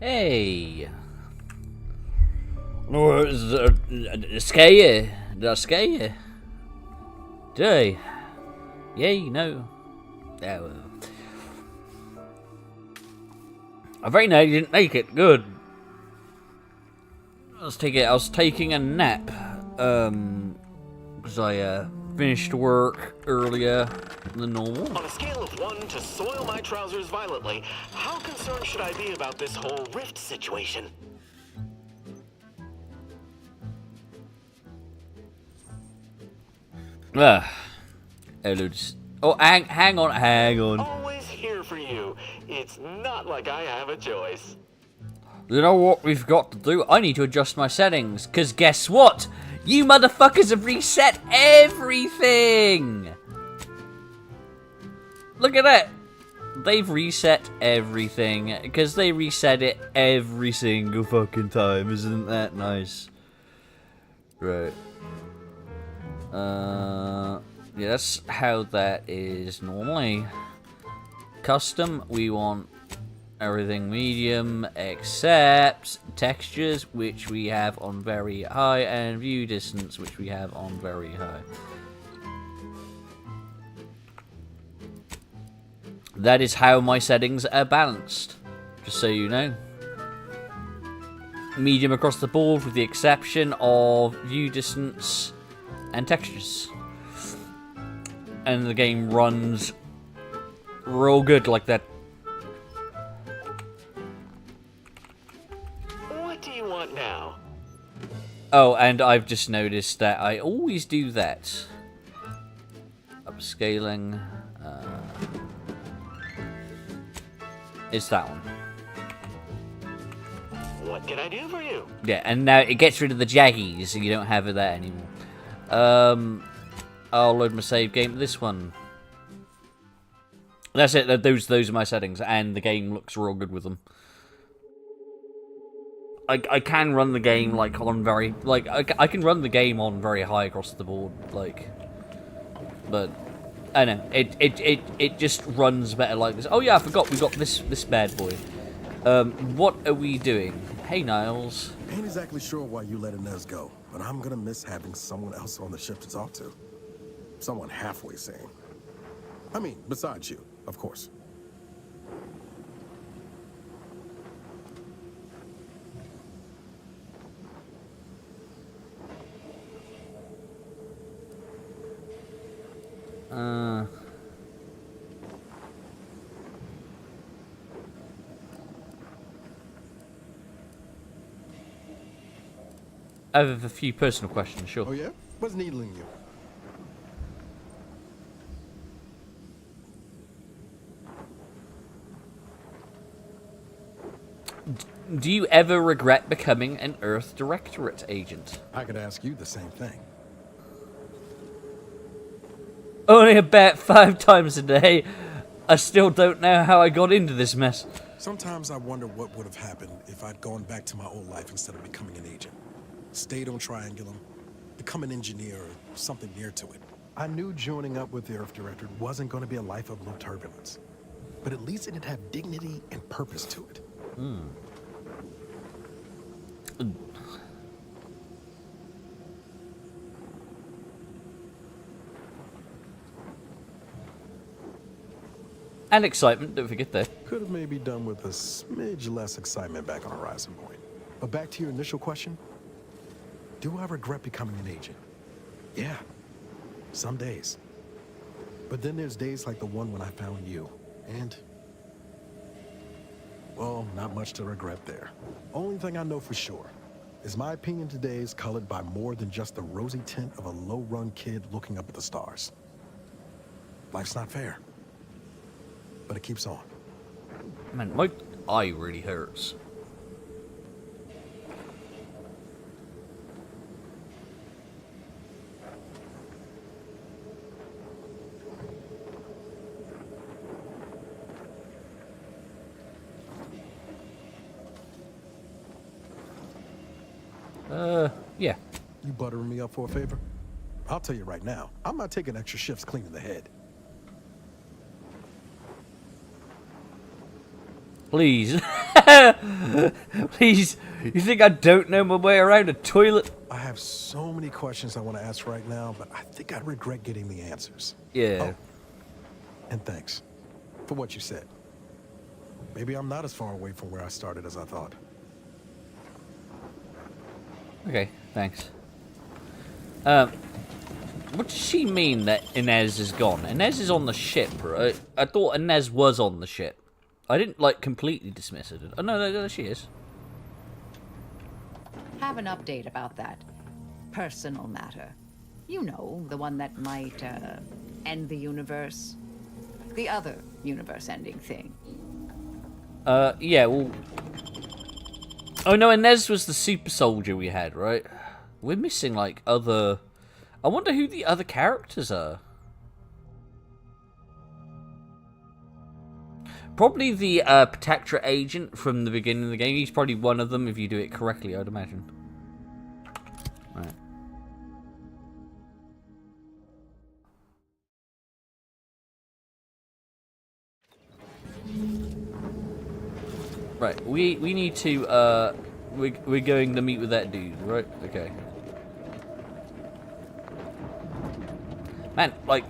Hey. No, scare you? Did I scare you? Did I? Yay, no. Oh, well. I very know you didn't make it. Good. I was taking a nap. Because I finished work earlier than normal. On a scale of 1 to soil my trousers violently, how concerned should I be about this whole rift situation? Oh, hang on. Always here for you. It's not like I have a choice. You know what we've got to do? I need to adjust my settings, because guess what? You motherfuckers have reset everything! Look at that! They've reset everything, because they reset it every single fucking time. Isn't that nice? Right. Yeah, that's how that is normally. Custom, we want everything medium except textures, which we have on very high, and view distance, which we have on very high. That is how my settings are balanced, just so you know. Medium across the board with the exception of view distance and textures. And the game runs real good like that. What do you want now? Oh, and I've just noticed that I always do that. Upscaling. It's that one. What can I do for you? Yeah, and now it gets rid of the jaggies, so you don't have that anymore. I'll load my save game. This one. That's it. Those are my settings, and the game looks real good with them. I can run the game like on very I can run the game on very high across the board, like, but I don't know it just runs better like this. Oh yeah, I forgot we got this bad boy. What are we doing? Hey Niles. Ain't exactly sure why you let Inez go, but I'm gonna miss having someone else on the ship to talk to. Someone halfway sane. I mean, besides you, of course. I have a few personal questions, sure. Oh yeah? What's needling you? Do you ever regret becoming an Earth Directorate agent? I could ask you the same thing. Only about 5 times a day. I still don't know how I got into this mess. Sometimes I wonder what would have happened if I'd gone back to my old life instead of becoming an agent. Stayed on Triangulum, become an engineer or something near to it. I knew joining up with the Earth Directorate wasn't going to be a life of low turbulence. But at least it'd have dignity and purpose to it. And excitement, don't forget that. Could have maybe done with a smidge less excitement back on Horizon Point. But back to your initial question. Do I regret becoming an agent? Yeah, some days. But then there's days like the one when I found you. And, well, not much to regret there. Only thing I know for sure is my opinion today is colored by more than just the rosy tint of a low-run kid looking up at the stars. Life's not fair. But it keeps on. Man, my eye really hurts. Yeah. You buttering me up for a favor? I'll tell you right now, I'm not taking extra shifts cleaning the head. Please. Please. You think I don't know my way around a toilet? I have so many questions I want to ask right now, but I think I regret getting the answers. Yeah. Oh, and thanks for what you said. Maybe I'm not as far away from where I started as I thought. Okay, thanks. What does she mean that Inez is gone? Inez is on the ship, right? I thought Inez was on the ship. I didn't, like, completely dismiss it. Oh, no, there she is. Have an update about that personal matter. You know, the one that might, end the universe. The other universe-ending thing. Yeah, well... Oh, no, Inez was the super soldier we had, right? We're missing, like, other... I wonder who the other characters are. Probably the Protectorate agent from the beginning of the game. He's probably one of them if you do it correctly, I'd imagine. Right. Right, we need to, we're going to meet with that dude, right? Okay. Man, like,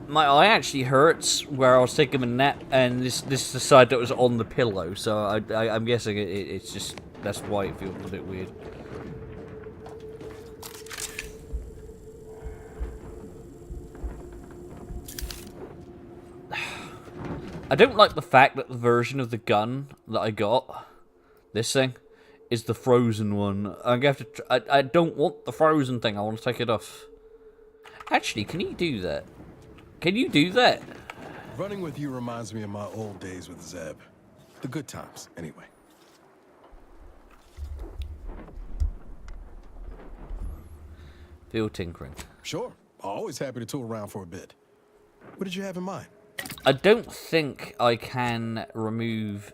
my eye actually hurts where I was taking a nap, and this is the side that was on the pillow, so I'm guessing it's just, that's why it feels a bit weird. I don't like the fact that the version of the gun that I got, this thing, is the frozen one. I'm gonna have to. I don't want the frozen thing. I want to take it off. Actually, can you do that? Can you do that? Running with you reminds me of my old days with Zeb. The good times, anyway. Field tinkering. Sure. Always happy to tool around for a bit. What did you have in mind? I don't think I can remove...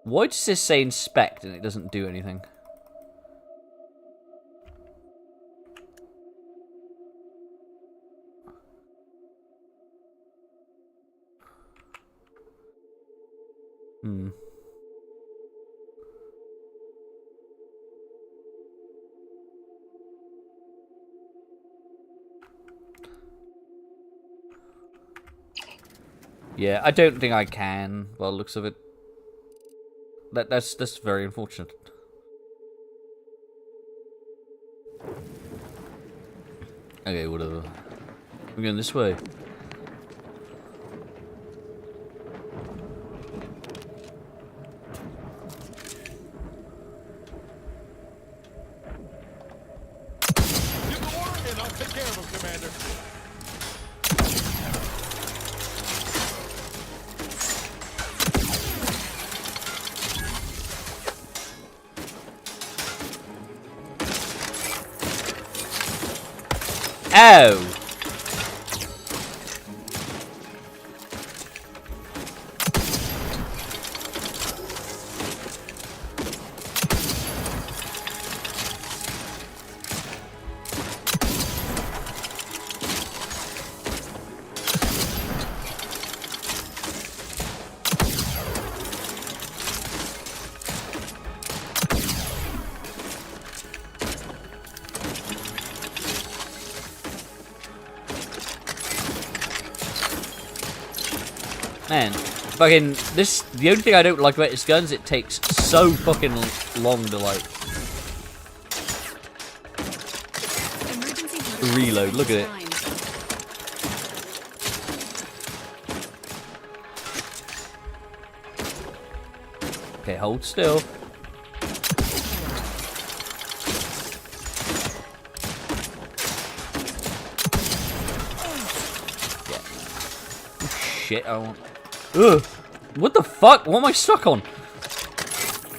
Why does this say inspect and it doesn't do anything? Hmm. Yeah, I don't think I can, by the looks of it. That's very unfortunate. Okay, whatever. We're going this way. Give the order and I'll take care of him, Commander. Oh! Man, fucking this. The only thing I don't like about this gun is it takes so fucking long to like reload. Look at it. Okay, hold still. Yeah. Oh, shit, I want. Ugh! What the fuck? What am I stuck on?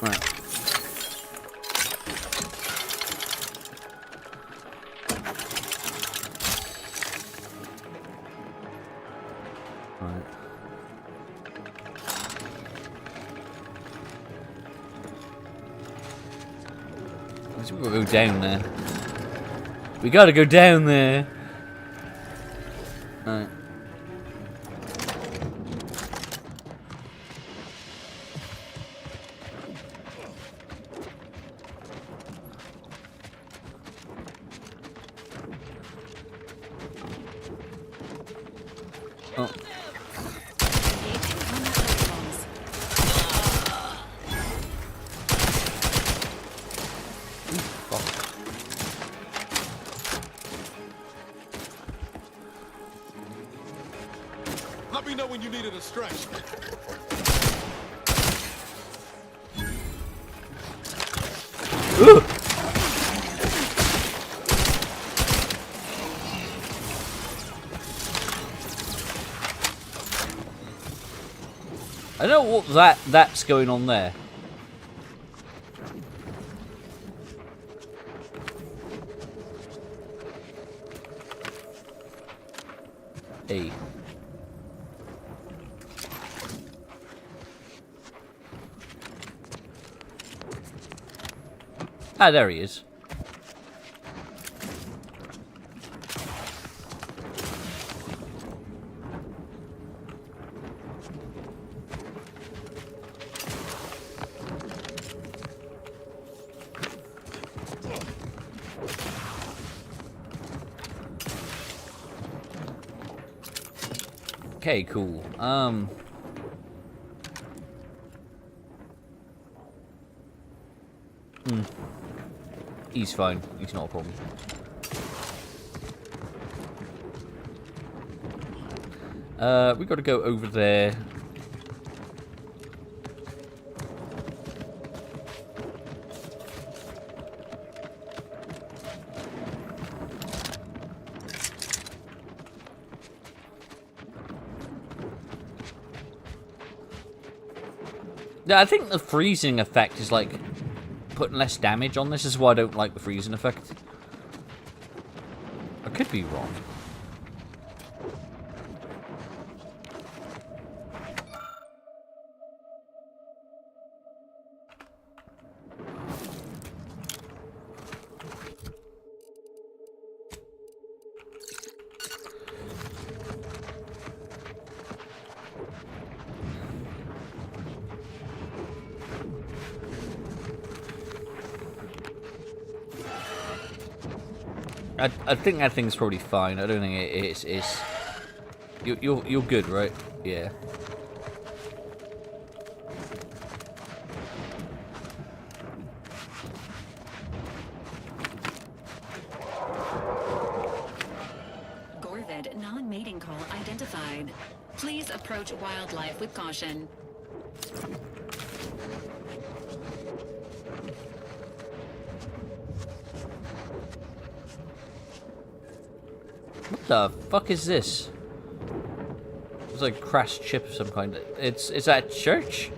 Right. Right. We've got to go down there. We gotta go down there. Alright. Oh. Let me know when you needed a stretch. Ooh. I know what that's going on there. Hey. Ah, there he is. Okay, cool. He's fine. He's not a problem. We got to go over there. Yeah, I think the freezing effect is like putting less damage on this. This is why I don't like the freezing effect. I could be wrong. I think that thing's probably fine. I don't think it's. You're good, right? Yeah. Gorvid non-mating call identified. Please approach wildlife with caution. What the fuck is this? It's like a crashed ship of some kind. It's at church?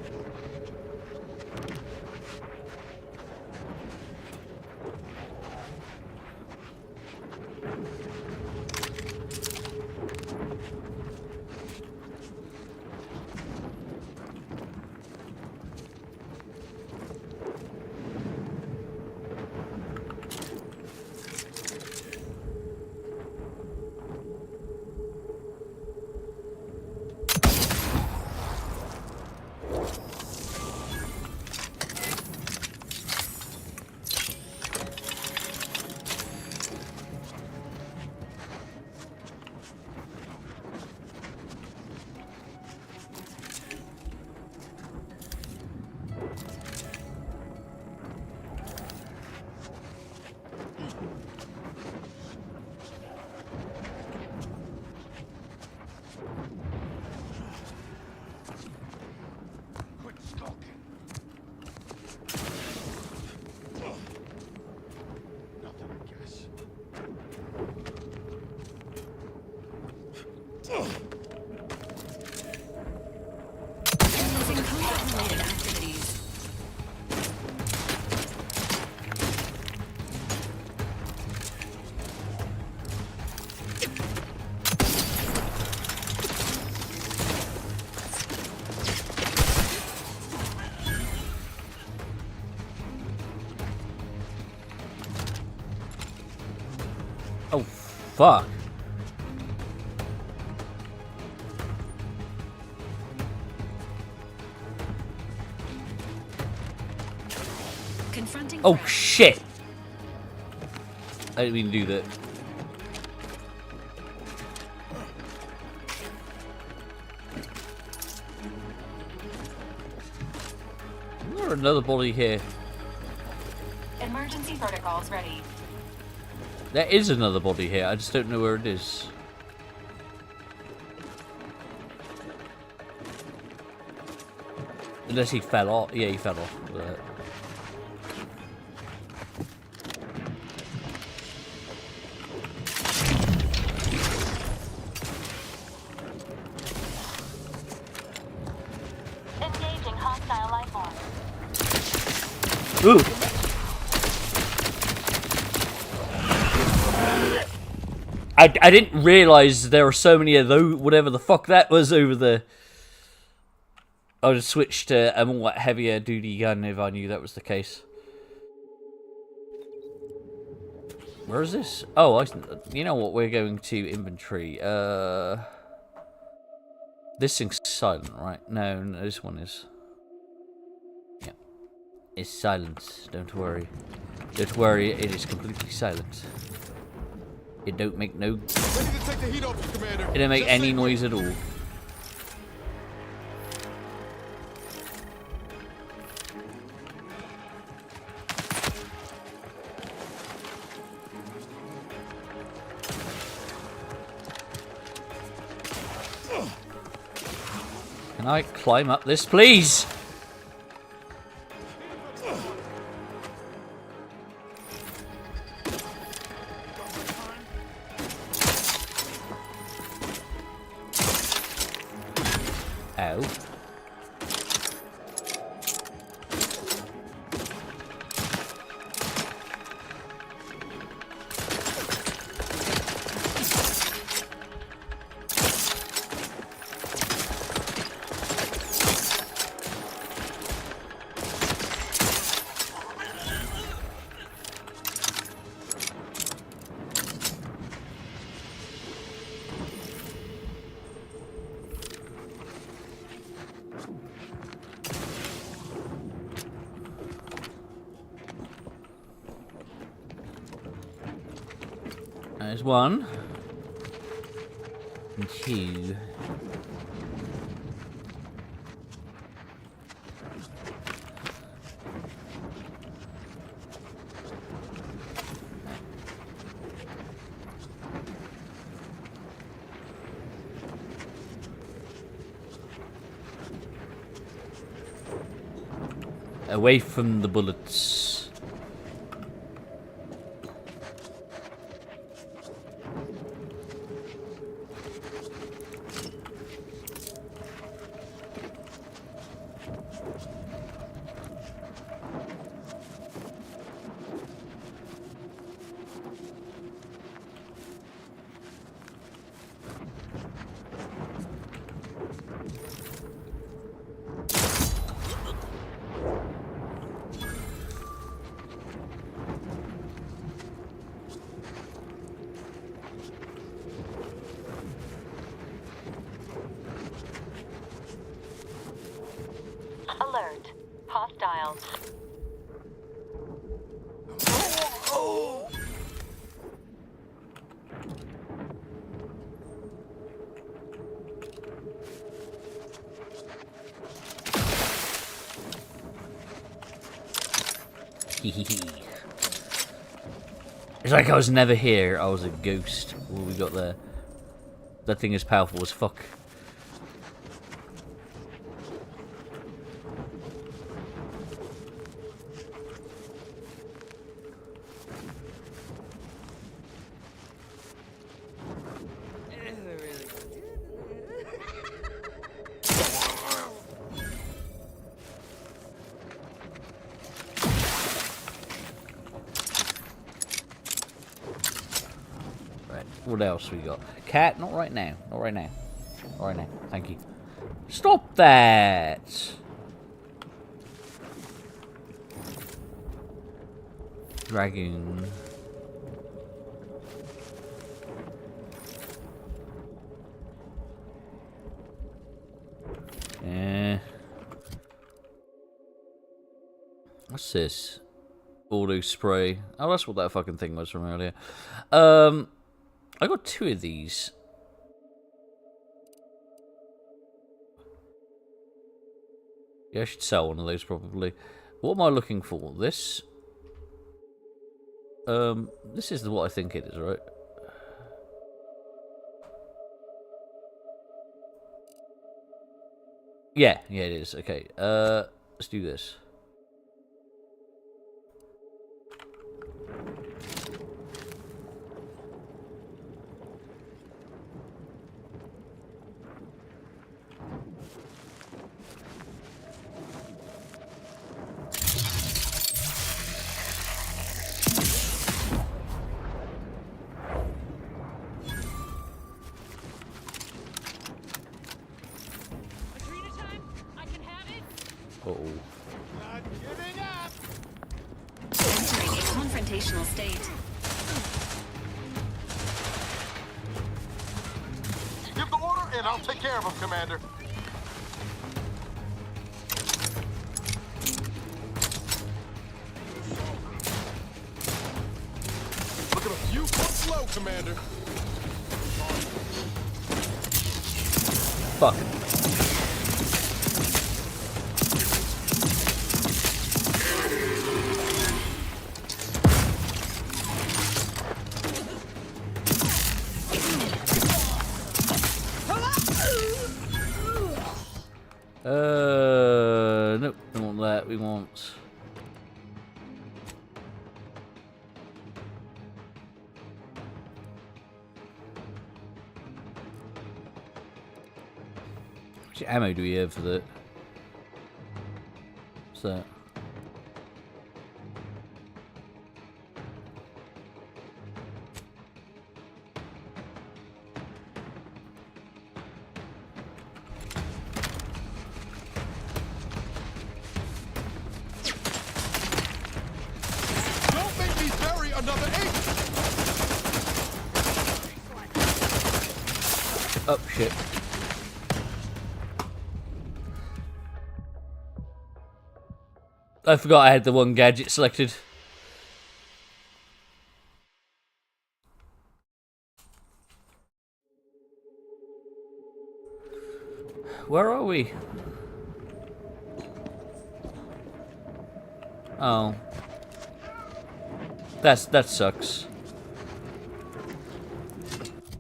fuck? Confronting Oh threat. shit! I didn't mean to do that. Is there another body here? Emergency protocols ready. There is another body here, I just don't know where it is. Unless he fell off. Yeah, he fell off. Engaging hostile life form. Ooh! I didn't realize there were so many of those, whatever the fuck that was over there. I would have switched to a more heavier duty gun if I knew that was the case. Where is this? Oh, you know what? We're going to inventory. This thing's silent, right? No, this one is. Yeah. It's silent. Don't worry. Don't worry, it is completely silent. It don't make no... Ready to take the heat off you, Commander. It don't make Just any sit noise at all. Can I climb up this, please? Ow. There's one. And two. Away from the bullets. Alert. Hostiles. It's like I was never here. I was a ghost. What we got there? That thing is powerful as fuck. What else we got? Cat? Not right now. Not right now. Not right now. Thank you. Stop that! Dragoon. What's this? Auto spray. Oh, that's what that fucking thing was from earlier. I got 2 of these. Yeah, I should sell one of those probably. What am I looking for? This? This is what I think it is, right? Yeah, it is. Okay, let's do this. Uh-oh. Not giving up. Entering a confrontational state. Give the order, and I'll take care of him, Commander. Look at him. You come slow, Commander. Fuck. Nope, we want that. We want. How much ammo do we have for that? What's that? Don't make me bury another agent. Oh, shit. I forgot I had the one gadget selected. Where are we? Oh. That sucks.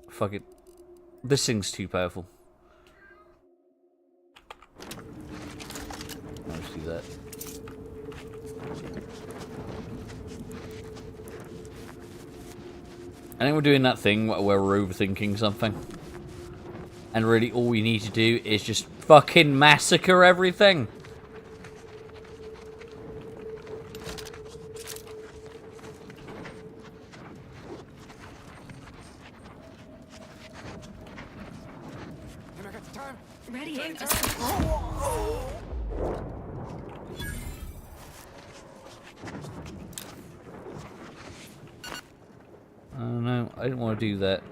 Fuck it. This thing's too powerful. Let's do that. I think we're doing that thing where we're overthinking something. And really all we need to do is just fucking massacre everything. Readying a Oh no, I didn't want to do that.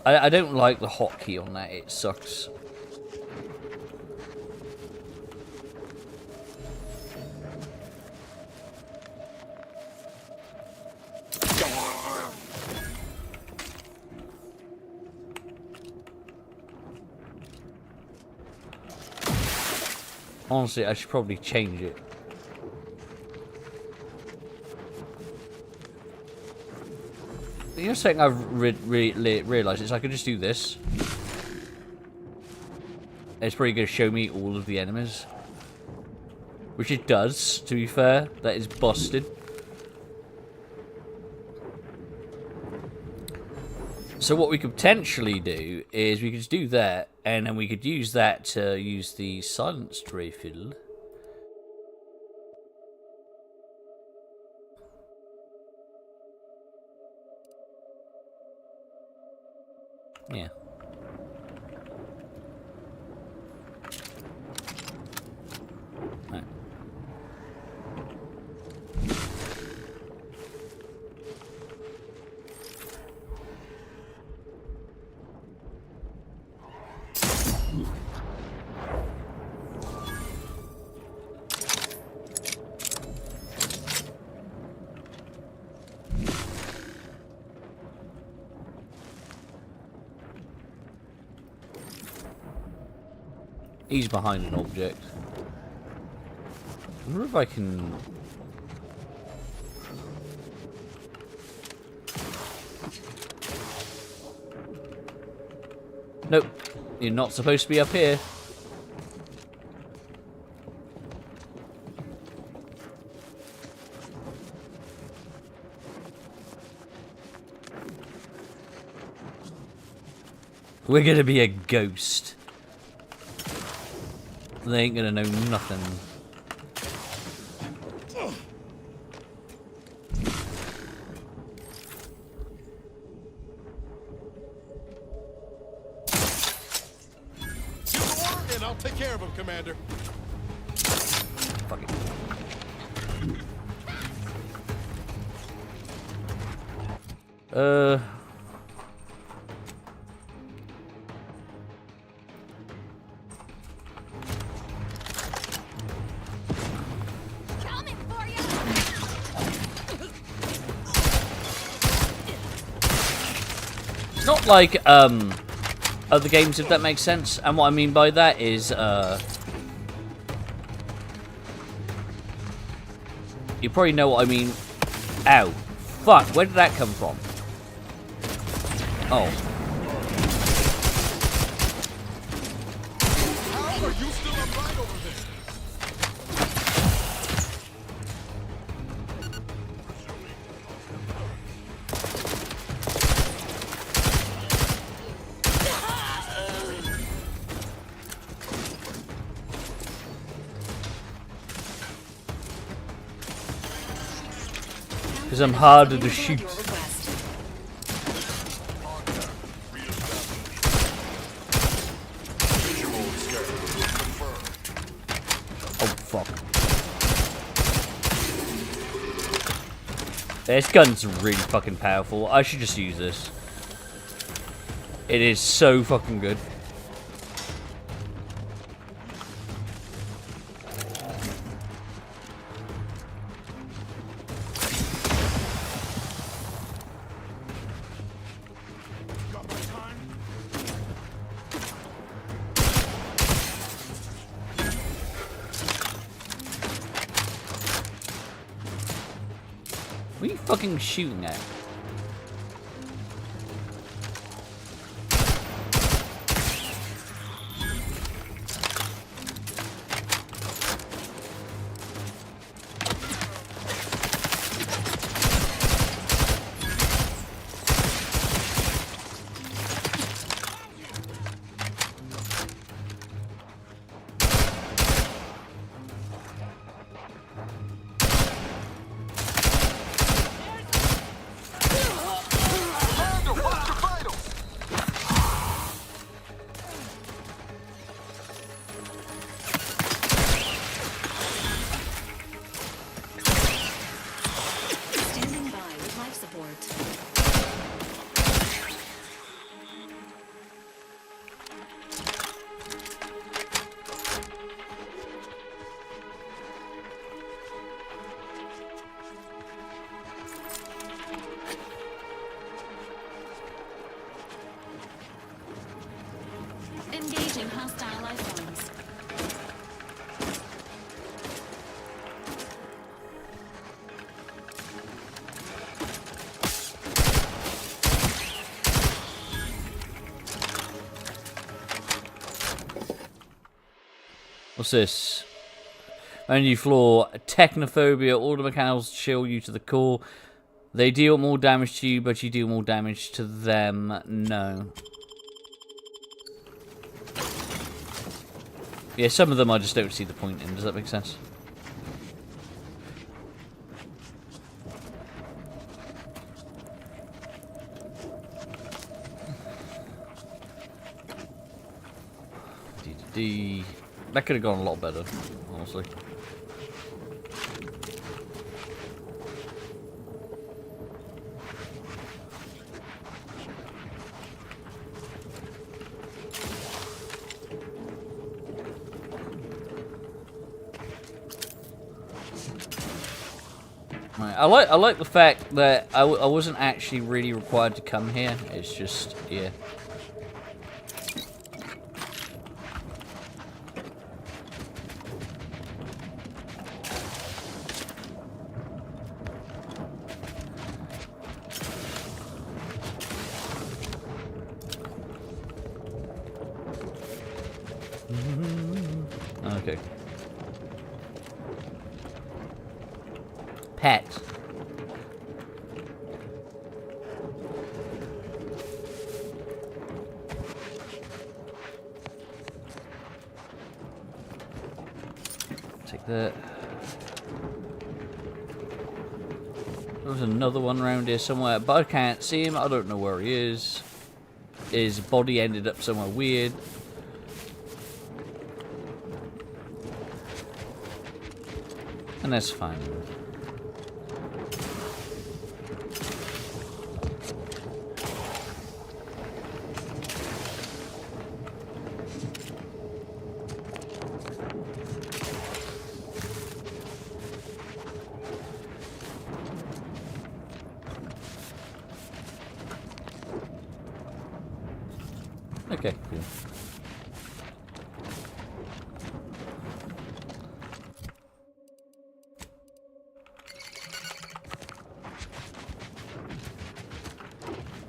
I don't like the hotkey on that, it sucks. Honestly, I should probably change it. You know something I've realised is I could just do this. It's probably going to show me all of the enemies. Which it does, to be fair. That is busted. So what we could potentially do is we could just do that, and then we could use that to use the silenced rifle. Yeah. Right. He's behind an object. I wonder if I can... Nope. You're not supposed to be up here. We're gonna be a ghost. They ain't gonna know nothing. Give the order, and I'll take care of him, Commander. Fuck it. Coming for you. It's not like other games, if that makes sense. And what I mean by that is you probably know what I mean. Ow. Fuck, where did that come from? Oh. How are you still upright over there? Because I'm harder to shoot. Your request. Oh, fuck. This gun's really fucking powerful. I should just use this. It is so fucking good. What are you fucking shooting at? Commander, watch your vitals! Standing by with life support. Engaging hostile life forms. What's this? Only flaw, technophobia. All the mechanicals chill you to the core. They deal more damage to you, but you deal more damage to them. No. Yeah, some of them I just don't see the point in. Does that make sense? D. That could have gone a lot better, honestly. Right, I like the fact that I wasn't actually really required to come here. It's just, yeah. Okay. Pet. Take that. There's another one around here somewhere, but I can't see him. I don't know where he is. His body ended up somewhere weird. And that's fine. Okay, cool.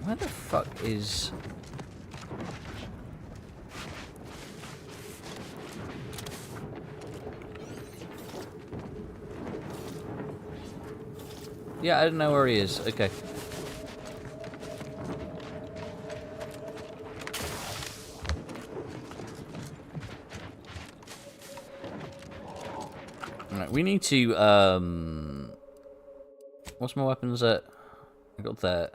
Where the fuck is... Yeah, I don't know where he is. Okay. Alright, we need to, what's my weapons at? I got that.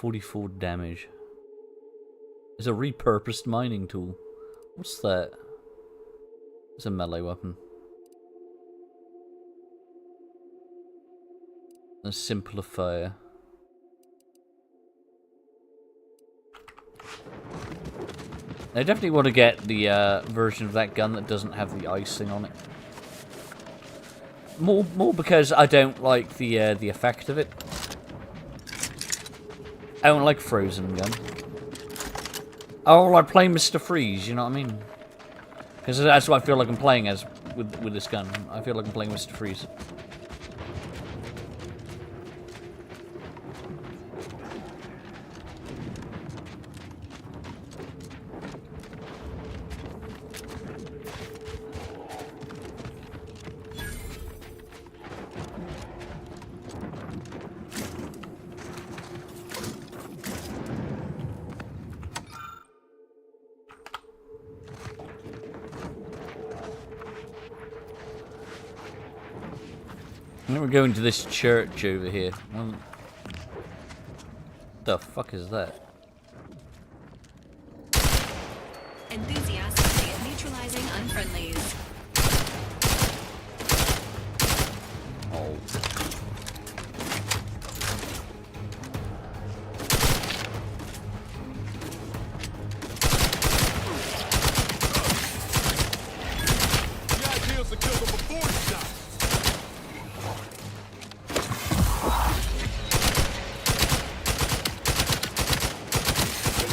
.44 damage. It's a repurposed mining tool. What's that? It's a melee weapon. A simplifier. I definitely want to get the version of that gun that doesn't have the icing on it. More because I don't like the effect of it. I don't like frozen gun. Oh, I play Mr. Freeze, you know what I mean? Because that's what I feel like I'm playing as with this gun. I feel like I'm playing Mr. Freeze. I think we're going to this church over here. The fuck is that? Enthusiastically neutralizing unfriendlies. Oh. The idea is to kill them before you die.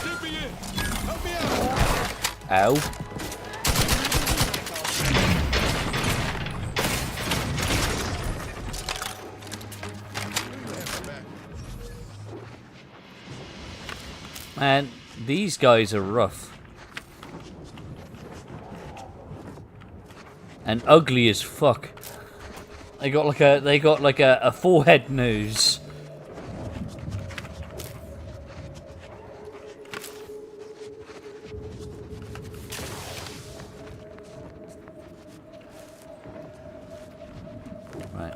Let me in. Help me out. Ow. Man, these guys are rough. And ugly as fuck. They got like a forehead nose. Right.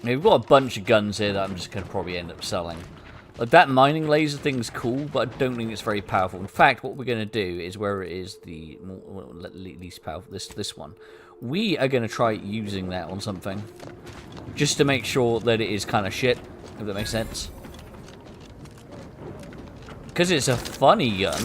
We've got a bunch of guns here that I'm just going to probably end up selling. Like, that mining laser thing's cool, but I don't think it's very powerful. In fact, what we're going to do is where it is the least powerful, this one. We are going to try using that on something. Just to make sure that it is kind of shit, if that makes sense. Because it's a funny gun.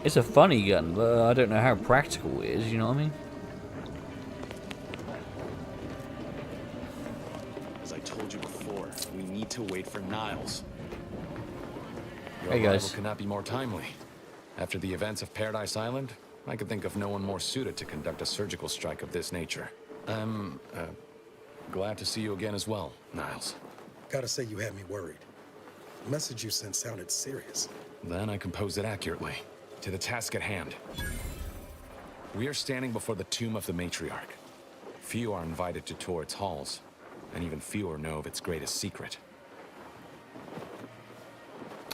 It's a funny gun, but I don't know how practical it is, you know what I mean? told you before, we need to wait for Niles. Your Hey, arrival guys. could not be more timely. After the events of Paradise Island, I could think of no one more suited to conduct a surgical strike of this nature. I'm glad to see you again as well, Niles. Gotta say, you had me worried. The message you sent sounded serious. Then I composed it accurately. To the task at hand. We are standing before the tomb of the matriarch. Few are invited to tour its halls, and even fewer know of its greatest secret.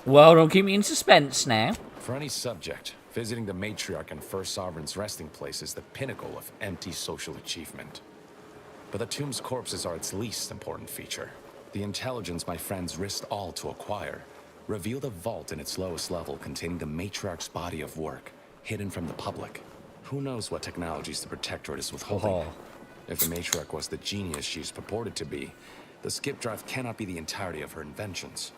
Well, don't keep me in suspense now. For any subject, visiting the matriarch and First Sovereign's resting place is the pinnacle of empty social achievement. But the tomb's corpses are its least important feature. The intelligence my friends risked all to acquire revealed a vault in its lowest level containing the matriarch's body of work, hidden from the public. Who knows what technologies the Protectorate is withholding? Oh. If the matriarch was the genius she's purported to be, the skip drive cannot be the entirety of her inventions.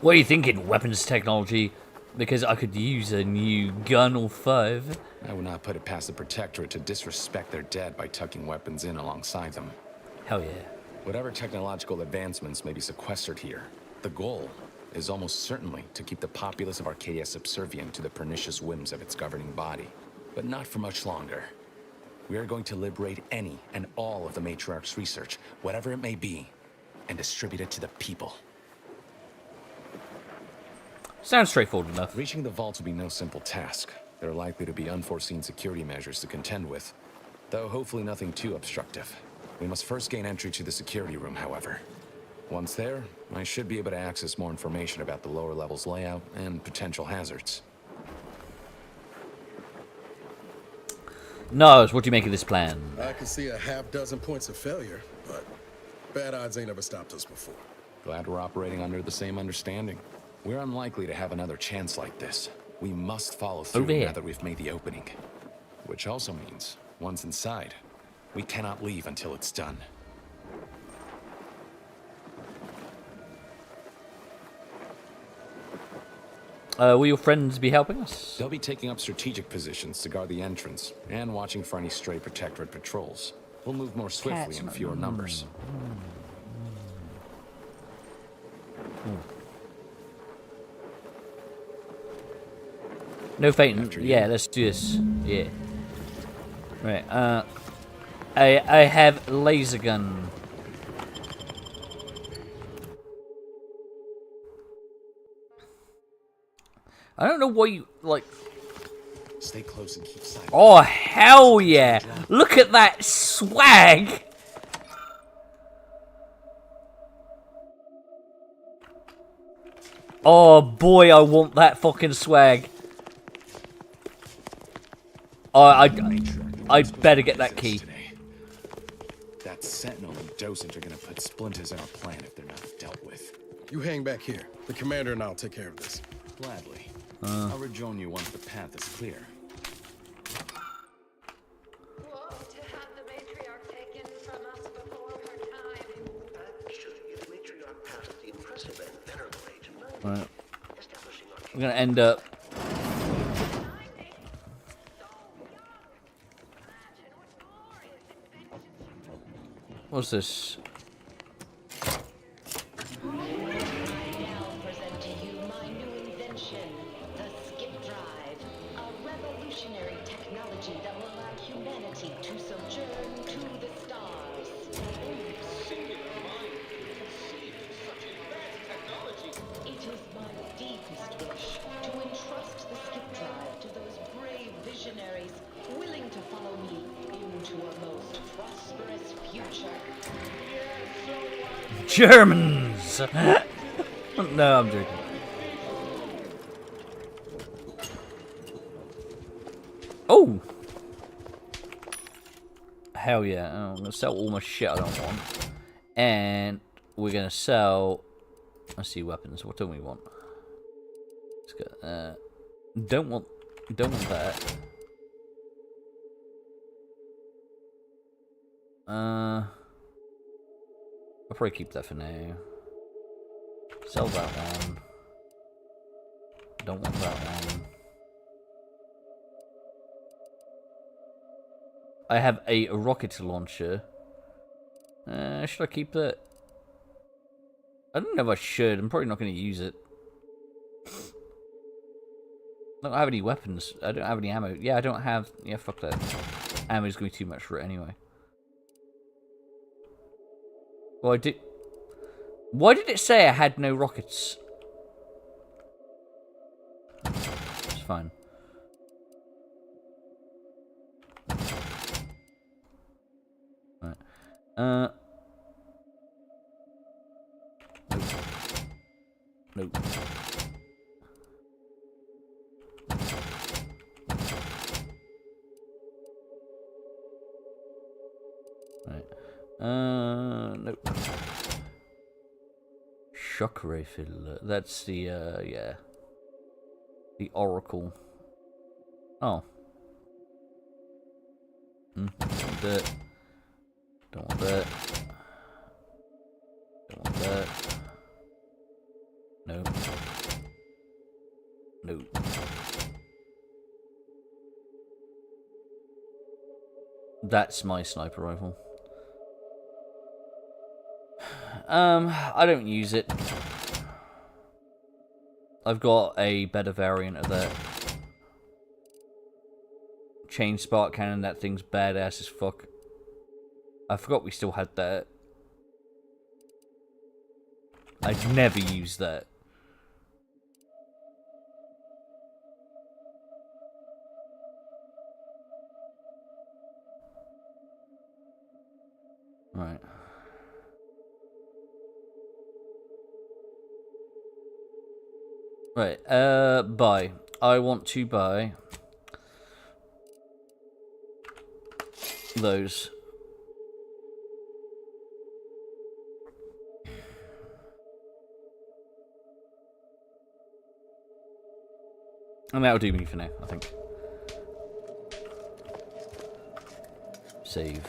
What are you thinking, weapons technology? Because I could use a new gun or 5. I would not put it past the Protectorate to disrespect their dead by tucking weapons in alongside them. Hell yeah. Whatever technological advancements may be sequestered here, the goal is almost certainly to keep the populace of Arcadia subservient to the pernicious whims of its governing body. But not for much longer. We are going to liberate any and all of the Matriarch's research, whatever it may be, and distribute it to the people. Sounds straightforward enough. Reaching the vault will be no simple task. There are likely to be unforeseen security measures to contend with, though hopefully nothing too obstructive. We must first gain entry to the security room, however. Once there, I should be able to access more information about the lower level's layout and potential hazards. Nars, what do you make of this plan? I can see a half-dozen points of failure, but bad odds ain't ever stopped us before. Glad we're operating under the same understanding. We're unlikely to have another chance like this. We must follow through Over here. now that we've made the opening. Which also means, once inside, we cannot leave until it's done. Will your friends be helping us? They'll be taking up strategic positions to guard the entrance and watching for any stray Protectorate patrols. We'll move more swiftly in fewer numbers. No fainting. After you. Yeah, let's do this. Yeah. Right. I have laser gun. I don't know why you like. Stay close and keep silent. Oh hell yeah! Look at that swag. Oh boy, I want that fucking swag. Oh, I better get that key. Today. That Sentinel and Dosage are gonna put splinters in our plan if they're not dealt with. You hang back here. The commander and I'll take care of this. Gladly. I'll rejoin you once the path is clear. Whoa, to have the matriarch taken from us before her time. That should give matriarch past the impressive and venerable age of 90. Right. Establishing our I'm gonna end up. What's this? Present to you my new invention, the Skip Drive, a revolutionary technology that will allow humanity to sojourn to the stars. It is my deepest wish to entrust the Skip Drive to those brave visionaries willing to follow me into a most prosperous future. Germans! No, I'm joking. Oh! Hell yeah. Oh, I'm gonna sell all my shit I don't want. And we're gonna sell... Let's see, weapons. What don't we want? Let's go, don't want that. I'll probably keep that for now. Sell that one. Don't want that one. I have a rocket launcher. Should I keep that? I don't know if I should. I'm probably not going to use it. I don't have any weapons. I don't have any ammo. Yeah, I don't have... Yeah, fuck that. Ammo's going to be too much for it anyway. Well, I did... Why did it say I had no rockets? It's fine. Right. Nope. Right. Nope. Shock rifle. That's the, yeah. The Oracle. Oh. Don't want that. Don't want that. Don't want that. Nope. Nope. That's my sniper rifle. I don't use it. I've got a better variant of that. Chain spark cannon, that thing's badass as fuck. I forgot we still had that. I'd never used that. Right. Right, buy. I want to buy those. And that'll do me for now, I think. Save.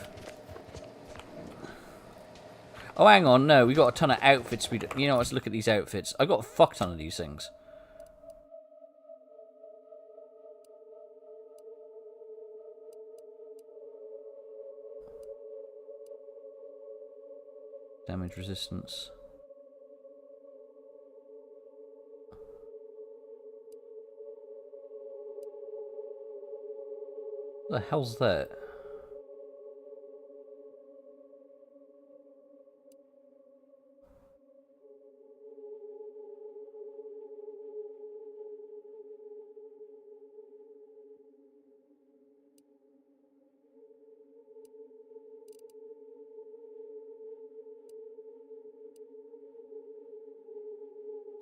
Oh, hang on, no, we got a ton of outfits. You know, let's look at these outfits. I got a fuck ton of these things. Damage resistance. What the hell's that?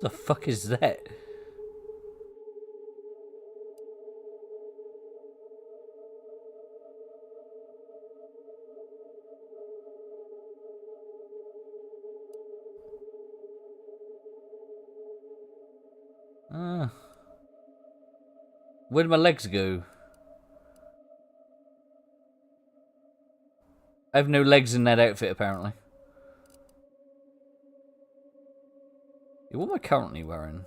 The fuck is that? Where'd my legs go? I have no legs in that outfit, apparently. Yeah, what am I currently wearing?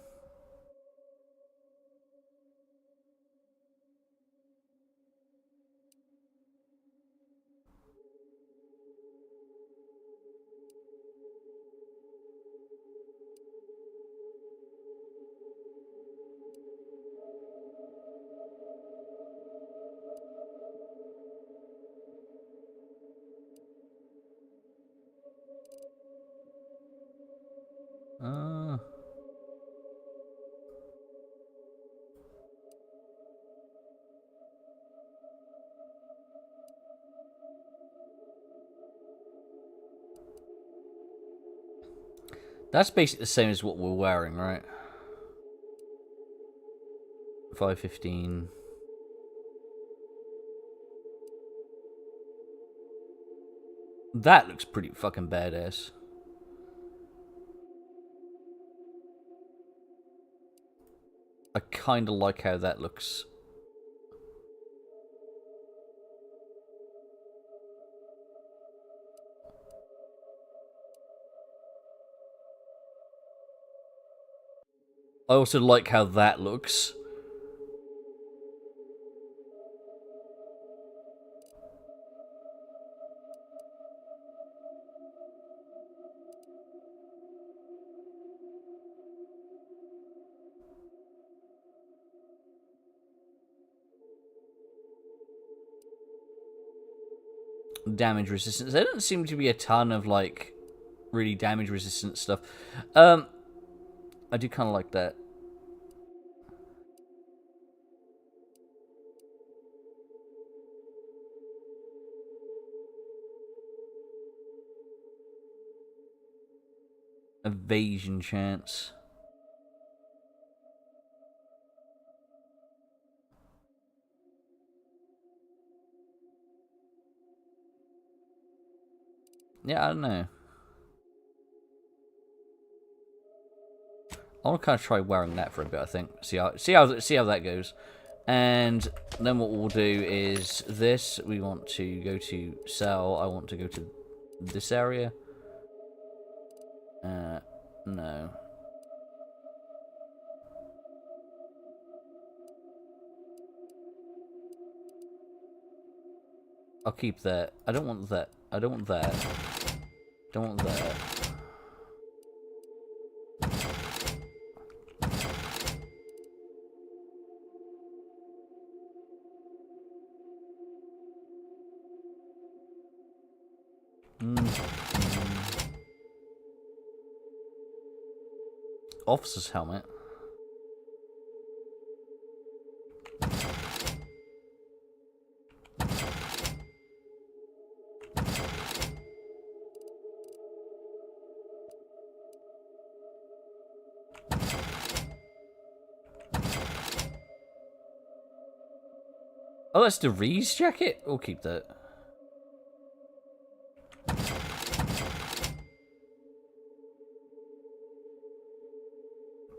That's basically the same as what we're wearing, right? 515. That looks pretty fucking badass. I kinda like how that looks. I also like how that looks. damage resistance. There doesn't seem to be a ton of like really damage resistant stuff. I do kind of like that. Evasion chance. Yeah, I don't know. I want to kind of try wearing that for a bit. I think see how that goes, and then what we'll do is this. We want to go to sell. I want to go to this area. No. I'll keep that. I don't want that. I don't want that. Don't want that. Officer's helmet. Oh, that's the Reese jacket? We'll keep that.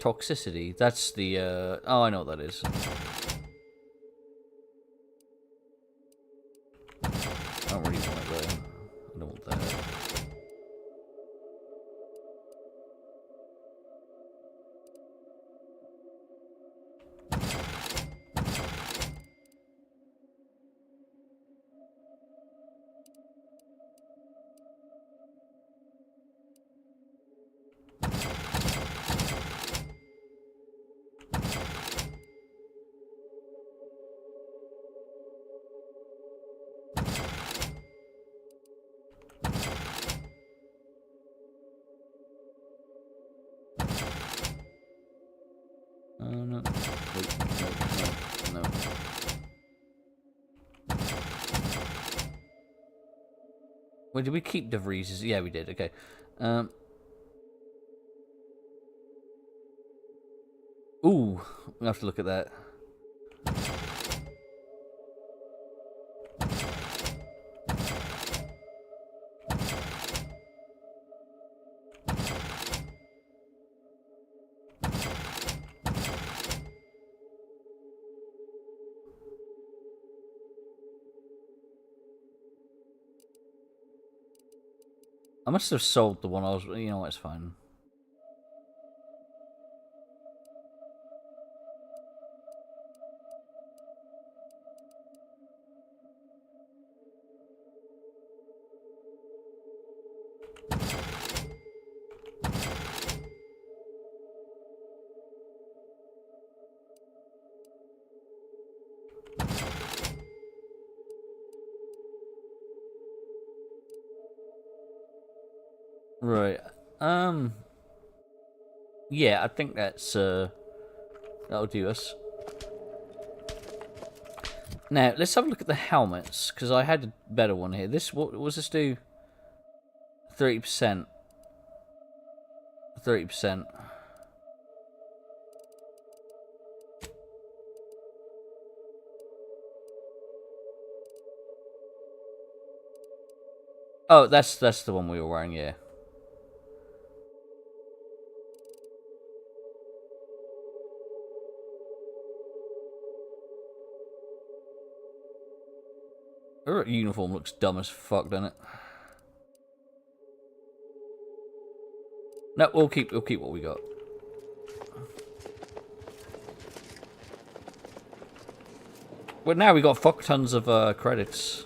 Toxicity. That's the, oh, I know what that is. I don't really want it though. I don't want that. No. Wait, no. Wait, did we keep the Vreeses? Yeah, we did. Okay. Ooh, we have to look at that. I must have sold the one I was... You know what, it's fine. Right. Yeah, I think that's that'll do us. Now let's have a look at the helmets, because I had a better one here. This, what was this do? 30%. 30%. Oh, that's the one we were wearing, yeah. Her uniform looks dumb as fuck, doesn't it? No, we'll keep what we got. Well, now we got fuck tons of credits.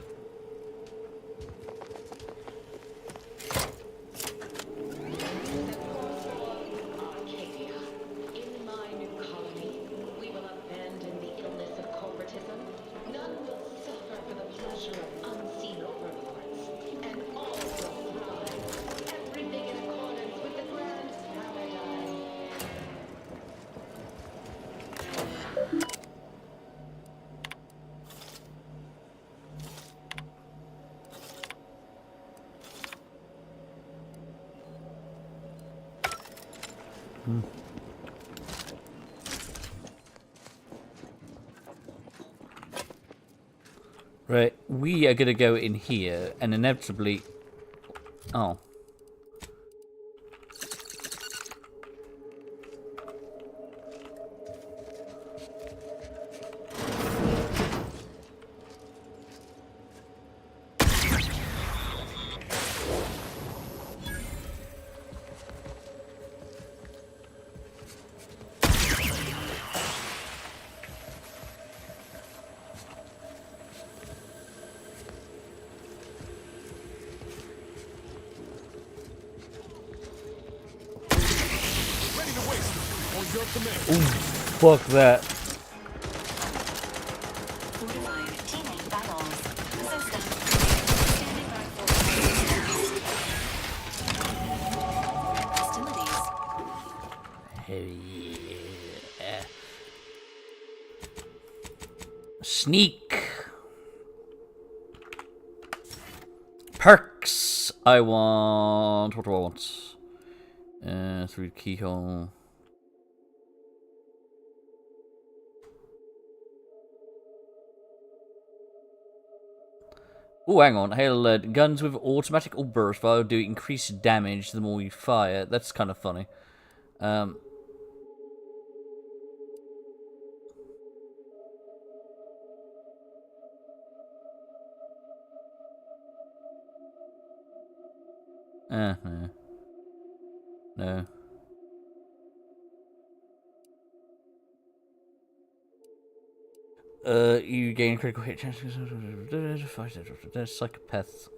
Right, we are gonna go in here and inevitably... Oh. Ready to waste. On your command. Fuck that. Fortifying teammate vitals. System. Standing by for hostilities. Hell yeah. Sneak. Perks. I want... What do I want? Through the keyhole. Oh, hang on. Hail alert. Guns with automatic or burst fire do increased damage the more you fire. That's kind of funny. No. You gain critical hit chances. Psychopath.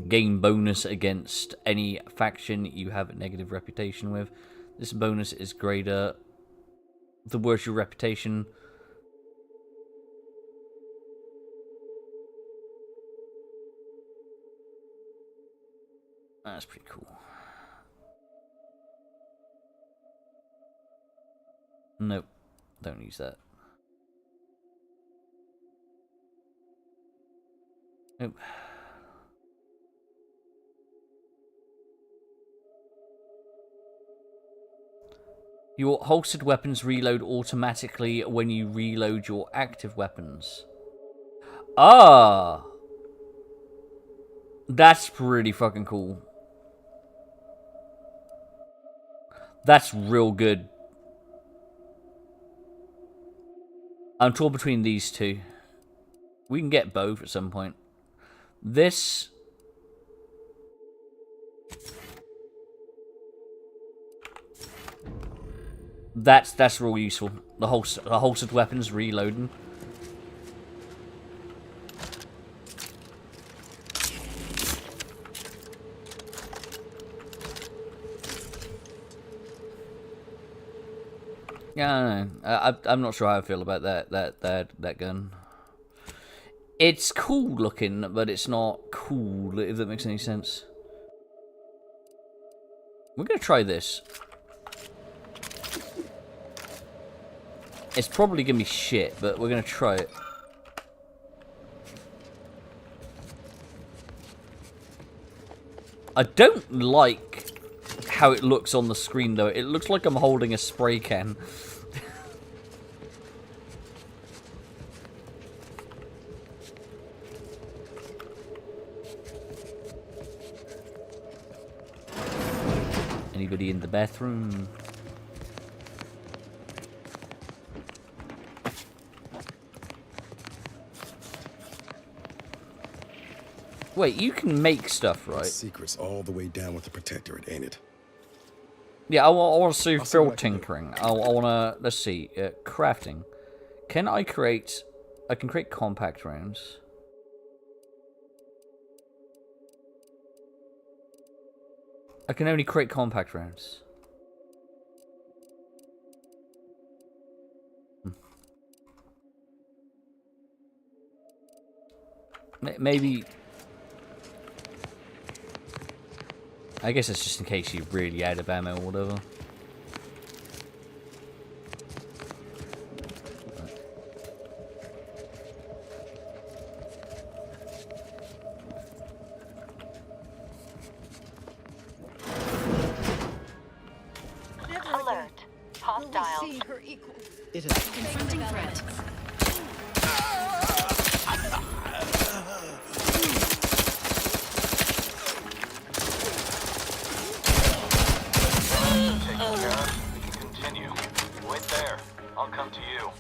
Gain bonus against any faction you have a negative reputation with. This bonus is greater the worse your reputation. That's pretty cool. Nope, don't use that. Nope. Your holstered weapons reload automatically when you reload your active weapons. Ah! That's pretty fucking cool. That's real good. I'm torn between these two. We can get both at some point. This... That's real useful. The holstered weapons reloading. Yeah, I don't know. I'm not sure how I feel about that gun. It's cool looking, but it's not cool, if that makes any sense. We're gonna try this. It's probably gonna be shit, but we're gonna try it. I don't like how it looks on the screen, though. It looks like I'm holding a spray can. Anybody in the bathroom? Wait, you can make stuff, right? Secrets all the way down with the Protectorate, ain't it? Yeah, I want to see field tinkering. I want to... Let's see. Crafting. Can I create... I can create compact rounds. I can only create compact rounds. Maybe... I guess it's just in case you really out of ammo or whatever. Alert. Hostiles. Confronting threat. do.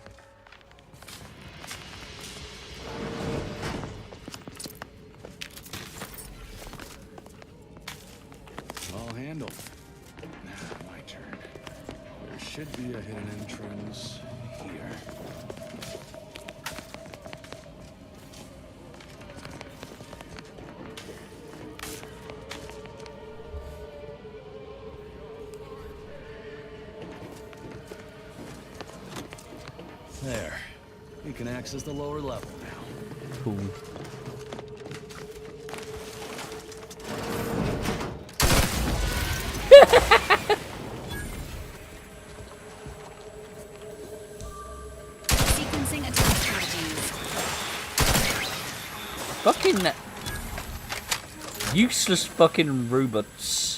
All handled. Now, my turn. There should be a hidden entrance here. There. We can access the lower level now. Cool. Sequencing attack strategies. Fucking useless fucking robots.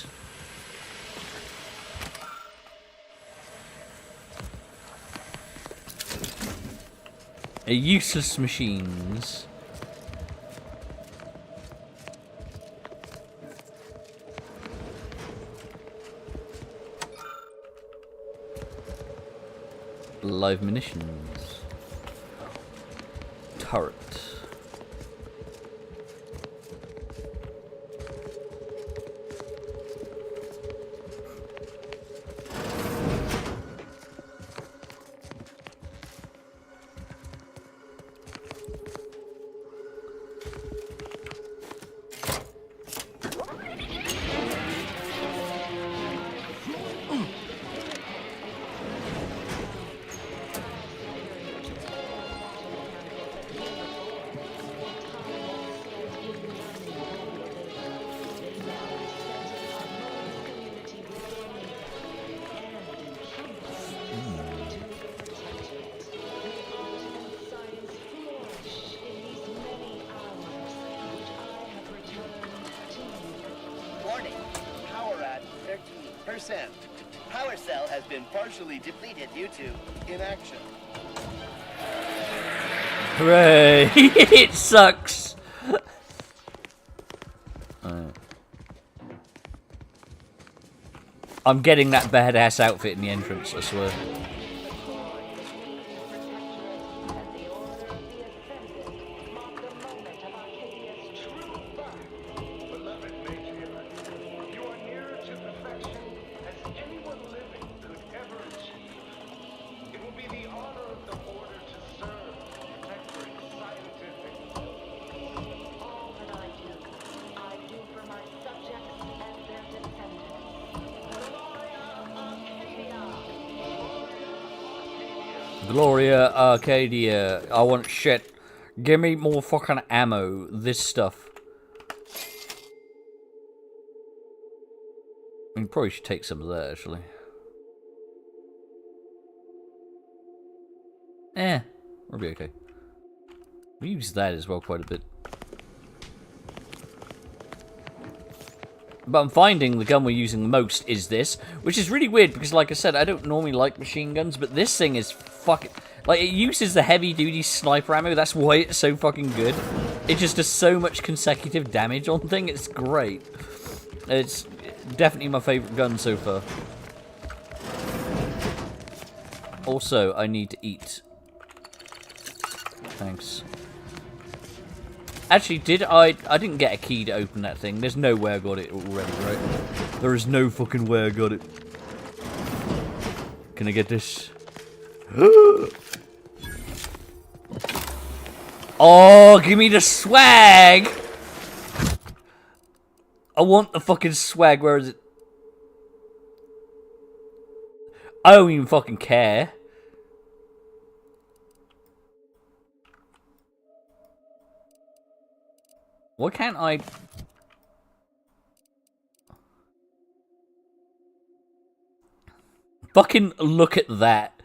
Useless machines. Live munitions. Turret. Warning. Power at 13%. Power cell has been partially depleted due to inaction. Hooray! It sucks! Alright. I'm getting that badass outfit in the entrance, I swear. Gloria Arcadia. I want shit. Give me more fucking ammo. This stuff. I mean, probably should take some of that, actually. We'll be okay. We use that as well quite a bit. But I'm finding the gun we're using the most is this, which is really weird because, like I said, I don't normally like machine guns, but this thing is fucking... Like, it uses the heavy-duty sniper ammo, that's why it's so fucking good. It just does so much consecutive damage on thing, it's great. It's definitely my favourite gun so far. Also, I need to eat. Thanks. Actually, I didn't get a key to open that thing. There's no way I got it already, right? There is no fucking way I got it. Can I get this? Oh, give me the swag! I want the fucking swag. Where is it? I don't even fucking care. Why can't I... Fucking look at that.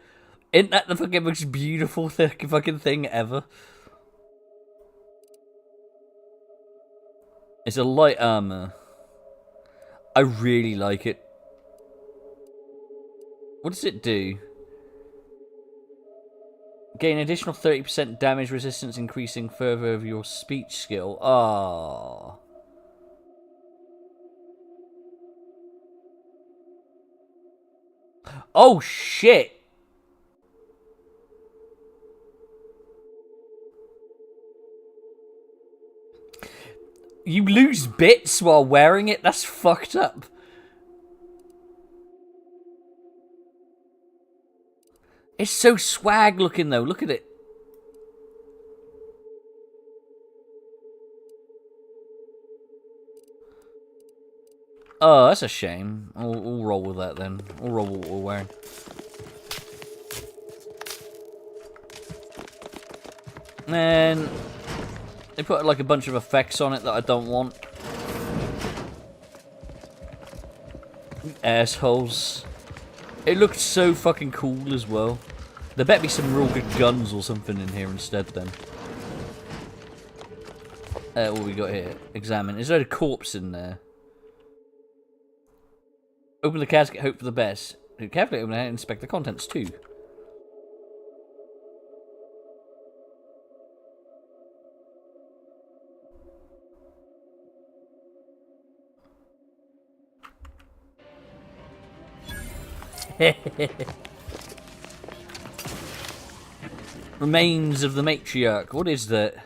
Isn't that the fucking most beautiful fucking thing ever? It's a light armor. I really like it. What does it do? Gain additional 30% damage resistance, increasing further of your speech skill. Ah. Oh shit! You lose bits while wearing it? That's fucked up. It's so swag looking though, look at it. Oh, that's a shame. We'll roll with that then. We'll roll with what we're wearing. And then they put like a bunch of effects on it that I don't want. Assholes. It looked so fucking cool as well. There better be some real good guns or something in here instead then. What we got here? Examine. Is there a corpse in there? Open the casket, hope for the best. Carefully open it and inspect the contents too. Remains of the matriarch. What is that?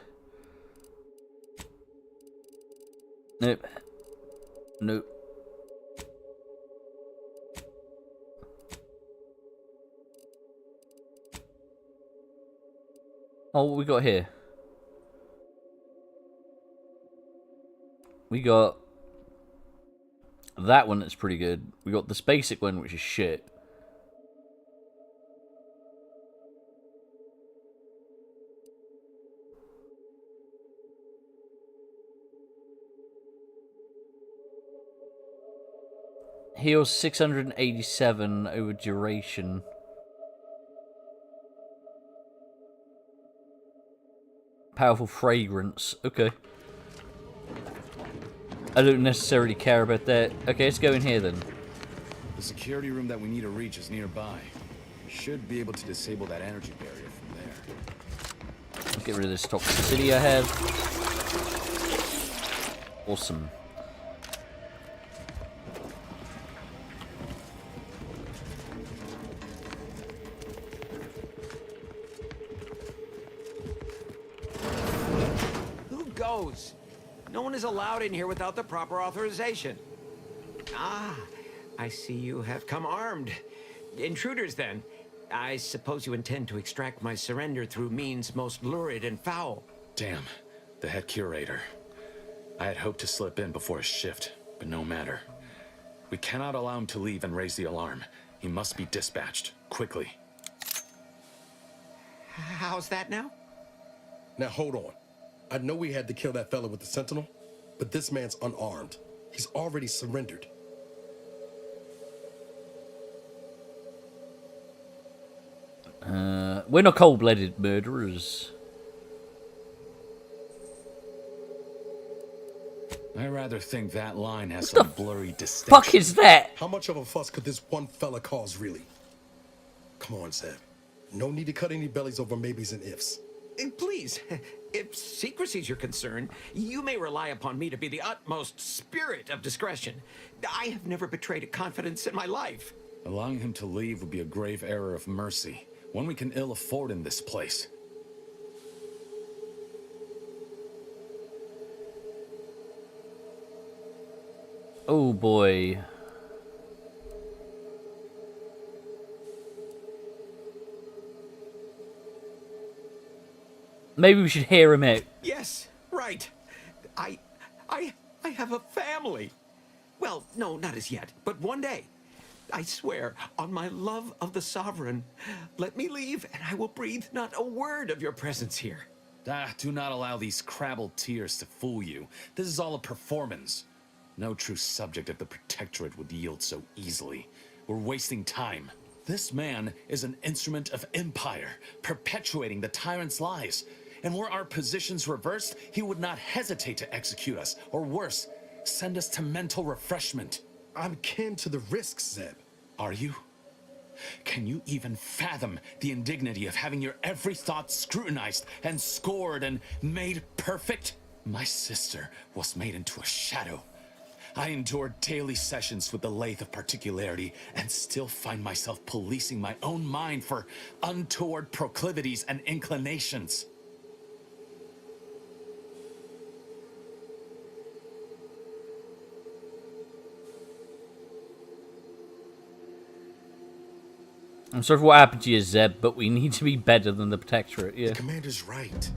Nope. Nope. Oh, what we got here? We got that one that's pretty good. We got this basic one, which is shit. Heals 687 over duration. Powerful fragrance. Okay. I don't necessarily care about that. Okay, let's go in here then. The security room that we need to reach is nearby. Should be able to disable that energy barrier from there. Let's get rid of this toxicity I have. Awesome. No one is allowed in here without the proper authorization. Ah, I see you have come armed. Intruders, then. I suppose you intend to extract my surrender through means most lurid and foul. Damn, the head curator. I had hoped to slip in before his shift, but no matter. We cannot allow him to leave and raise the alarm. He must be dispatched, quickly. How's that now? Now hold on. I know we had to kill that fella with the Sentinel, but this man's unarmed. He's already surrendered. We're not cold-blooded murderers. I rather think that line has some blurry distinction. Fuck is that? How much of a fuss could this one fella cause, really? Come on, Zeb. No need to cut any bellies over maybes and ifs. Please, if secrecy's your concern, you may rely upon me to be the utmost spirit of discretion. I have never betrayed a confidence in my life. Allowing him to leave would be a grave error of mercy, one we can ill afford in this place. Oh boy. Maybe we should hear him out. Yes, right. I have a family. Well, no, not as yet, but one day. I swear, on my love of the Sovereign, let me leave and I will breathe not a word of your presence here. Do not allow these crabbled tears to fool you. This is all a performance. No true subject of the Protectorate would yield so easily. We're wasting time. This man is an instrument of empire, perpetuating the tyrant's lies. And were our positions reversed, he would not hesitate to execute us, or worse, send us to mental refreshment. I'm kin to the risks, Zeb. Are you? Can you even fathom the indignity of having your every thought scrutinized and scored and made perfect? My sister was made into a shadow. I endured daily sessions with the lathe of particularity and still find myself policing my own mind for untoward proclivities and inclinations. I'm sorry for what happened to you, Zeb, but we need to be better than the Protectorate, yeah. The commander's right.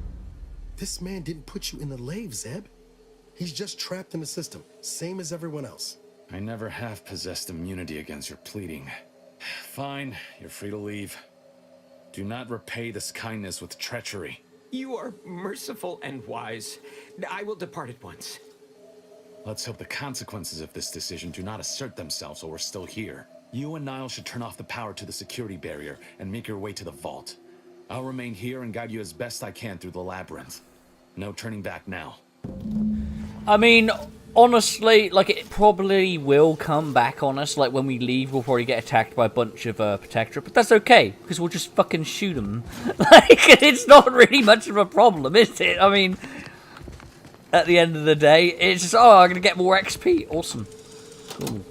This man didn't put you in the lave, Zeb. He's just trapped in the system, same as everyone else. I never have possessed immunity against your pleading. Fine, you're free to leave. Do not repay this kindness with treachery. You are merciful and wise. I will depart at once. Let's hope the consequences of this decision do not assert themselves while we're still here. You and Niall should turn off the power to the security barrier and make your way to the vault. I'll remain here and guide you as best I can through the labyrinth. No turning back now. I mean, honestly, like, it probably will come back on us. Like, when we leave, we'll probably get attacked by a bunch of Protectorate, but that's okay, because we'll just fucking shoot them. Like, it's not really much of a problem, is it? I mean, at the end of the day, it's just, oh, I'm gonna get more XP. Awesome. Cool.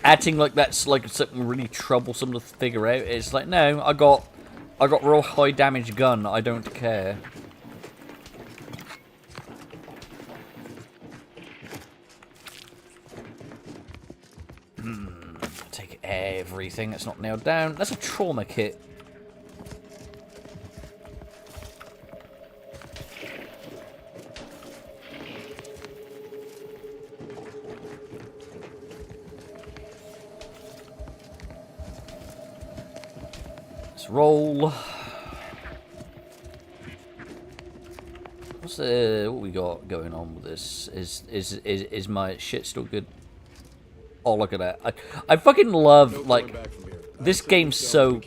Acting like that's like something really troublesome to figure out. It's like, no, I got real high damage gun. I don't care. Take everything that's not nailed down. That's a trauma kit. Let's roll. What's what we got going on with this? Is my shit still good? Oh, look at that. I fucking love, like, this game's so...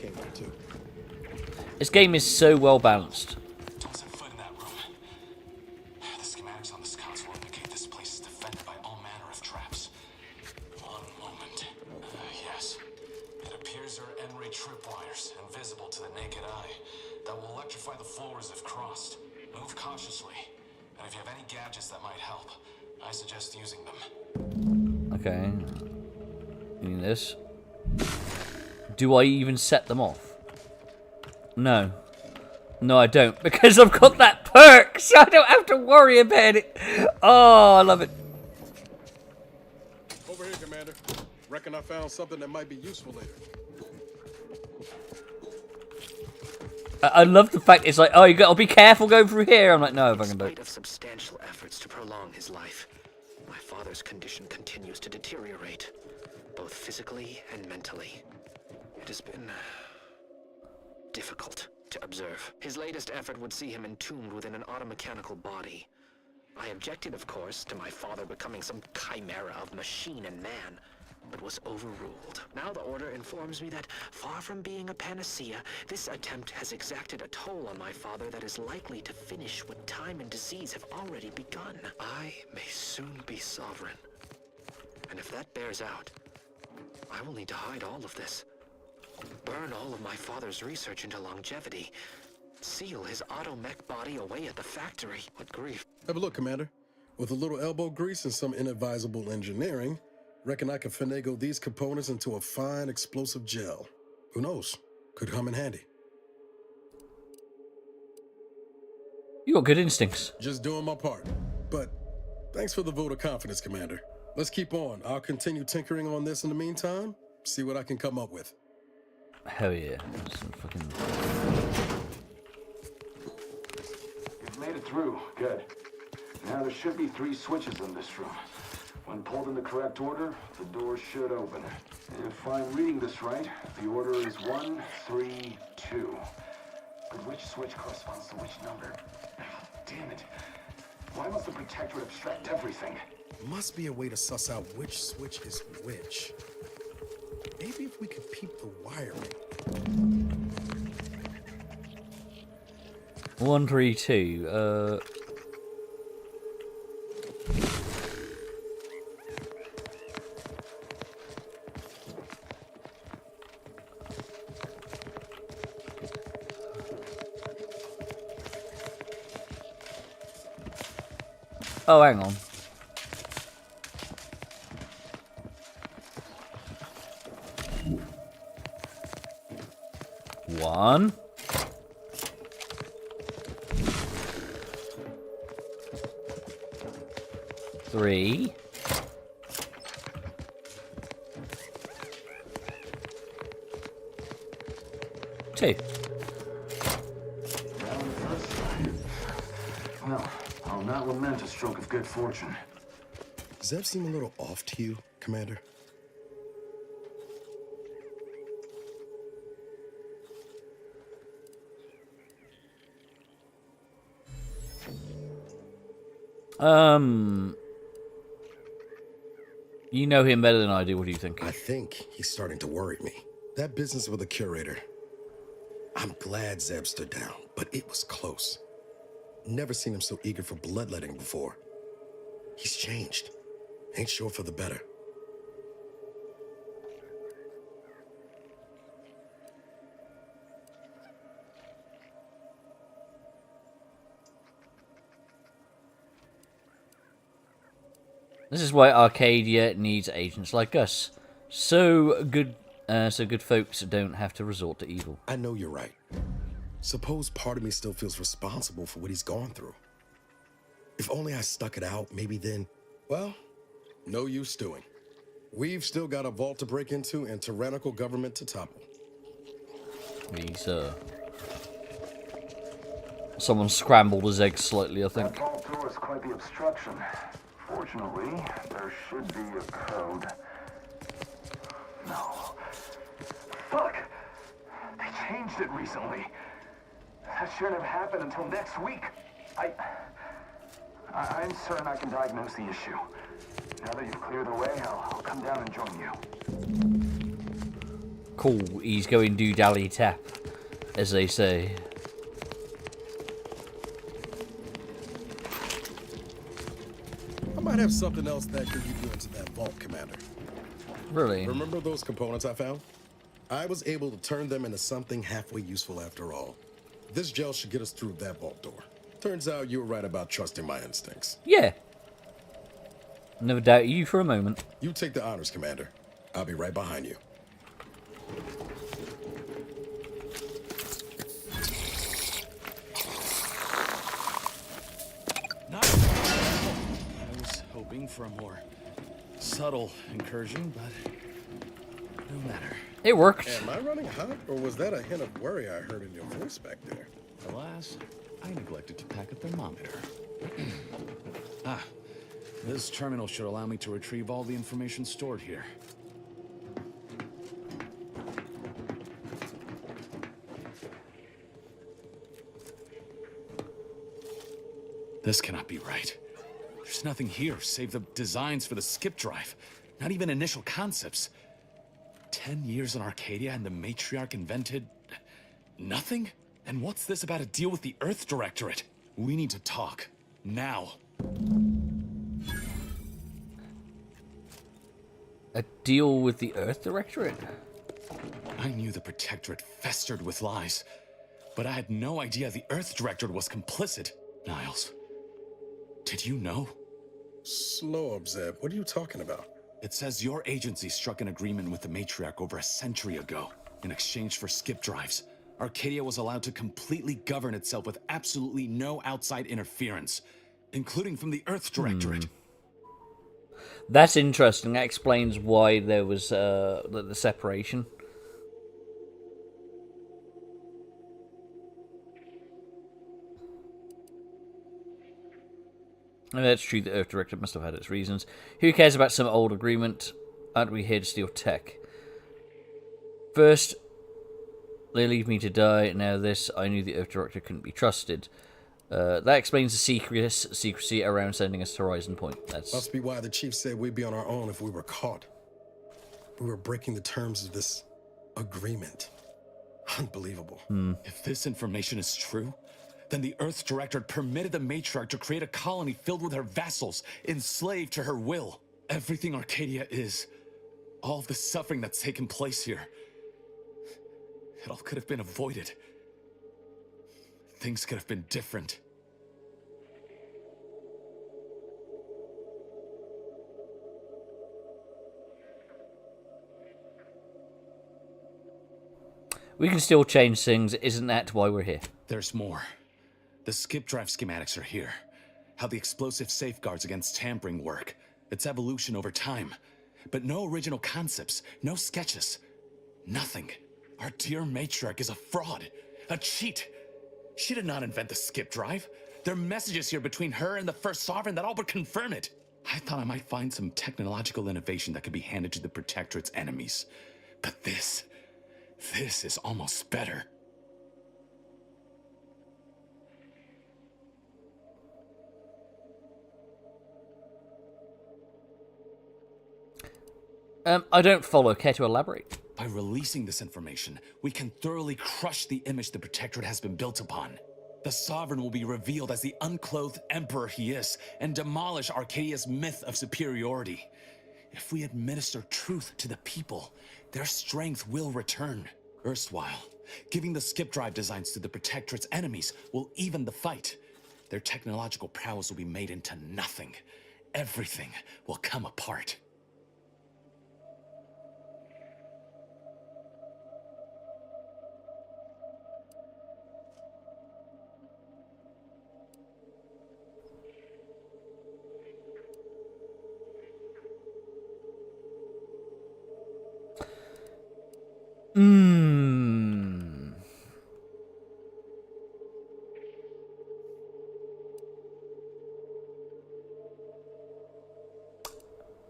This game is so well balanced. Don't set foot in that room. The schematics on this console indicate this place is defended by all manner of traps. One moment. Yes. It appears there are N-ray tripwires, invisible to the naked eye, that will electrify the floors if crossed. Move cautiously. And if you have any gadgets that might help, I suggest using them. Okay. You need this. Do I even set them off? No. No, I don't. Because I've got that perk, so I don't have to worry about it. Oh, I love it. Over here, Commander. Reckon I found something that might be useful later. I love the fact it's like, oh, you gotta be careful going through here. I'm like, no, if I can do it. In spite of substantial efforts to prolong his life, my father's condition continues to deteriorate, both physically and mentally. It has been difficult to observe. His latest effort would see him entombed within an automechanical body. I objected, of course, to my father becoming some chimera of machine and man, but was overruled. Now the Order informs me that, far from being a panacea, this attempt has exacted a toll on my father that is likely to finish what time and disease have already begun. I may soon be sovereign. And if that bears out, I will need to hide all of this. Burn all of my father's research into longevity. Seal his auto-mech body away at the factory. What grief. Have a look, Commander. With a little elbow grease and some inadvisable engineering, reckon I can finagle these components into a fine explosive gel. Who knows? Could come in handy. You got good instincts. Just doing my part. But thanks for the vote of confidence, Commander. Let's keep on. I'll continue tinkering on this in the meantime. See what I can come up with. Hell yeah. Some fucking... You've made it through. Good. Now there should be 3 switches in this room. When pulled in the correct order, the door should open. If I'm reading this right, the order is 1, 3, 2. But which switch corresponds to which number? Damn it. Why must the Protectorate abstract everything? Must be a way to suss out which switch is which. Maybe if we could peep the wiring. 1, 3, 2. Oh, hang on. One. Three. 2. Well, I'll not lament a stroke of good fortune. Does that seem a little off to you, Commander? You know him better than I do. What do you think? I think he's starting to worry me. That business with the curator. I'm glad Zeb stood down, but it was close. Never seen him so eager for bloodletting before. He's changed. Ain't sure for the better. This is why Arcadia needs agents like us. So good folks don't have to resort to evil. I know you're right. Suppose part of me still feels responsible for what he's gone through. If only I stuck it out, maybe then, well, no use doing. We've still got a vault to break into and tyrannical government to topple. He's, someone scrambled his eggs slightly, I think. That vault door is quite the obstruction. Fortunately, there should be a code. No. Fuck! They changed it recently. That shouldn't have happened until next week. I'm certain I can diagnose the issue. Now that you've cleared the way, I'll come down and join you. Cool, he's going do-dally tap, as they say. I might have something else that can get you into that vault, Commander. Really? Remember those components I found? I was able to turn them into something halfway useful after all. This gel should get us through that vault door. Turns out you were right about trusting my instincts. Yeah. Never doubt you for a moment. You take the honors, Commander. I'll be right behind you. I was hoping for a more subtle incursion, but no matter. It worked. Am I running hot, or was that a hint of worry I heard in your voice back there? Alas, I neglected to pack a thermometer. This terminal should allow me to retrieve all the information stored here. This cannot be right. There's nothing here save the designs for the skip drive. Not even initial concepts. 10 years in Arcadia and the Matriarch invented... nothing? And what's this about a deal with the Earth Directorate? We need to talk. Now. A deal with the Earth Directorate? I knew the Protectorate festered with lies, but I had no idea the Earth Directorate was complicit. Niles, did you know? Slow up, Zeb. What are you talking about? It says your agency struck an agreement with the Matriarch over a century ago in exchange for skip drives. Arcadia was allowed to completely govern itself with absolutely no outside interference, including from the Earth Directorate. That's interesting. That explains why there was the separation. I mean, that's true. The Earth Directorate must have had its reasons. Who cares about some old agreement? Aren't we here to steal tech? First, they leave me to die. Now this, I knew the Earth Director couldn't be trusted. That explains the secrecy around sending us to Horizon Point. That's must be why the chief said we'd be on our own if we were caught. We were breaking the terms of this agreement. Unbelievable. If this information is true, then the Earth Directorate permitted the Matriarch to create a colony filled with her vassals, enslaved to her will. Everything Arcadia is, all of the suffering that's taken place here, it all could have been avoided. Things could have been different. We can still change things. Isn't that why we're here? There's more. The skip drive schematics are here. How the explosive safeguards against tampering work. Its evolution over time. But no original concepts, no sketches. Nothing. Our dear matriarch is a fraud, a cheat. She did not invent the skip drive. There are messages here between her and the First Sovereign that all but confirm it. I thought I might find some technological innovation that could be handed to the Protectorate's enemies. But this is almost better. I don't follow. Care to elaborate? By releasing this information, we can thoroughly crush the image the Protectorate has been built upon. The Sovereign will be revealed as the unclothed emperor he is, and demolish Arcadia's myth of superiority. If we administer truth to the people, their strength will return. Erstwhile, giving the skip drive designs to the Protectorate's enemies will even the fight. Their technological prowess will be made into nothing. Everything will come apart.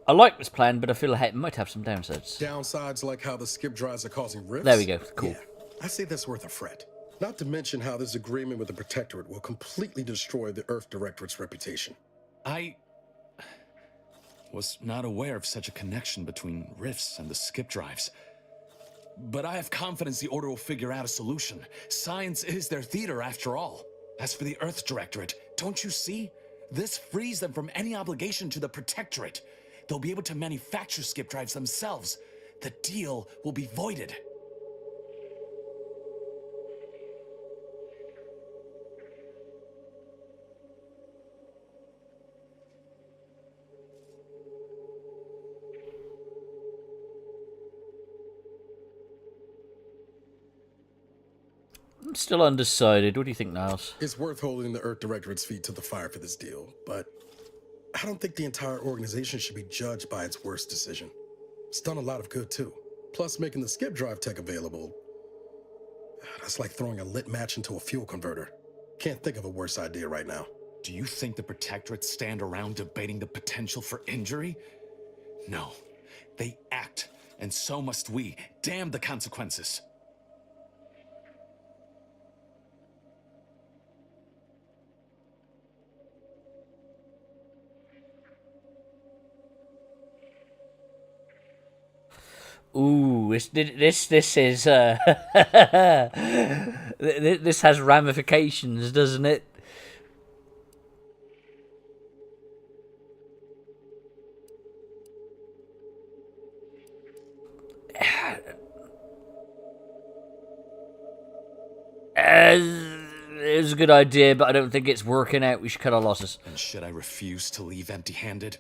I like this plan, but I feel like it might have some downsides. Downsides like how the skip drives are causing rifts? There we go. Cool. Yeah, I say that's worth a fret. Not to mention how this agreement with the Protectorate will completely destroy the Earth Directorate's reputation. I was not aware of such a connection between rifts and the skip drives. But I have confidence the Order will figure out a solution. Science is their theater, after all. As for the Earth Directorate, don't you see? This frees them from any obligation to the Protectorate. They'll be able to manufacture skip drives themselves. The deal will be voided. I'm still undecided. What do you think, Niles? It's worth holding the Earth Directorate's feet to the fire for this deal, but I don't think the entire organization should be judged by its worst decision. It's done a lot of good, too. Plus, making the skip drive tech available, that's like throwing a lit match into a fuel converter. Can't think of a worse idea right now. Do you think the Protectorate stand around debating the potential for injury? No. They act, and so must we. Damn the consequences. Ooh, this is this has ramifications, doesn't it? It was a good idea, but I don't think it's working out. We should cut our losses. And should I refuse to leave empty-handed?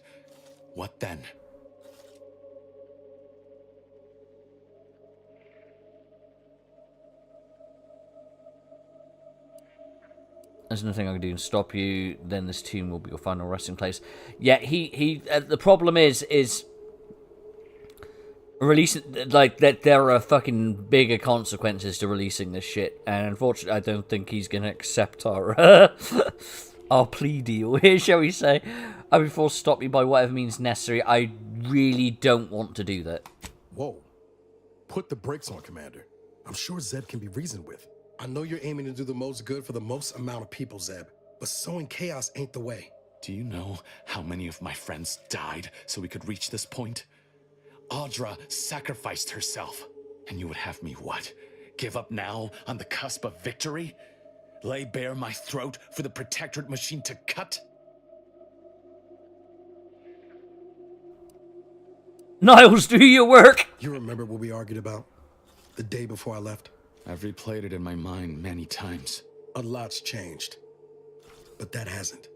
What then? There's nothing I can do to stop you. Then this tomb will be your final resting place. Yeah, he. The problem is releasing, like, that there are fucking bigger consequences to releasing this shit, and unfortunately, I don't think he's gonna accept our our plea deal here, shall we say? I'll be forced to stop you by whatever means necessary. I really don't want to do that. Whoa. Put the brakes on, Commander. I'm sure Zeb can be reasoned with. I know you're aiming to do the most good for the most amount of people, Zeb, but sowing chaos ain't the way. Do you know how many of my friends died so we could reach this point? Audra sacrificed herself. And you would have me what? Give up now on the cusp of victory? Lay bare my throat for the Protectorate machine to cut? Niles, do your work! You remember what we argued about the day before I left? I've replayed it in my mind many times. A lot's changed, but that hasn't.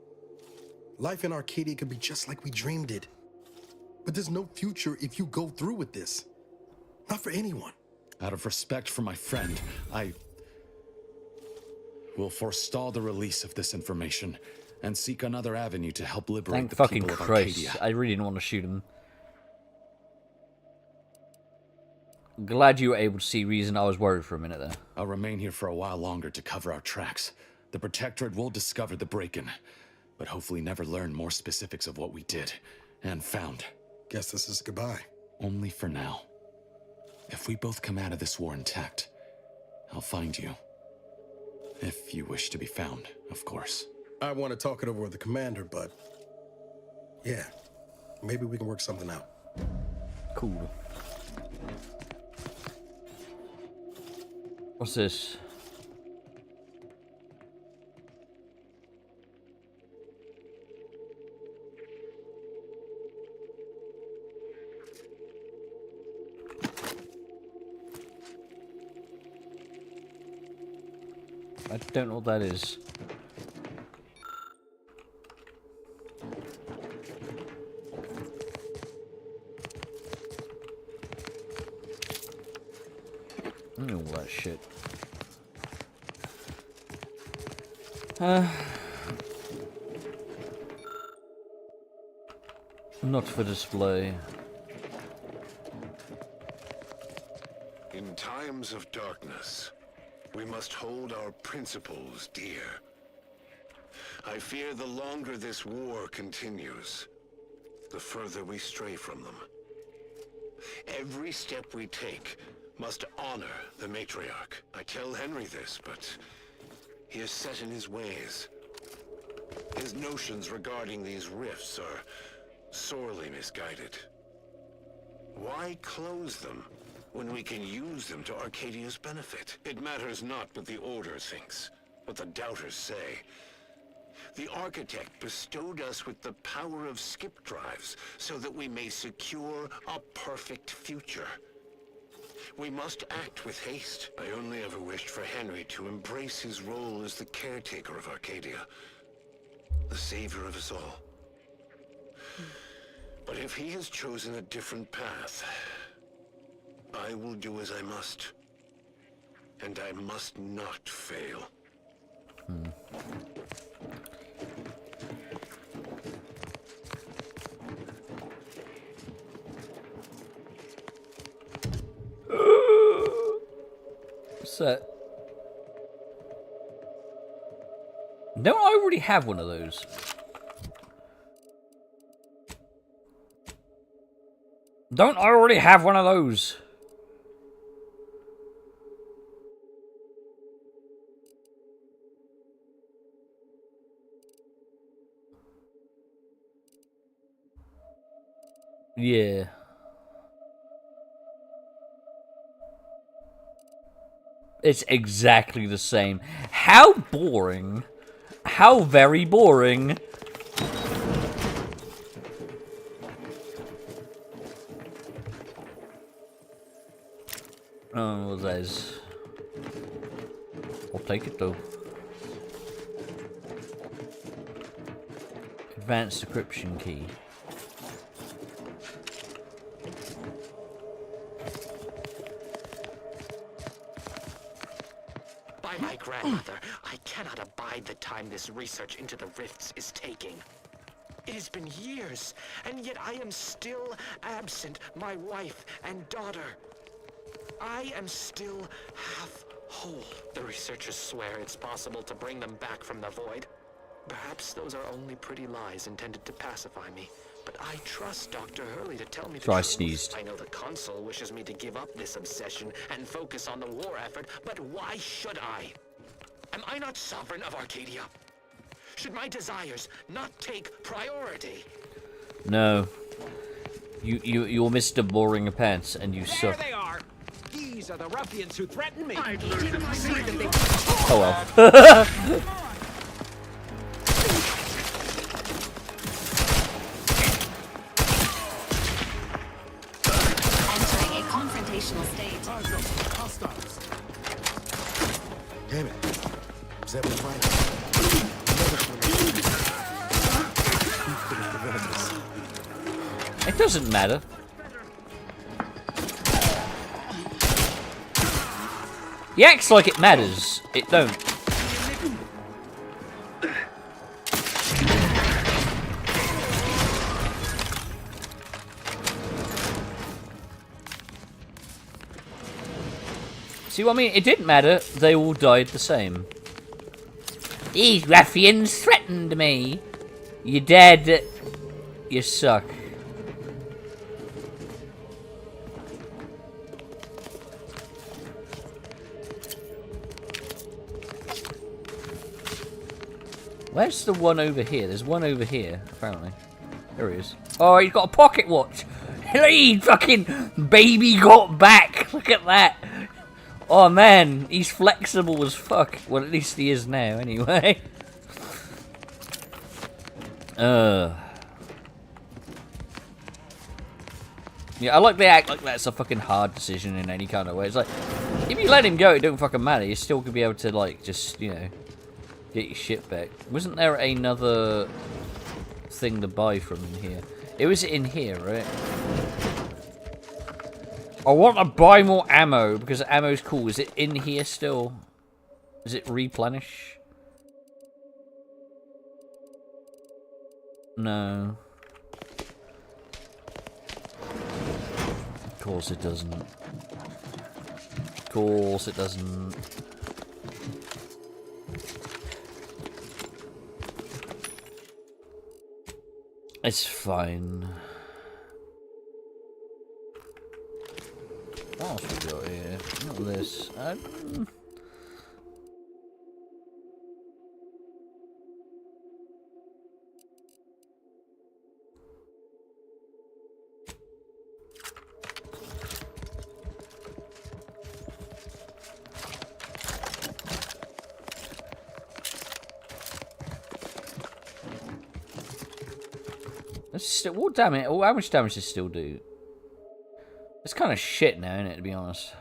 Life in Arcadia could be just like we dreamed it. But there's no future if you go through with this. Not for anyone. Out of respect for my friend, I will forestall the release of this information and seek another avenue to help liberate Thank the fucking people of Christ. Arcadia. I really didn't want to shoot him. Glad you were able to see reason. I was worried for a minute there. I'll remain here for a while longer to cover our tracks. The Protectorate will discover the break-in, but hopefully never learn more specifics of what we did and found. Guess this is goodbye. Only for now. If we both come out of this war intact, I'll find you. If you wish to be found, of course. I want to talk it over with the commander, but yeah, maybe we can work something out. Cool. What's this? I don't know what that is. I know all that shit. Not for display. In times of darkness, we must hold our principles dear. I fear the longer this war continues, the further we stray from them. Every step we take must honor the matriarch. I tell Henry this, but he is set in his ways. His notions regarding these rifts are sorely misguided. Why close them when we can use them to Arcadia's benefit? It matters not what the Order thinks, what the Doubters say. The Architect bestowed us with the power of skip drives so that we may secure a perfect future. We must act with haste. I only ever wished for Henry to embrace his role as the caretaker of Arcadia, the savior of us all. But if he has chosen a different path, I will do as I must. And I must not fail. What's that? Don't I already have one of those? Don't I already have one of those? Yeah. It's exactly the same. How boring. How very boring. Oh, what that is. I'll take it though. Advanced decryption key. By my grandmother, I cannot abide the time this research into the rifts is taking. It has been years, and yet I am still absent my wife and daughter. I am still half whole. The researchers swear it's possible to bring them back from the void. Perhaps those are only pretty lies intended to pacify me. But I trust Dr. Hurley to tell me the truth. I sneezed. I know the Consul wishes me to give up this obsession and focus on the war effort, but why should I? Am I not sovereign of Arcadia? Should my desires not take priority? No. You're Mr. Boring Pants and you suck. There they are! These are the ruffians who threatened me! Oh well. Entering a confrontational state. Hostiles. Damn it. Is that what's right? It doesn't matter. He acts like it matters. It don't. See what I mean? It didn't matter. They all died the same. These ruffians threatened me. You're dead. You suck. Where's the one over here? There's one over here, apparently. There he is. Oh, he's got a pocket watch. Hey, fucking baby got back. Look at that. Oh, man. He's flexible as fuck. Well, at least he is now, anyway. Yeah, I like they act like that's a fucking hard decision in any kind of way. It's like, if you let him go, it don't fucking matter. You still could be able to, like, just, you know, get your shit back. Wasn't there another thing to buy from in here? It was in here, right? I want to buy more ammo, because ammo's cool. Is it in here still? Is it replenish? No. Of course it doesn't. Of course it doesn't. It's fine. What else we got here? Not this. What damage? Oh, how much damage does it still do? It's kind of shit now, isn't it? To be honest.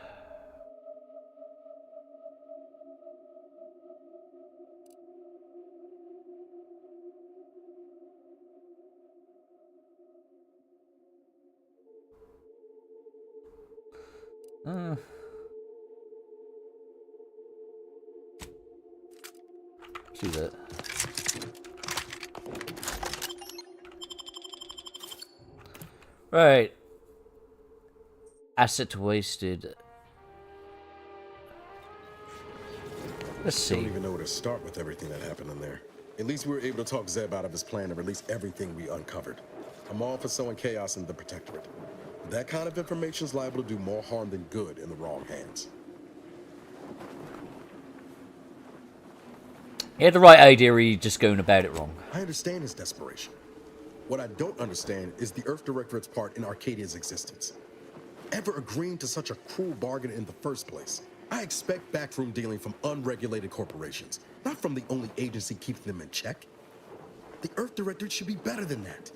See that. Right. Asset wasted. Let's see. I don't even know where to start with everything that happened in there. At least we were able to talk Zeb out of his plan to release everything we uncovered. I'm all for sowing chaos in the Protectorate. That kind of information is liable to do more harm than good in the wrong hands. He had the right idea, he's just going about it wrong. I understand his desperation. What I don't understand is the Earth Directorate's part in Arcadia's existence. Ever agreeing to such a cruel bargain in the first place? I expect backroom dealing from unregulated corporations, not from the only agency keeping them in check. The Earth Directorate should be better than that.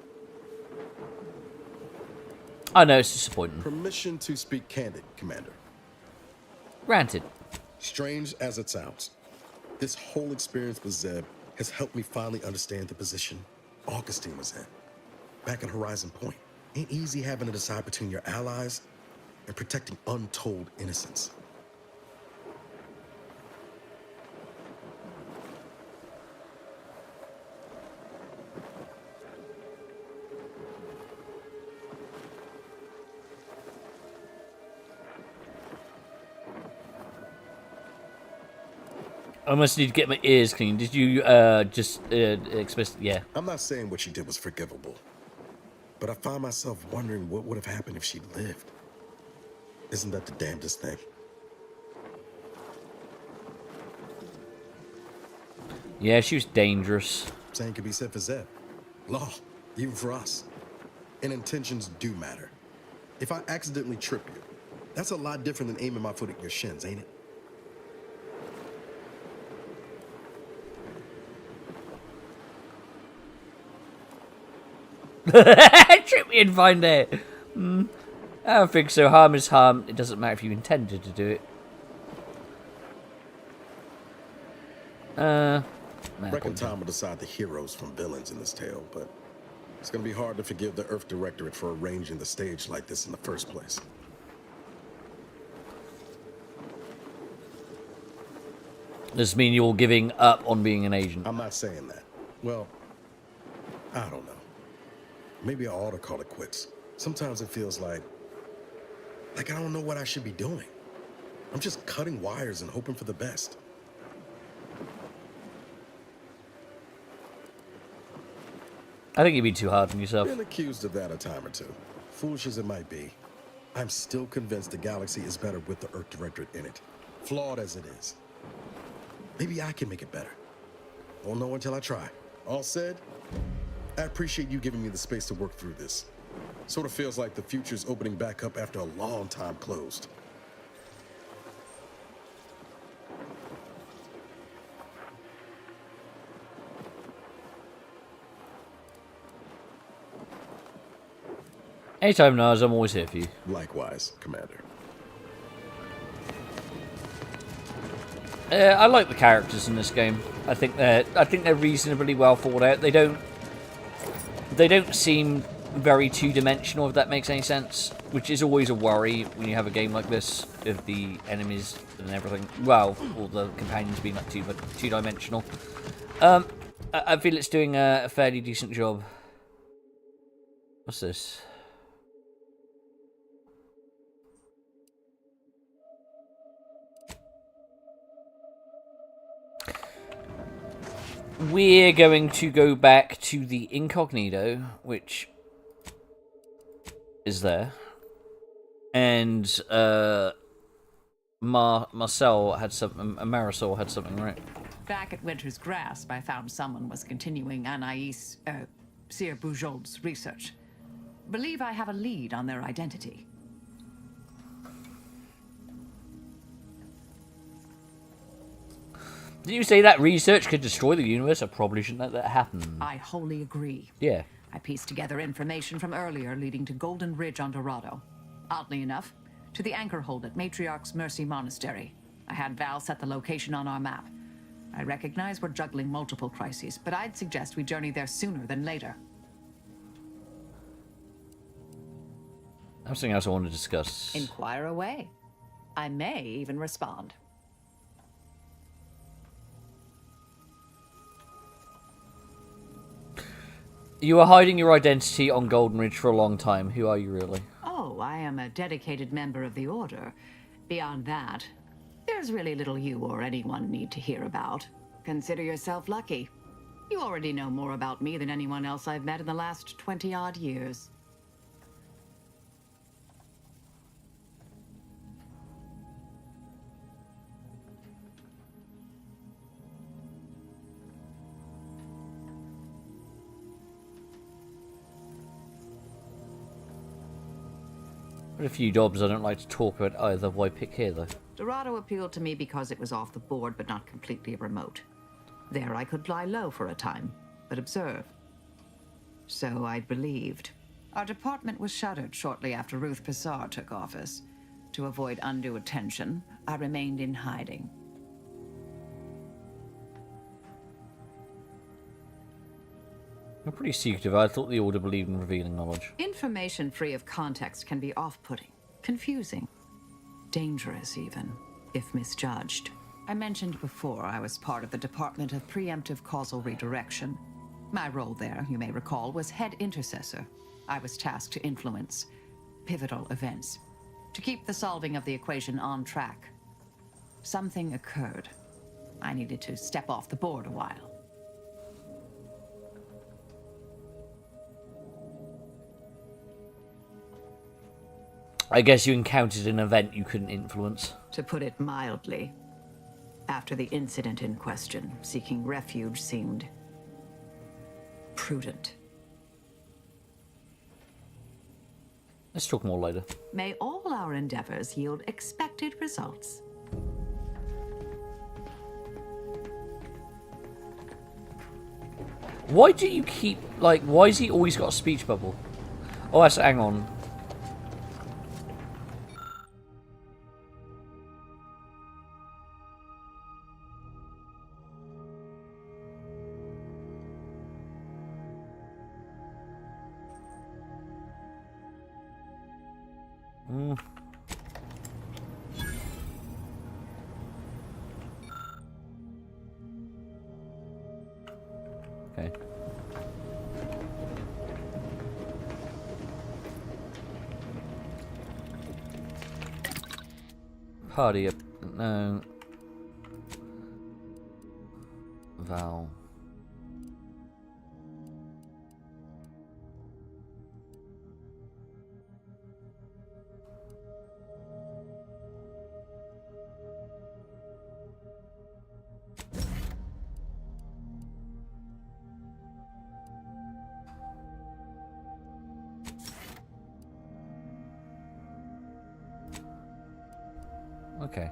I know, it's disappointing. Permission to speak candid, Commander. Granted. Strange as it sounds, this whole experience with Zeb has helped me finally understand the position Augustine was in. Back in Horizon Point, ain't easy having to decide between your allies and protecting untold innocence. I must need to get my ears clean. Did you just express? Yeah. I'm not saying what she did was forgivable, but I find myself wondering what would have happened if she lived. Isn't that the damnedest thing? Yeah, she was dangerous. Same could be said for Zeb. Law, even for us. And intentions do matter. If I accidentally trip you, that's a lot different than aiming my foot at your shins, ain't it? Trip me and find out. I don't think so. Harm is harm. It doesn't matter if you intended to do it. Reckon time will decide the heroes from villains in this tale, but it's gonna be hard to forgive the Earth Directorate for arranging the stage like this in the first place. Does this mean you're giving up on being an agent? I'm not saying that. Well, I don't know. Maybe I ought to call it quits. Sometimes it feels like I don't know what I should be doing. I'm just cutting wires and hoping for the best. I think you'd be too hard on yourself. Been accused of that a time or two. Foolish as it might be, I'm still convinced the galaxy is better with the Earth Directorate in it. Flawed as it is. Maybe I can make it better. Won't know until I try. All said, I appreciate you giving me the space to work through this. Sort of feels like the future's opening back up after a long time closed. Anytime, Nars, I'm always here for you. Likewise, Commander. I like the characters in this game. I think they're reasonably well thought out. They don't seem very two-dimensional, if that makes any sense, which is always a worry when you have a game like this, of the enemies and everything. Well, all the companions being like two-dimensional. I feel it's doing a fairly decent job. What's this? We're going to go back to the incognito, which is there. And Marisol had something, right? Back at Winter's Grasp, I found someone was continuing Anais, Sir Bujold's research. Believe I have a lead on their identity. Did you say that research could destroy the universe? I probably shouldn't let that happen. I wholly agree. Yeah. I pieced together information from earlier leading to Golden Ridge on Dorado. Oddly enough, to the anchor hold at Matriarch's Mercy Monastery. I had Val set the location on our map. I recognize we're juggling multiple crises, but I'd suggest we journey there sooner than later. That's something else I want to discuss. Inquire away. I may even respond. You were hiding your identity on Golden Ridge for a long time. Who are you really? Oh, I am a dedicated member of the Order. Beyond that, there's really little you or anyone need to hear about. Consider yourself lucky. You already know more about me than anyone else I've met in the last 20-odd years. But a few jobs I don't like to talk about either. Why pick here, though? Dorado appealed to me because it was off the board, but not completely remote. There I could lie low for a time, but observe. So I'd believed. Our department was shuttered shortly after Ruth Pissar took office. To avoid undue attention, I remained in hiding. I'm pretty secretive. I thought the Order believed in revealing knowledge. Information free of context can be off-putting, confusing, dangerous even, if misjudged. I mentioned before I was part of the Department of Preemptive Causal Redirection. My role there, you may recall, was head intercessor. I was tasked to influence pivotal events, to keep the solving of the equation on track. Something occurred. I needed to step off the board a while. I guess you encountered an event you couldn't influence. To put it mildly, after the incident in question, seeking refuge seemed prudent. Let's talk more later. May all our endeavors yield expected results. Why do you keep, like, why has he always got a speech bubble? Oh, that's, hang on. Okay. Party No. Val. Okay.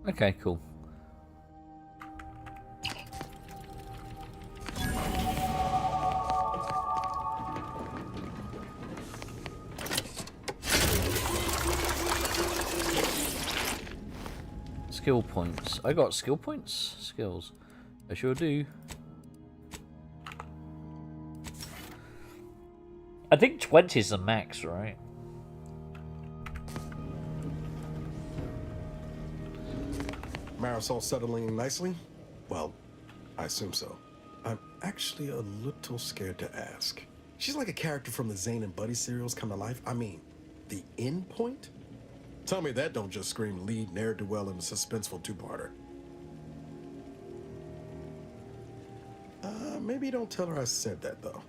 Okay, cool. Skill points. I got skill points? Skills. I sure do. I think 20 is the max, right? Marisol settling nicely? Well, I assume so. I'm actually a little scared to ask. She's like a character from the Zane and Buddy serials come to life. I mean, the end point? Tell me that don't just scream lead ne'er-do-well in a suspenseful two-parter. Maybe don't tell her I said that, though.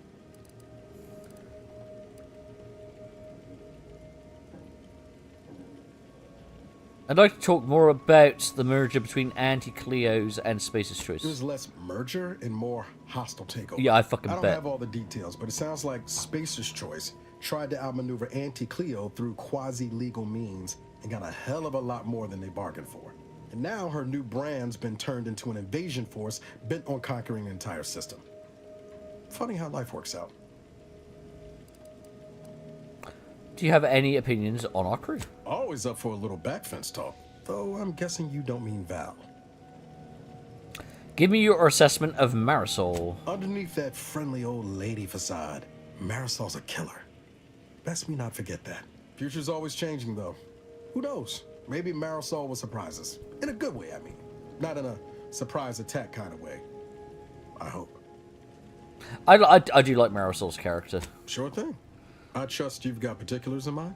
I'd like to talk more about the merger between Anti-Cleos and Spacer's Choice. It was less merger and more hostile takeover. Yeah, I fucking bet. I bet. don't have all the details, but it sounds like Spacer's Choice tried to outmaneuver Anti-Cleo through quasi-legal means and got a hell of a lot more than they bargained for. And now her new brand's been turned into an invasion force bent on conquering the entire system. Funny how life works out. Do you have any opinions on our crew? Always up for a little backfence talk, though I'm guessing you don't mean Val. Give me your assessment of Marisol. Underneath that friendly old lady facade, Marisol's a killer. Best me not forget that. Future's always changing, though. Who knows? Maybe Marisol will surprise us. In a good way, I mean. Not in a surprise attack kind of way. I hope. I do like Marisol's character. Sure thing. I trust you've got particulars in mind?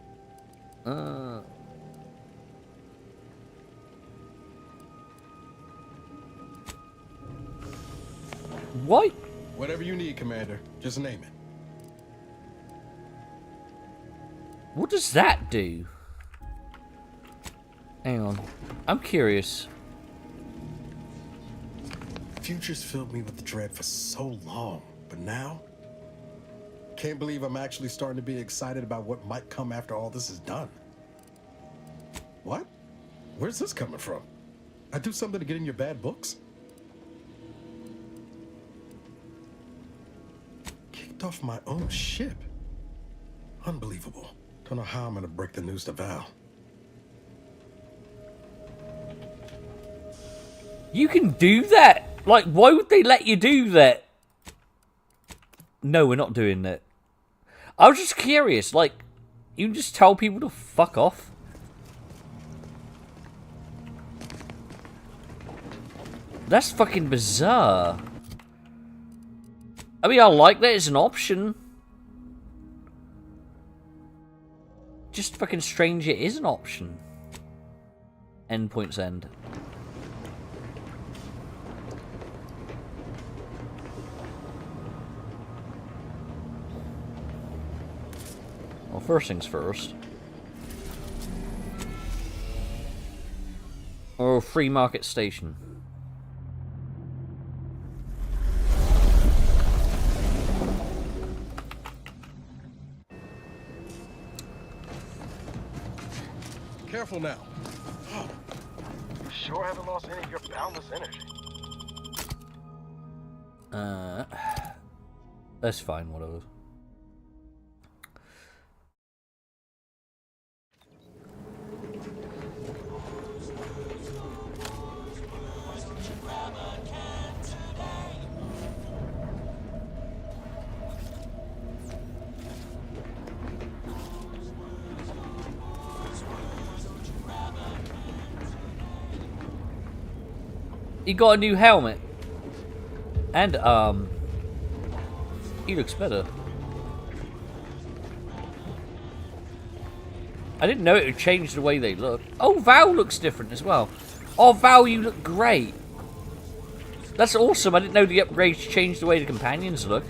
What? Whatever you need, Commander. Just name it. What does that do? Hang on. I'm curious. Future's filled me with dread for so long, but now... Can't believe I'm actually starting to be excited about what might come after all this is done. What? Where's this coming from? I do something to get in your bad books? Kicked off my own ship. Unbelievable. Don't know how I'm gonna break the news to Val. You can do that? Like, why would they let you do that? No, we're not doing that. I was just curious, like, you can just tell people to fuck off? That's fucking bizarre. I mean, I like that it's an option. Just fucking strange it is an option. Endpoints end. Oh, First things first. Or Free Market Station. Careful now. You sure haven't lost any of your boundless energy. That's fine, whatever. He got a new helmet. And, he looks better. I didn't know it would change the way they look. Oh, Val looks different as well. Oh, Val, you look great. That's awesome. I didn't know the upgrades changed the way the companions look.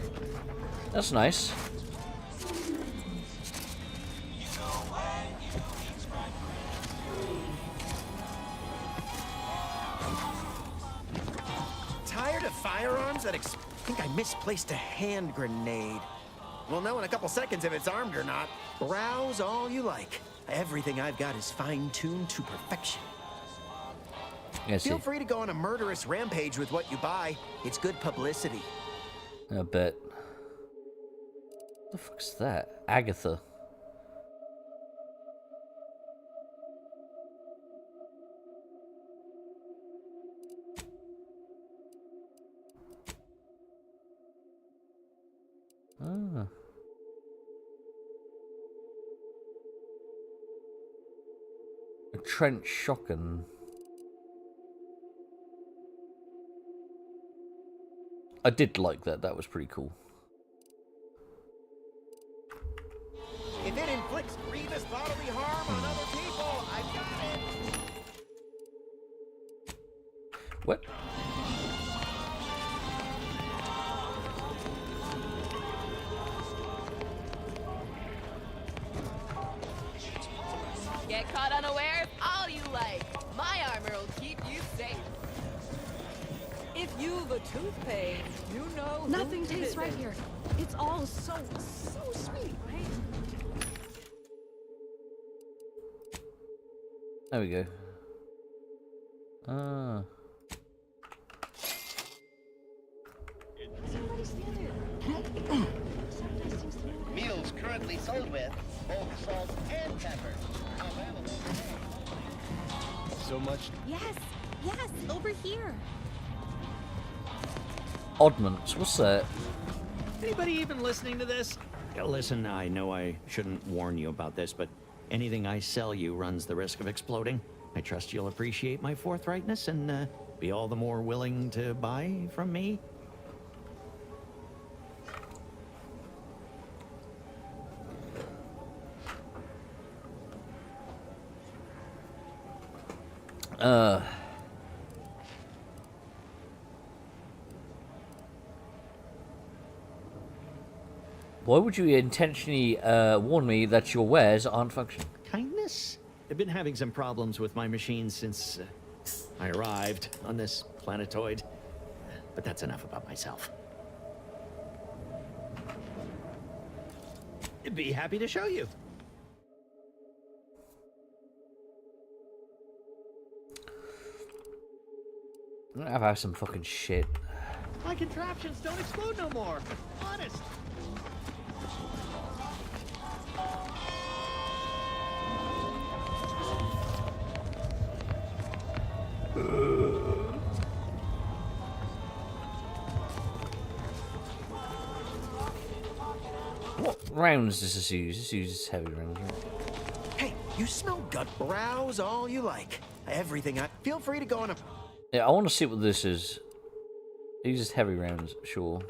That's nice. Tired of firearms that think I misplaced a hand grenade. We'll know in a couple seconds if it's armed or not. Browse all you like. Everything I've got is fine-tuned to perfection. Feel free to go on a murderous rampage with what you buy. It's good publicity. I bet. What the fuck's that? Agatha. Ah. A trench shotgun. I did like that. That was pretty cool. If it inflicts grievous bodily harm on other people, I've got it. What? Get caught unawares all you like. My armor will keep you safe. If you've a tooth pain, you know Nothing who to tastes right visit. here. It's all so sweet, right? There we go. Ah. Meals currently sold with both salt and pepper. Available. So much. Yes, over here. Oddments, what's that? Anybody even listening to this? Listen, I know I shouldn't warn you about this, but anything I sell you runs the risk of exploding. I trust you'll appreciate my forthrightness and be all the more willing to buy from me. Why would you intentionally warn me that your wares aren't functioning? Kindness? I've been having some problems with my machines since I arrived on this planetoid. But that's enough about myself. I'd be happy to show you. I'm gonna have some fucking shit. My contraptions don't explode no more. Honest. What rounds does this use? This uses heavy rounds, right? Hey, you smell gut? Browse all you like. Everything I... Feel free to go on a... Yeah, I want to see what this is. It uses heavy rounds, sure.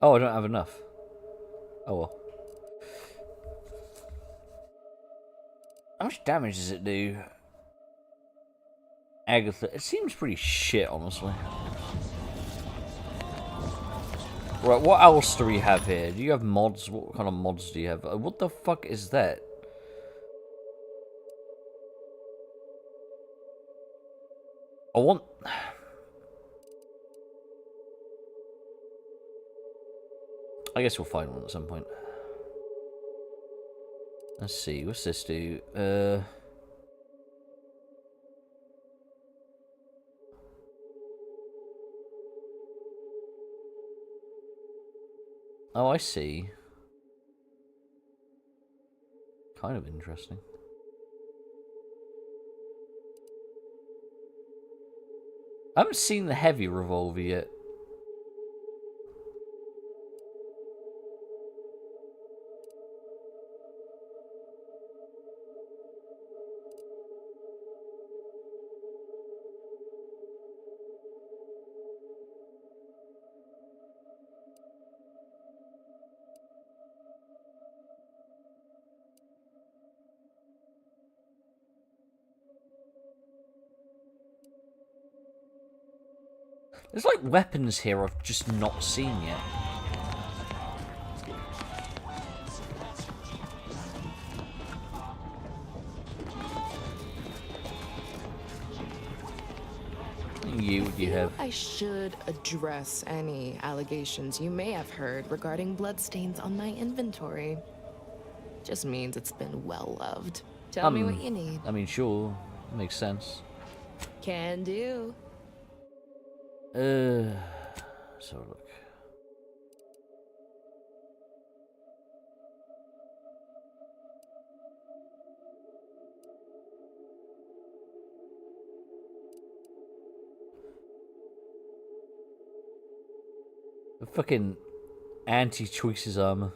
Oh, I don't have enough. Oh well. How much damage does it do? Agatha, it seems pretty shit, honestly. Right, what else do we have here? Do you have mods? What kind of mods do you have? What the fuck is that? I want... I guess we'll find one at some point. Let's see, what's this do? Oh, I see. Kind of interesting. I haven't seen the heavy revolver yet. There's like weapons here I've just not seen yet. You have? I should address any allegations you may have heard regarding bloodstains on my inventory. Just means it's been well loved. Tell me what you need. I mean, sure. Makes sense. Can do. So look. The fucking anti-choices armor.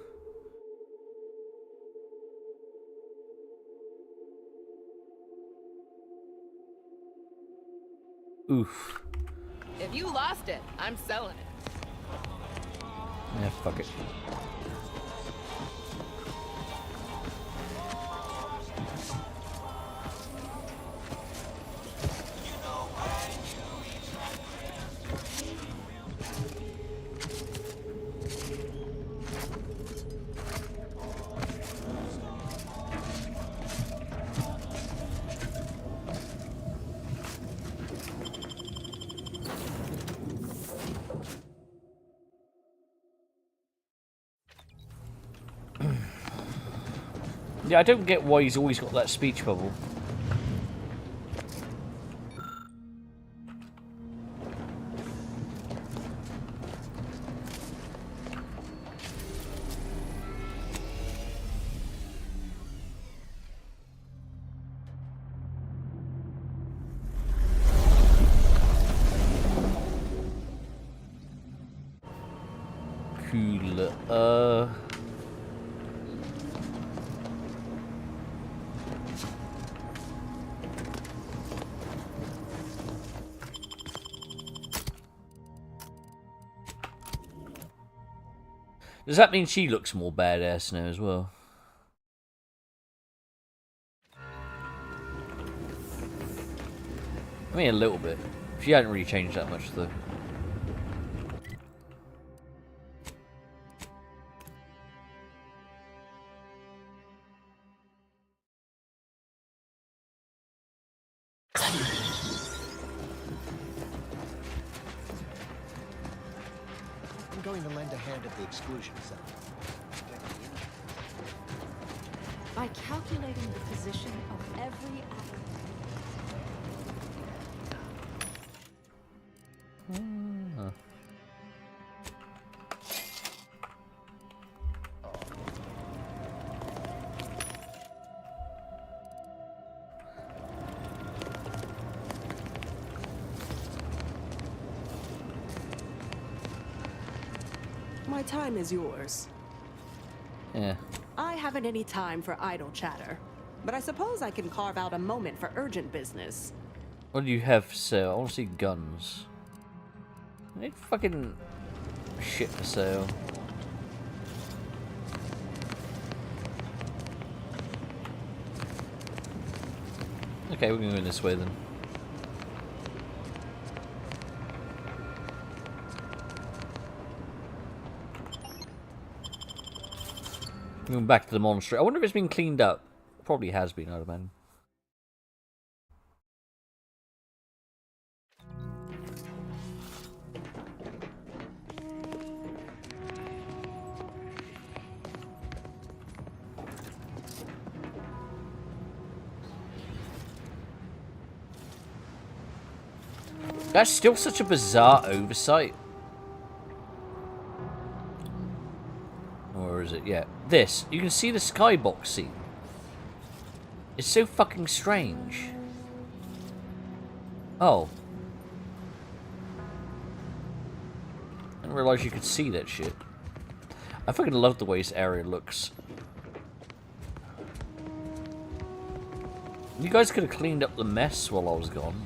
Oof. If you lost it, I'm selling it. Yeah, fuck it. Yeah, I don't get why he's always got that speech bubble. Cool. Does that mean she looks more badass now as well? I mean, a little bit. She hadn't really changed that much, though. I'm going to lend a hand at the exclusion zone. By calculating the position of every atom. My time is yours. Yeah. I haven't any time for idle chatter, but I suppose I can carve out a moment for urgent business. What do you have for sale? I want to see guns. I need fucking shit for sale. Okay, we're gonna go this way then. Going back to the monastery. I wonder if it's been cleaned up. Probably has been, I'd imagine. That's still such a bizarre oversight. Or is it? Yeah. This. You can see the skybox scene. It's so fucking strange. Oh. I didn't realise you could see that shit. I fucking love the way this area looks. You guys could have cleaned up the mess while I was gone.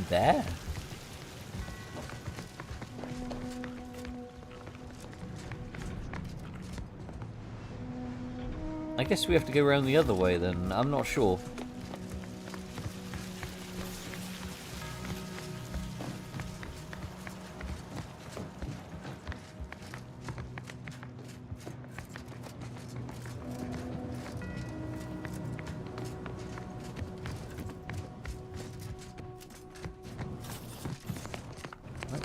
There. I guess we have to go around the other way then. I'm not sure.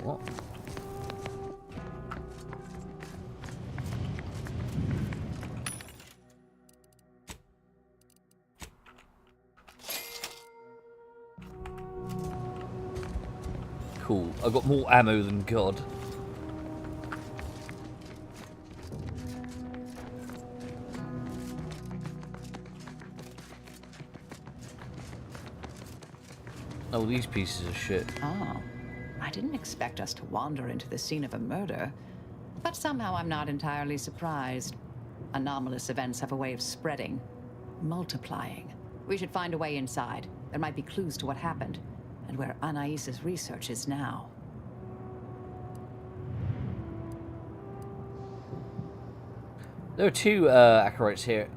What? Cool. I've got more ammo than God. Oh, these pieces of shit. Oh. I didn't expect us to wander into the scene of a murder, but somehow I'm not entirely surprised. Anomalous events have a way of spreading, multiplying. We should find a way inside. There might be clues to what happened, and where Anais's research is now. There are two acolytes here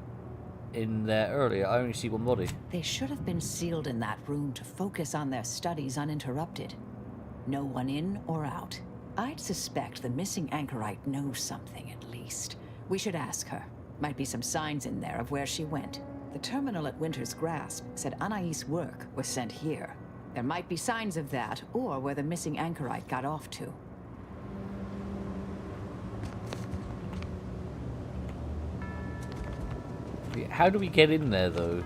in there earlier. I only see one body. They should have been sealed in that room to focus on their studies uninterrupted. No one in or out. I'd suspect the missing anchorite knows something, at least. We should ask her. Might be some signs in there of where she went. The terminal at Winter's Grasp said Anais' work was sent here. There might be signs of that, or where the missing anchorite got off to. How do we get in there, though?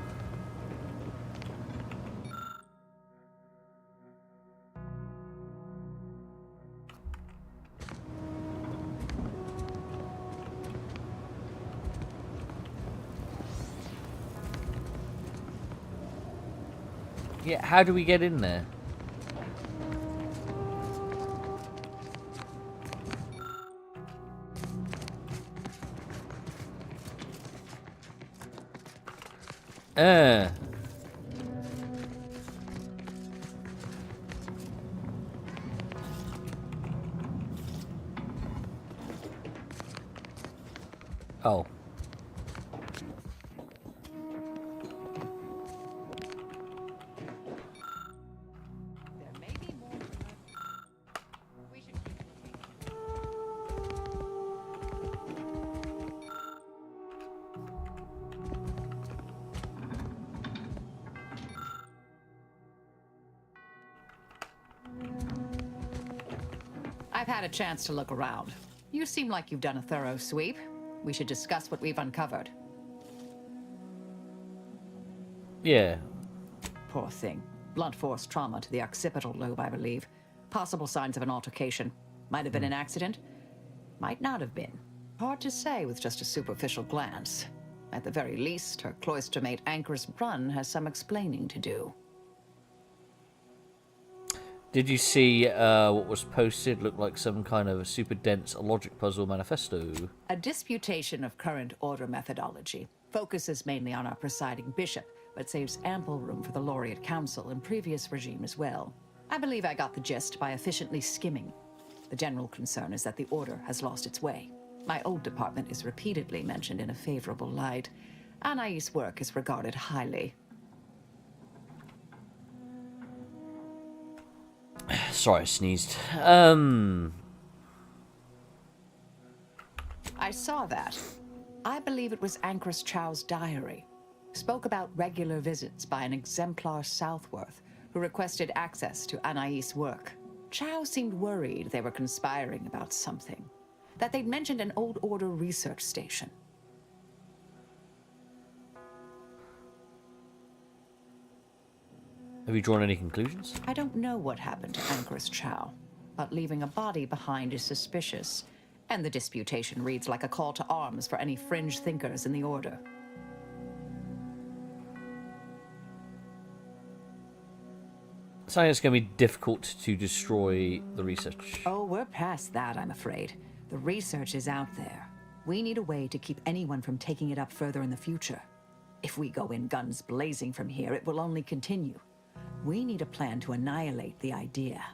Yeah, how do we get in there? Oh. I've had a chance to look around. You seem like you've done a thorough sweep. We should discuss what we've uncovered. Yeah. Poor thing. Blunt force trauma to the occipital lobe, I believe. Possible signs of an altercation. Might have been an accident. Might not have been. Hard to say with just a superficial glance. At the very least, her cloister mate Anchor's Brunn has some explaining to do. Did you see what was posted? Looked like some kind of a super dense logic puzzle manifesto. A disputation of current order methodology. Focuses mainly on our presiding bishop, but saves ample room for the laureate council and previous regime as well. I believe I got the gist by efficiently skimming. The general concern is that the order has lost its way. My old department is repeatedly mentioned in a favorable light. Anais' work is regarded highly. Sorry, I sneezed. I saw that. I believe it was Anchoress Chow's diary. Spoke about regular visits by an exemplar Southworth who requested access to Anais' work. Chow seemed worried they were conspiring about something. That they'd mentioned an Old Order research station. Have you drawn any conclusions? I don't know what happened to Anchoress Chow, but leaving a body behind is suspicious, and the disputation reads like a call to arms for any fringe thinkers in the Order. Something that's going to be difficult to destroy the research. Oh, we're past that, I'm afraid. The research is out there. We need a way to keep anyone from taking it up further in the future. If we go in guns blazing from here, it will only continue. We need a plan to annihilate the idea.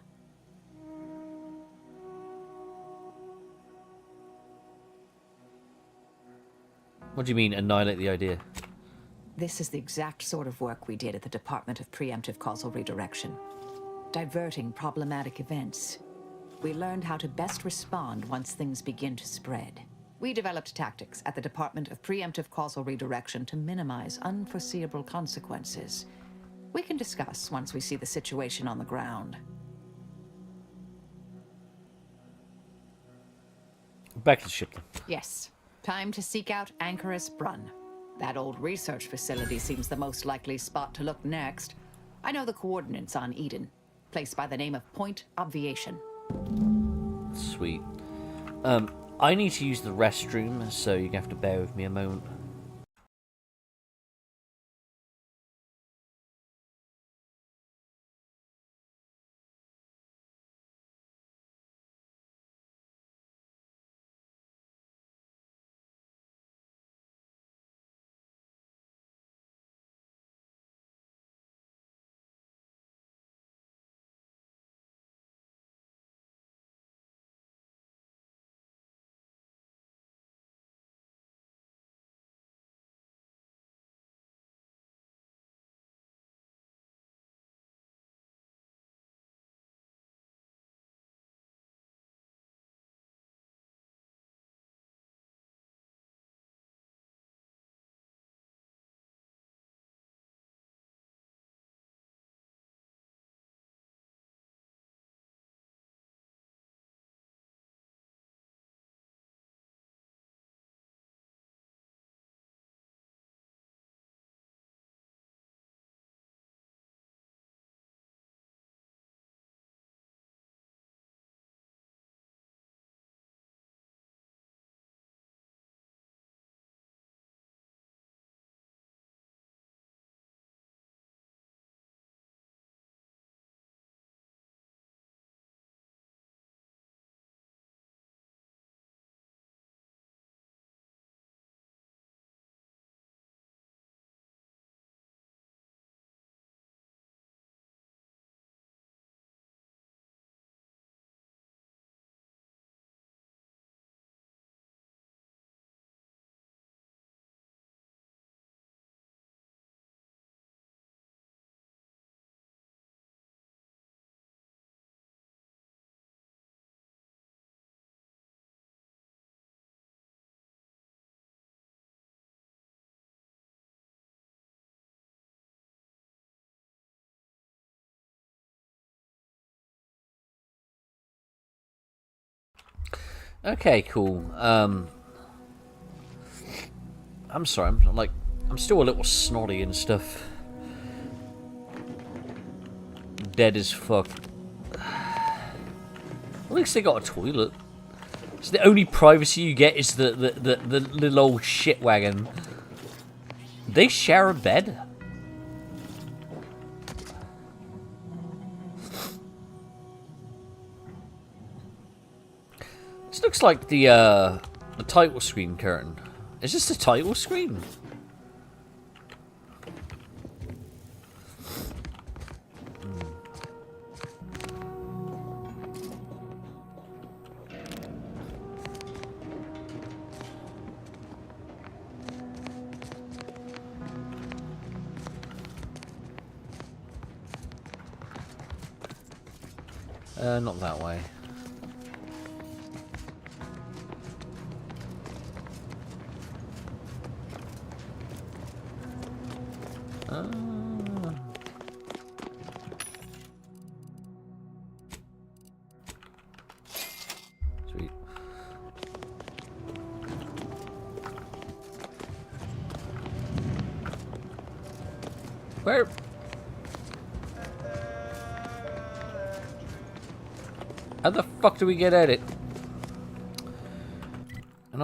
What do you mean, annihilate the idea? This is the exact sort of work we did at the Department of Preemptive Causal Redirection. Diverting problematic events. We learned how to best respond once things begin to spread. We developed tactics at the Department of Preemptive Causal Redirection to minimize unforeseeable consequences. We can discuss once we see the situation on the ground. Back to the ship then. Yes. Time to seek out Anchoress Brunn. That old research facility seems the most likely spot to look next. I know the coordinates on Eden. Place by the name of Point Obviation. Sweet. I need to use the restroom, so you're gonna have to bear with me a moment. Okay, cool. I'm sorry, I'm still a little snotty and stuff. Dead as fuck. At least they got a toilet. So the only privacy you get is the little old shit wagon. They share a bed. This looks like the title screen curtain. Is this the title screen? Not that way. Sweet. Where? How the fuck do we get at it? And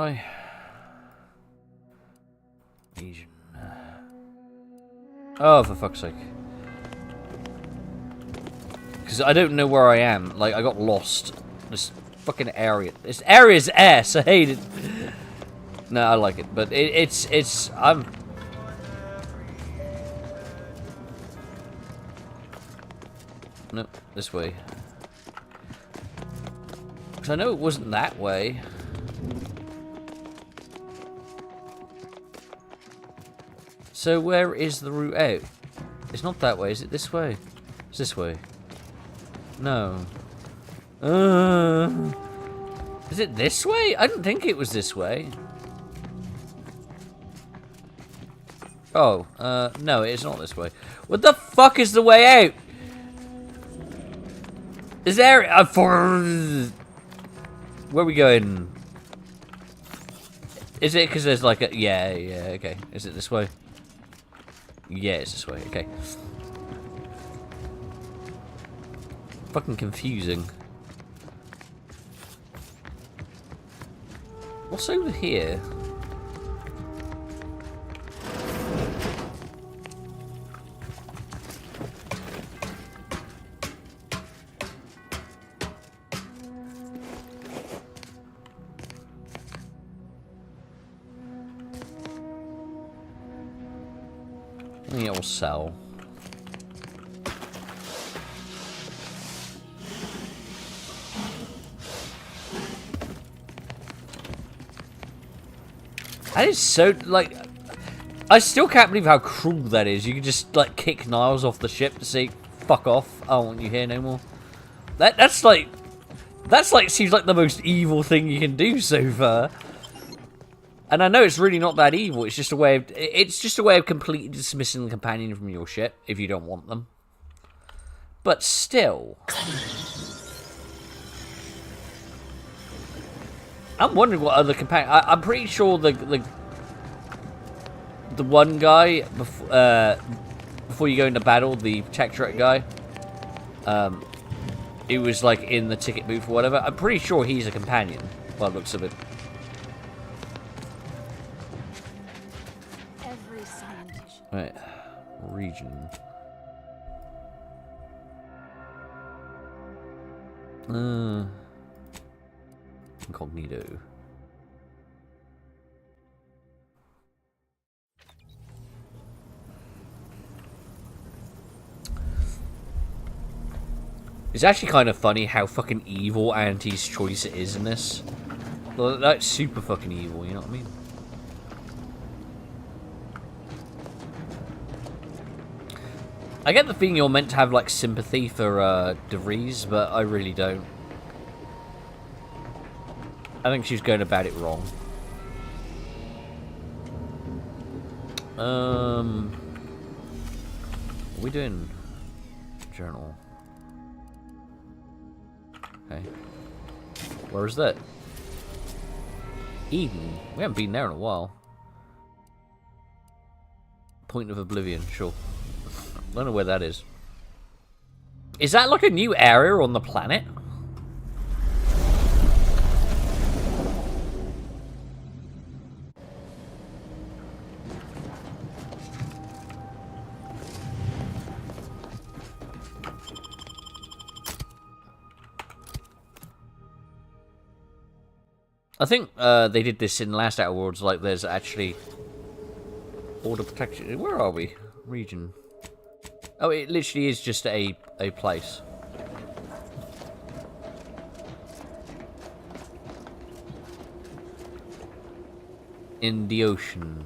Asian. Oh, for fuck's sake. Because I don't know where I am. Like, I got lost. This fucking area. This area's ass. I hate it. No, I like it. But I'm... Nope, this way. Because I know it wasn't that way. So where is the route out? It's not that way, is it this way? It's this way. No. Is it this way? I didn't think it was this way. Oh, no, it's not this way. What the fuck is the way out? Is there... where are we going? Is it because there's like a... Yeah, okay. Is it this way? Yeah, it's this way, okay. Fucking confusing. What's over here? Yeah, we'll sell. That is so, like, I still can't believe how cruel that is. You can just, like, kick Niles off the ship to say, fuck off, I don't want you here no more. That's like, seems like the most evil thing you can do so far. And I know it's really not that evil. It's just a way of completely dismissing the companion from your ship if you don't want them. But still, I'm wondering what other companion. I'm pretty sure the one guy before you go into battle, the Tectorate guy. He was like in the ticket booth or whatever. I'm pretty sure he's a companion by the looks of it. Right, region. Incognito. It's actually kind of funny how fucking evil Auntie's choice it is in this. That's super fucking evil, you know what I mean? I get the feeling you're meant to have, like, sympathy for, De Vries, but I really don't. I think she's going about it wrong. What are we doing? Journal. Okay. Where is that? Eden. We haven't been there in a while. Point of Oblivion, sure. I don't know where that is. Is that like a new area on the planet? I think they did this in Last Outer Worlds, like there's actually order protection. Where are we? Region. Oh, it literally is just a place. In the ocean.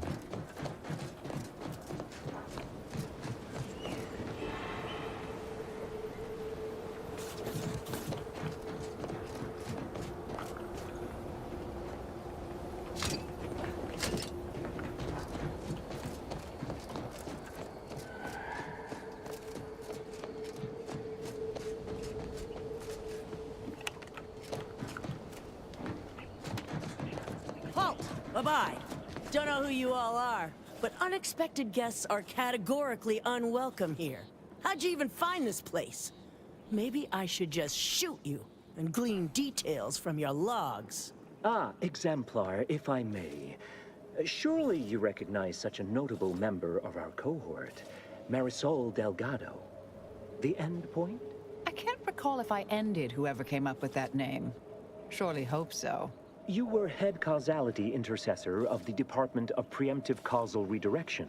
by. Don't know who you all are, but unexpected guests are categorically unwelcome here. How'd you even find this place? Maybe I should just shoot you and glean details from your logs. Ah, Exemplar, if I may. Surely you recognize such a notable member of our cohort, Marisol Delgado. The Endpoint? I can't recall if I ended whoever came up with that name. Surely hope so. You were head causality intercessor of the Department of Preemptive Causal Redirection,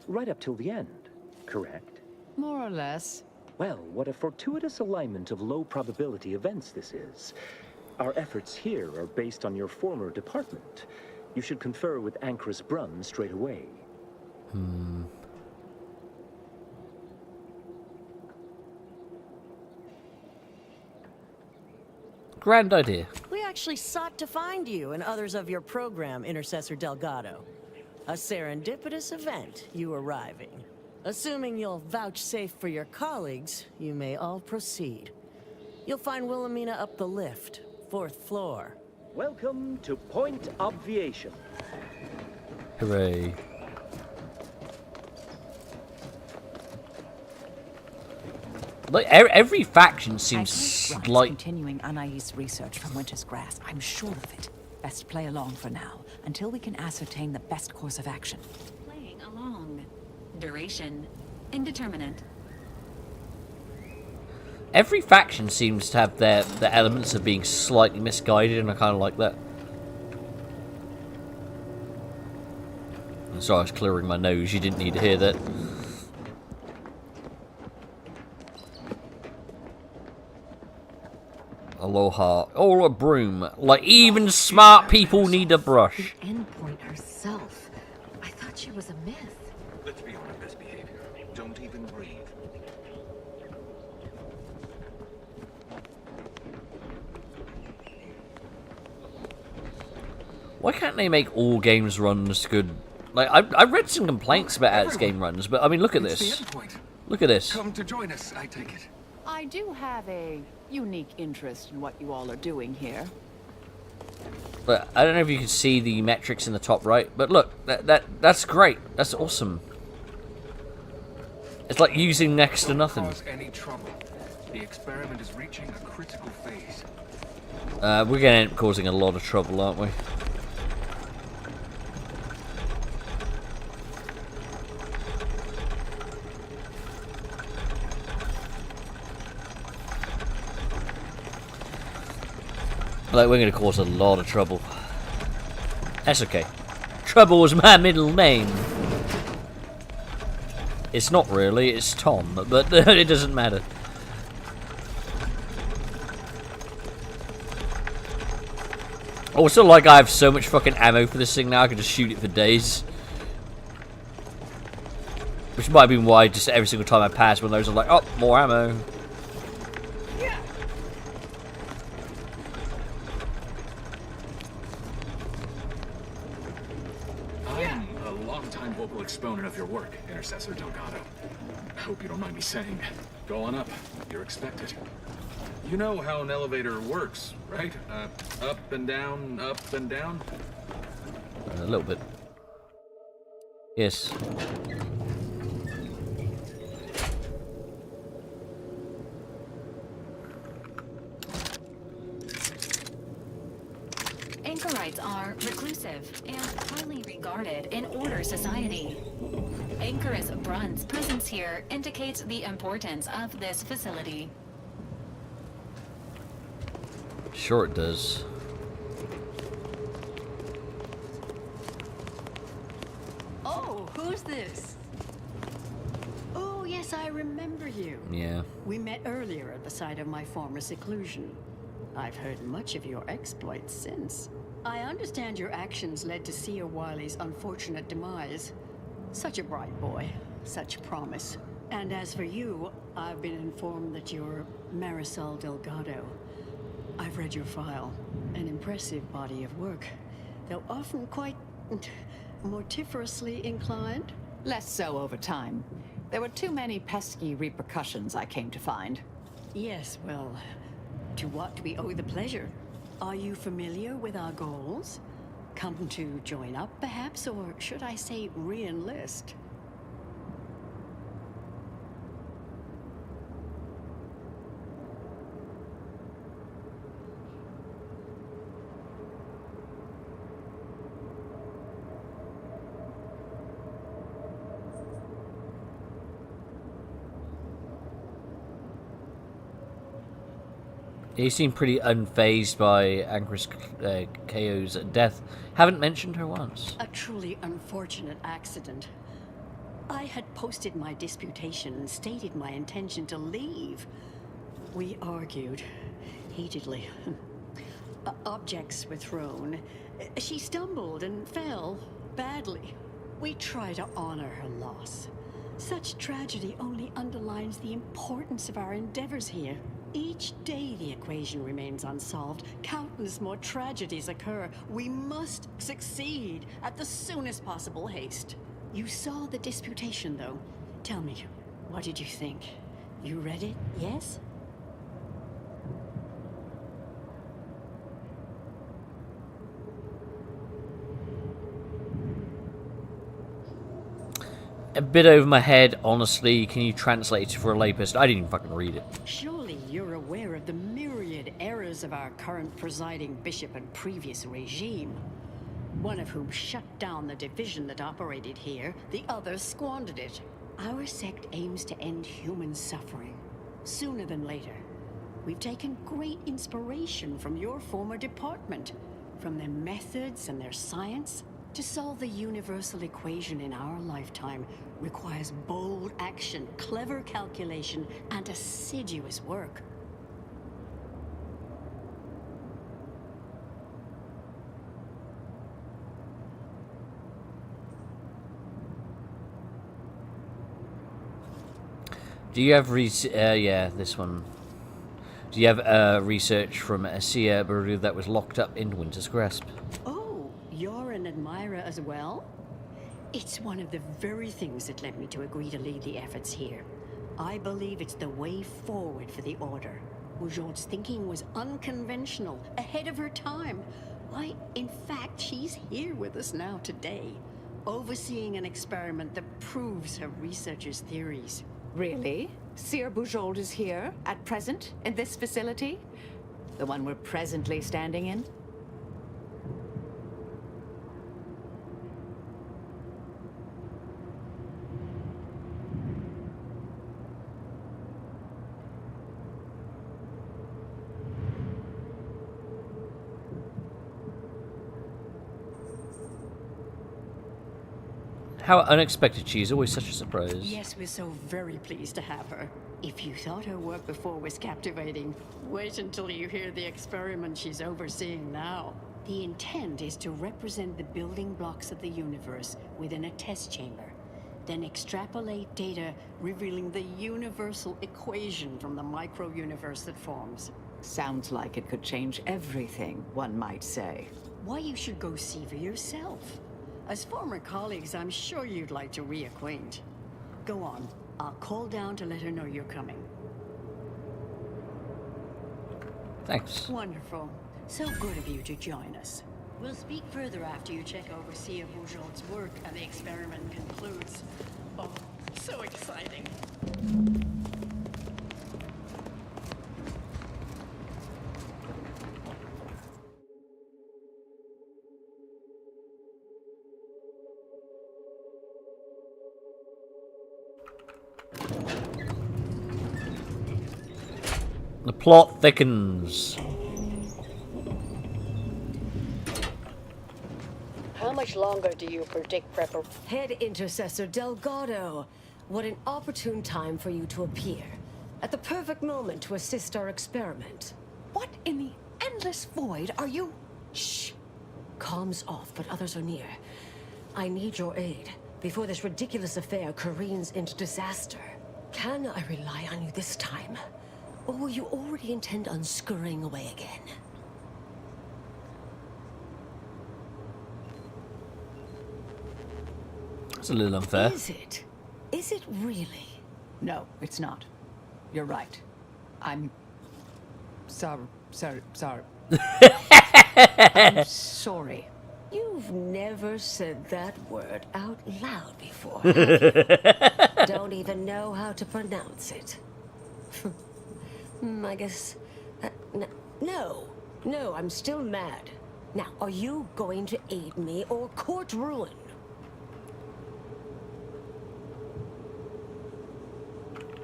right up till the end, correct? More or less. Well, what a fortuitous alignment of low probability events this is. Our efforts here are based on your former department. You should confer with Ancrus Brunn straight away. Grand idea. We actually sought to find you and others of your program, Intercessor Delgado. A serendipitous event, you arriving. Assuming you'll vouchsafe for your colleagues, you may all proceed. You'll find Wilhelmina up the lift, 4th floor. Welcome to Point Obviation. Hooray. Like, every faction seems slight. Continuing Anais' research from Winter's Grass. I'm sure of it. Best play along for now, until we can ascertain the best course of action. Playing along. Duration indeterminate. Every faction seems to have their elements of being slightly misguided, and I kind of like that. Sorry, I was clearing my nose. You didn't need to hear that. Aloha. Oh, a broom. Like, even smart people need a brush. Endpoint herself. I thought she was a myth. Let's be on our best behavior. Don't even breathe. Why can't they make all games runs good? Like, I read some complaints about how its game runs, but I mean, look at this. Look at this. Come to join us, I take it. I do have a unique interest in what you all are doing here. But I don't know if you can see the metrics in the top right, but look, that's great. That's awesome. It's like using next to nothing. Don't cause any trouble. The experiment is reaching a critical phase. We're going to end up causing a lot of trouble, aren't we? Like, we're going to cause a lot of trouble. That's okay. Trouble is my middle name. It's not really, it's Tom, but it doesn't matter. Also, like, I have so much fucking ammo for this thing now, I can just shoot it for days. Which might have been why just every single time I pass one of those, I'm like, oh, more ammo. I'm a long-time vocal exponent of your work, Intercessor Delgado. I hope you don't mind me saying. Go on up. You're expected. You know how an elevator works, right? Up and down, up and down? A little bit. Yes. Anchorites are reclusive and highly regarded in Order society. Ancrus Brunn's presence here indicates the importance of this facility. Sure it does. Oh, who's this? Oh, yes, I remember you. Yeah. We met earlier at the site of my former seclusion. I've heard much of your exploits since. I understand your actions led to Seer Wiley's unfortunate demise. Such a bright boy, such promise. And as for you, I've been informed that you're Marisol Delgado. I've read your file. An impressive body of work, though often quite mortiferously inclined. Less so over time. There were too many pesky repercussions, I came to find. Yes, well, to what do we owe the pleasure? Are you familiar with our goals? Come to join up, perhaps, or should I say re-enlist? You seem pretty unfazed by Anchoress KO's death. Haven't mentioned her once. A truly unfortunate accident. I had posted my disputation and stated my intention to leave. We argued heatedly. Objects were thrown. She stumbled and fell badly. We try to honor her loss. Such tragedy only underlines the importance of our endeavors here. Each day the equation remains unsolved, countless more tragedies occur. We must succeed at the soonest possible haste. You saw the disputation, though. Tell me, what did you think? You read it, yes? A bit over my head, honestly. Can you translate it for a layperson? I didn't even fucking read it. Surely you're aware of the myriad errors of our current presiding bishop and previous regime. One of whom shut down the division that operated here, the other squandered it. Our sect aims to end human suffering, sooner than later. We've taken great inspiration from your former department, from their methods and their science. To solve the universal equation in our lifetime requires bold action, clever calculation, and assiduous work. Do you have yeah, this one. Do you have research from Sia Baru that was locked up in Winter's Grasp? Oh, you're an admirer as well? It's one of the very things that led me to agree to lead the efforts here. I believe it's the way forward for the Order. Bujold's thinking was unconventional, ahead of her time. Why, in fact, she's here with us now today, overseeing an experiment that proves her researchers' theories. Really? Seer Bujold is here, at present, in this facility? The one we're presently standing in? How unexpected she is, always such a surprise. Yes, we're so very pleased to have her. If you thought her work before was captivating, wait until you hear the experiment she's overseeing now. The intent is to represent the building blocks of the universe within a test chamber, then extrapolate data revealing the universal equation from the micro-universe that forms. Sounds like it could change everything, one might say. Why you should go see for yourself. As former colleagues, I'm sure you'd like to reacquaint. Go on. I'll call down to let her know you're coming. Thanks. Wonderful. So good of you to join us. We'll speak further after you check over Sia Bujold's work and the experiment concludes. Oh, so exciting. The plot thickens. How much longer do you predict Prepper? Head Intercessor Delgado. What an opportune time for you to appear. At the perfect moment to assist our experiment. What in the endless void are you? Shh. Comms off, but others are near. I need your aid before this ridiculous affair careens into disaster. Can I rely on you this time? Or will you already intend on scurrying away again? That's a little unfair. Is it? Is it really? No, it's not. You're right. I'm... sorry. I'm sorry. You've never said that word out loud before. Have you? Don't even know how to pronounce it. I guess... No, I'm still mad. Now, are you going to aid me or court ruin?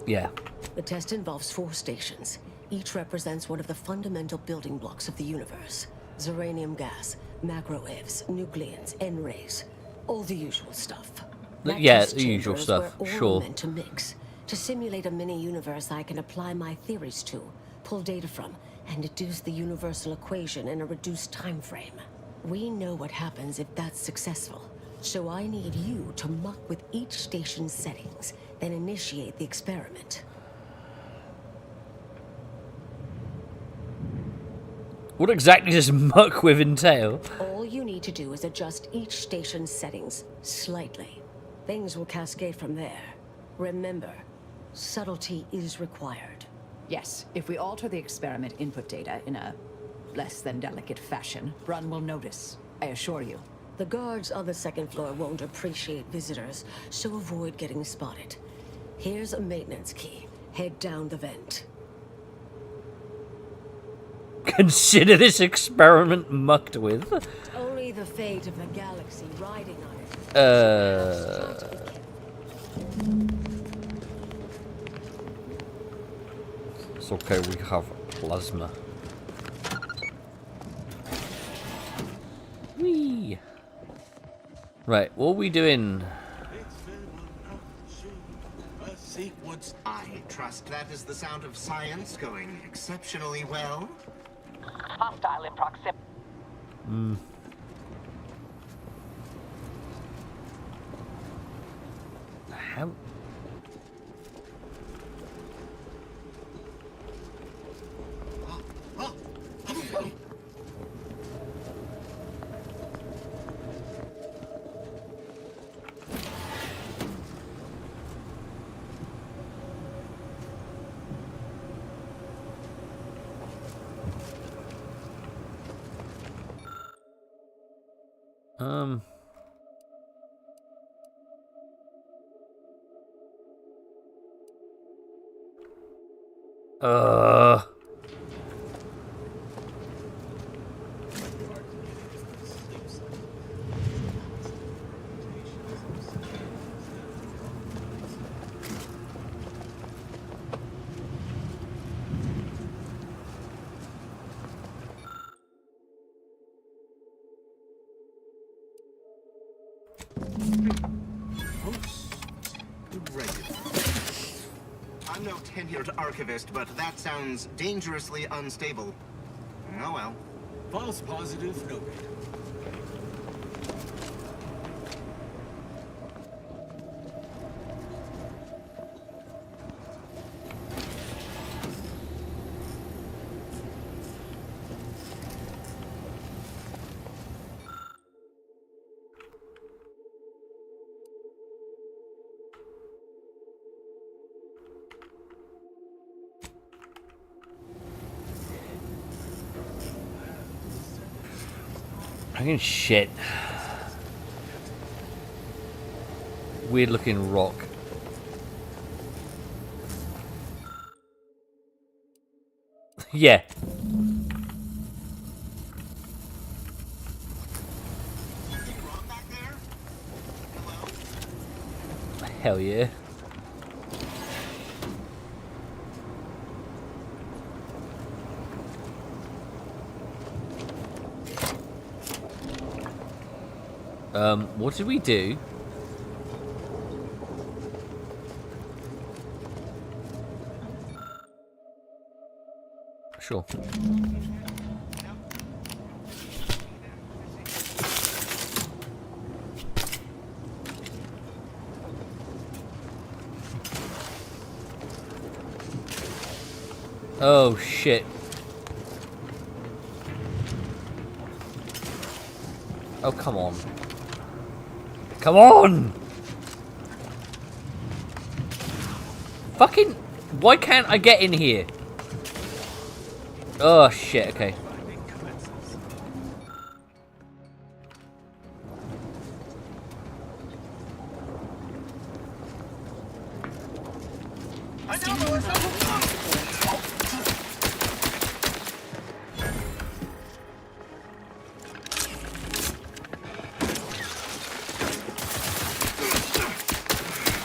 Yeah. The test involves 4 stations. Each represents one of the fundamental building blocks of the universe. Zeranium gas, macro-evs, nucleons, N-rays. All the usual stuff. That Yeah, test the usual chamber is stuff, where all sure. are meant to mix. To simulate a mini-universe I can apply my theories to, pull data from, and deduce the universal equation in a reduced time frame. We know what happens if that's successful. So I need you to muck with each station's settings, then initiate the experiment. What exactly does muck with entail? All you need to do is adjust each station's settings slightly. Things will cascade from there. Remember, subtlety is required. Yes, if we alter the experiment input data in a less than delicate fashion, Brun will notice, I assure you. The guards on the 2nd floor won't appreciate visitors, so avoid getting spotted. Here's a maintenance key. Head down the vent. Consider this experiment mucked with. Only the fate of the galaxy riding on it. It's okay, we have plasma. Whee! Right, what are we doing? Sequence. I trust that is the sound of science going exceptionally well. Hostile in proximity. How? I'm no tenured archivist, but that sounds dangerously unstable. Oh well. False positive noted. Fucking shit. Weird looking rock. Yeah. Hell yeah. What did we do? Sure. Oh shit. Oh, come on. Come on! Fucking... Why can't I get in here? Oh, shit, okay. Standing by for support.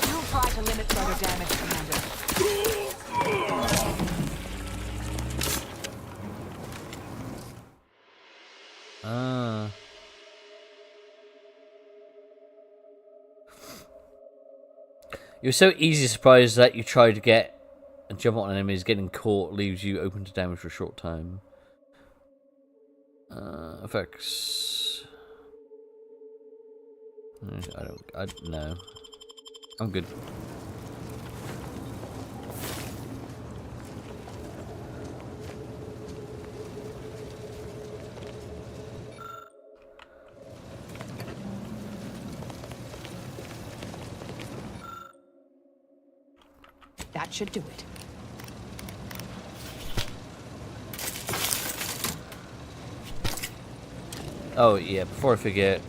You'll try to limit further damage, Commander. You're so easily surprised that you try to get and jump on enemies, getting caught leaves you open to damage for a short time. Effects. I don't know. I'm good. That should do it. Oh yeah, before I forget,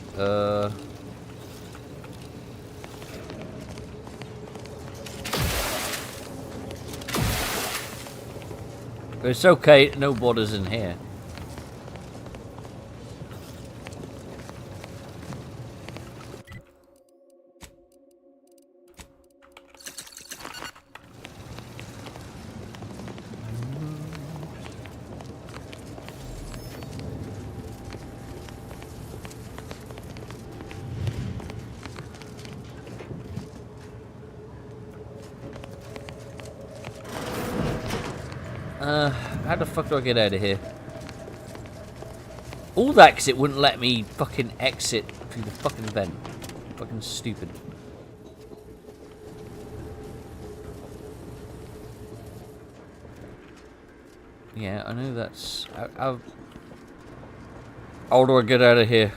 it's okay, no borders in here. How the fuck do I get out of here? All that because it wouldn't let me fucking exit through the fucking vent. Fucking stupid. Yeah, I know that's... How do I get out of here?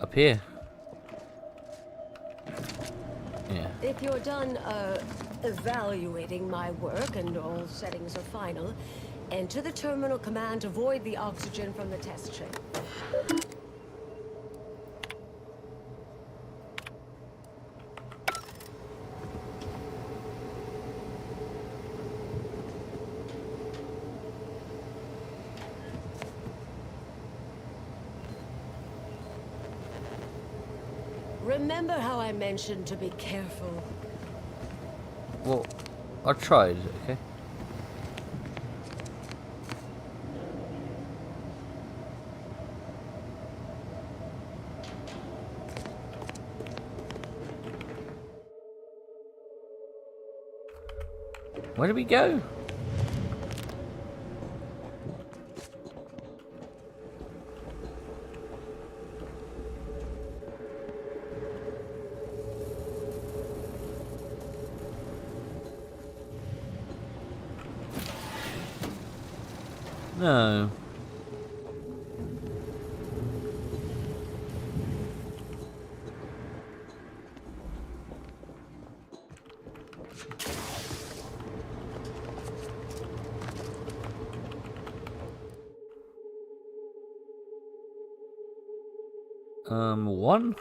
Up here? Yeah. If you're done, evaluating my work and all settings are final, enter the terminal command to void the oxygen from the test chamber. Remember how I mentioned to be careful? Well, I tried, okay? Where did we go? No. One?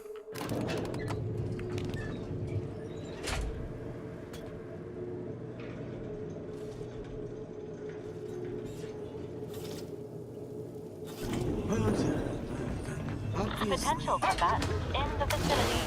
Potential combatants in the vicinity.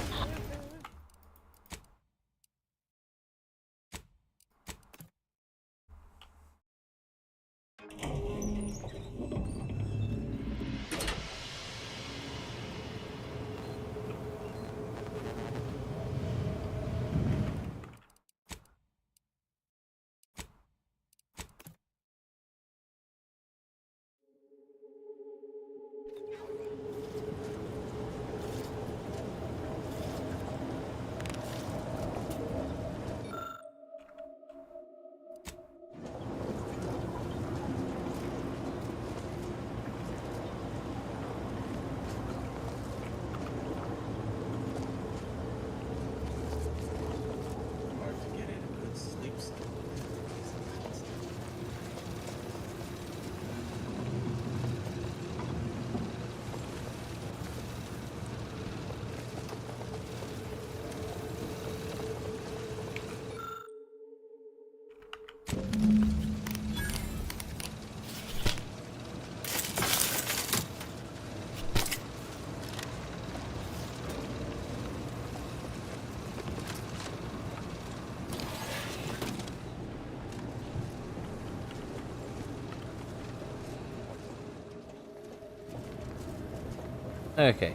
Okay.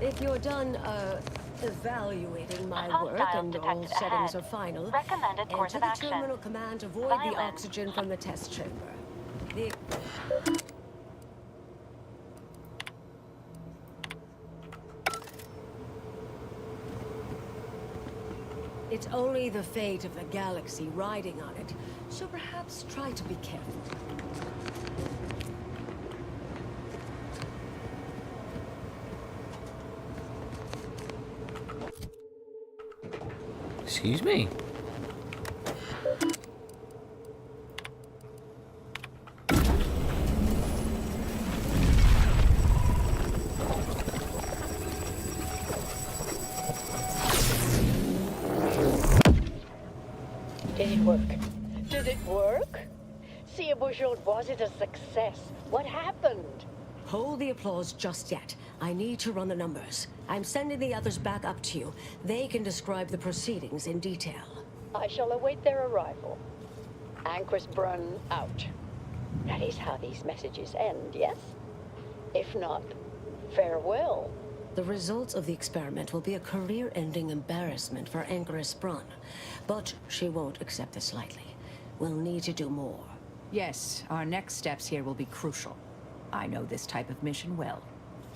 If you're done, evaluating my work Hostile and all detected settings ahead. are final, Recommended course enter of the action. terminal command, avoid Violence. the oxygen from the test chamber. The... It's only the fate of the galaxy riding on it, so perhaps try to be careful. Excuse me. Did it work? Did it work? See, Bonjour, was it a success? What happened? Hold the applause just yet. I need to run the numbers. I'm sending the others back up to you. They can describe the proceedings in detail. I shall await their arrival. Anchor's Brun out. That is how these messages end, yes? If not, farewell. The results of the experiment will be a career-ending embarrassment for Anchoress Brun. But she won't accept this lightly. We'll need to do more. Yes, our next steps here will be crucial. I know this type of mission well.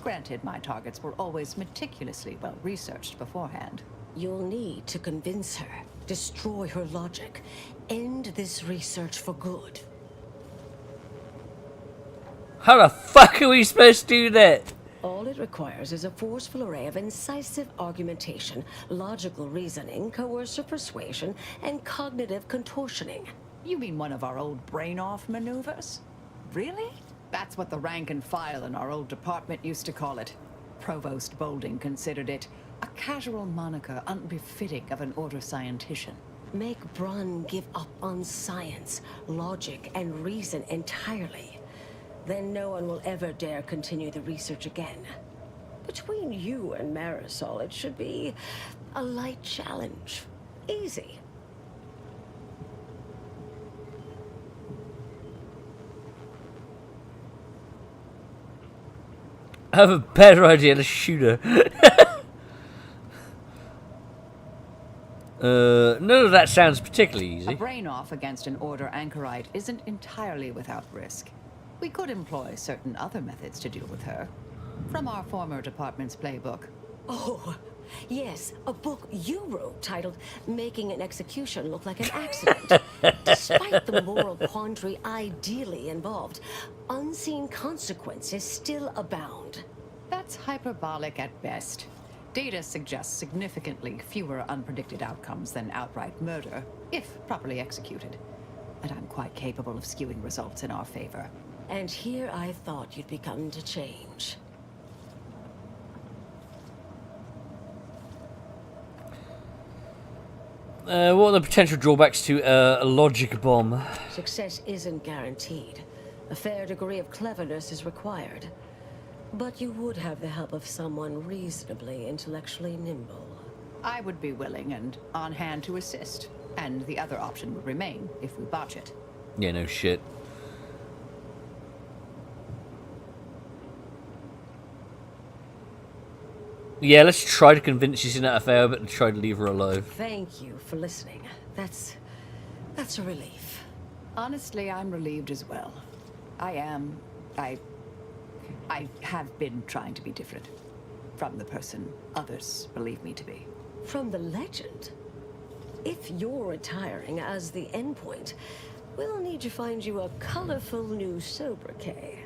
Granted, my targets were always meticulously well researched beforehand. You'll need to convince her, destroy her logic, end this research for good. How the fuck are we supposed to do that? All it requires is a forceful array of incisive argumentation, logical reasoning, coercive persuasion, and cognitive contortioning. You mean one of our old brain-off maneuvers? Really? That's what the rank and file in our old department used to call it. Provost Bolding considered it a casual moniker unbefitting of an order scientician. Make Brun give up on science, logic, and reason entirely. Then no one will ever dare continue the research again. Between you and Marisol, it should be a light challenge. Easy. I have a better idea. Let's shoot her. None of that sounds particularly easy. A brain-off against an order anchorite isn't entirely without risk. We could employ certain other methods to deal with her. From our former department's playbook. Oh, yes, a book you wrote titled Making an Execution Look Like an Accident. Despite the moral quandary ideally involved, unseen consequences still abound. That's hyperbolic at best. Data suggests significantly fewer unpredicted outcomes than outright murder, if properly executed. And I'm quite capable of skewing results in our favor. And here I thought you'd begun to change. What are the potential drawbacks to a logic bomb? Success isn't guaranteed. A fair degree of cleverness is required. But you would have the help of someone reasonably intellectually nimble. I would be willing and on hand to assist. And the other option would remain if we botch it. Yeah, no shit. Yeah, let's try to convince she's in that affair, but try to leave her alone. Thank you for listening. That's a relief. Honestly, I'm relieved as well. I have been trying to be different. From the person others believe me to be. From the legend? If you're retiring as the endpoint, we'll need to find you a colorful new sobriquet.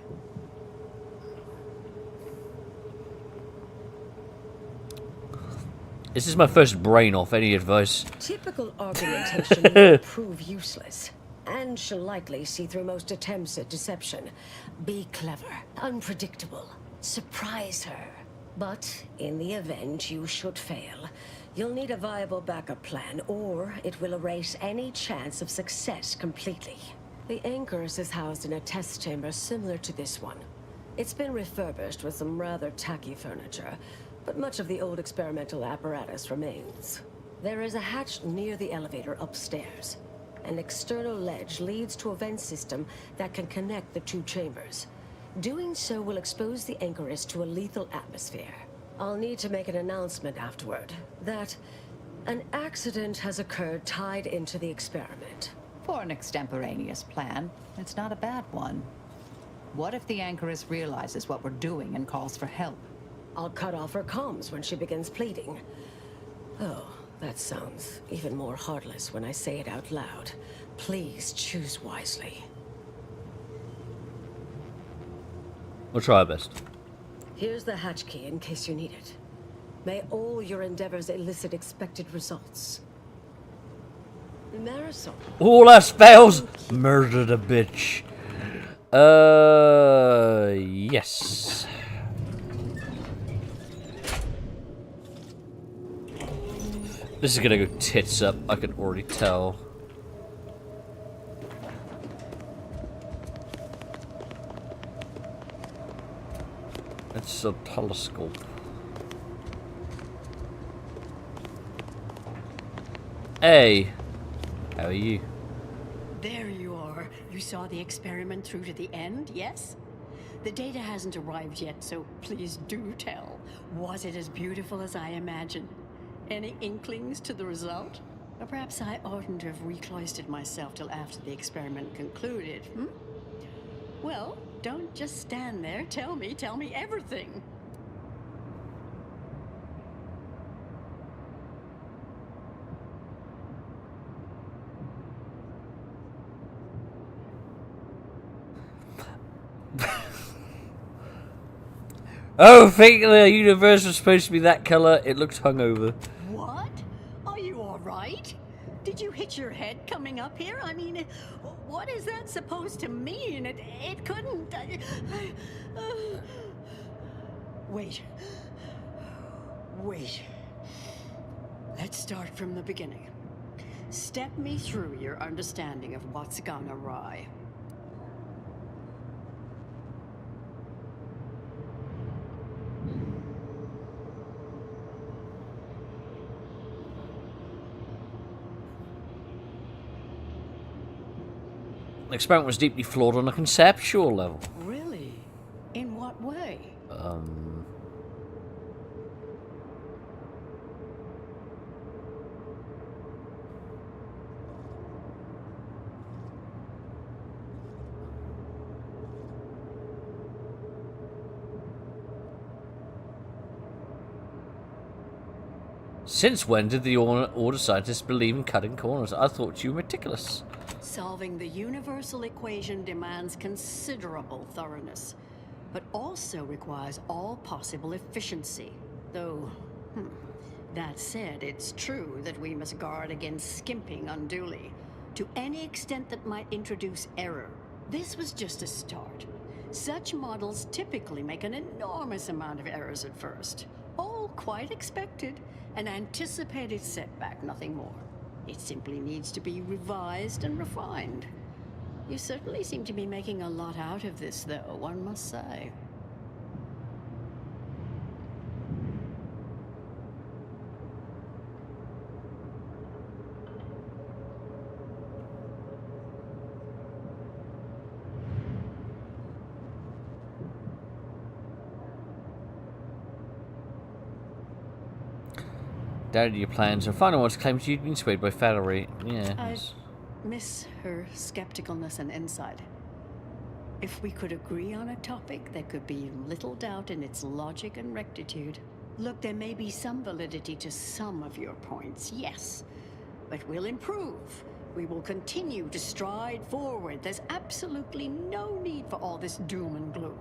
This is my first brain off. Any advice? Typical argumentation will prove useless, and she'll likely see through most attempts at deception. Be clever, unpredictable, surprise her. But in the event you should fail, you'll need a viable backup plan, or it will erase any chance of success completely. The Anchoress is housed in a test chamber similar to this one. It's been refurbished with some rather tacky furniture, but much of the old experimental apparatus remains. There is a hatch near the elevator upstairs. An external ledge leads to a vent system that can connect the two chambers. Doing so will expose the Anchoress to a lethal atmosphere. I'll need to make an announcement afterward that an accident has occurred tied into the experiment. For an extemporaneous plan, it's not a bad one. What if the Anchoress realizes what we're doing and calls for help? I'll cut off her comms when she begins pleading. Oh, that sounds even more heartless when I say it out loud. Please choose wisely. We'll try our best. Here's the hatch key in case you need it. May all your endeavors elicit expected results. Marisol. All our spells! Murdered a bitch. Yes. This is gonna go tits up, I can already tell. It's a telescope. Hey, how are you? There you are. You saw the experiment through to the end, yes? The data hasn't arrived yet, so please do tell. Was it as beautiful as I imagined? Any inklings to the result? Or perhaps I oughtn't to have recloistered myself till after the experiment concluded, hmm? Well, don't just stand there. Tell me everything. Oh, think the universe was supposed to be that color. It looks hungover. What? Are you all right? Did you hit your head coming up here? I mean, what is that supposed to mean? It couldn't. Wait. Let's start from the beginning. Step me through your understanding of what's gone awry. The experiment was deeply flawed on a conceptual level. Really? In what way? Since when did the order scientists believe in cutting corners? I thought you were meticulous. Solving the universal equation demands considerable thoroughness, but also requires all possible efficiency. Though, that said, it's true that we must guard against skimping unduly, to any extent that might introduce error. This was just a start. Such models typically make an enormous amount of errors at first. All quite expected, an anticipated setback, nothing more. It simply needs to be revised and refined. You certainly seem to be making a lot out of this, though, one must say. Doubted your plans. Her final words claimed you'd been swayed by Valerie. Yeah. I miss her skepticalness and insight. If we could agree on a topic, there could be little doubt in its logic and rectitude. Look, there may be some validity to some of your points, yes. But we'll improve. We will continue to stride forward. There's absolutely no need for all this doom and gloom.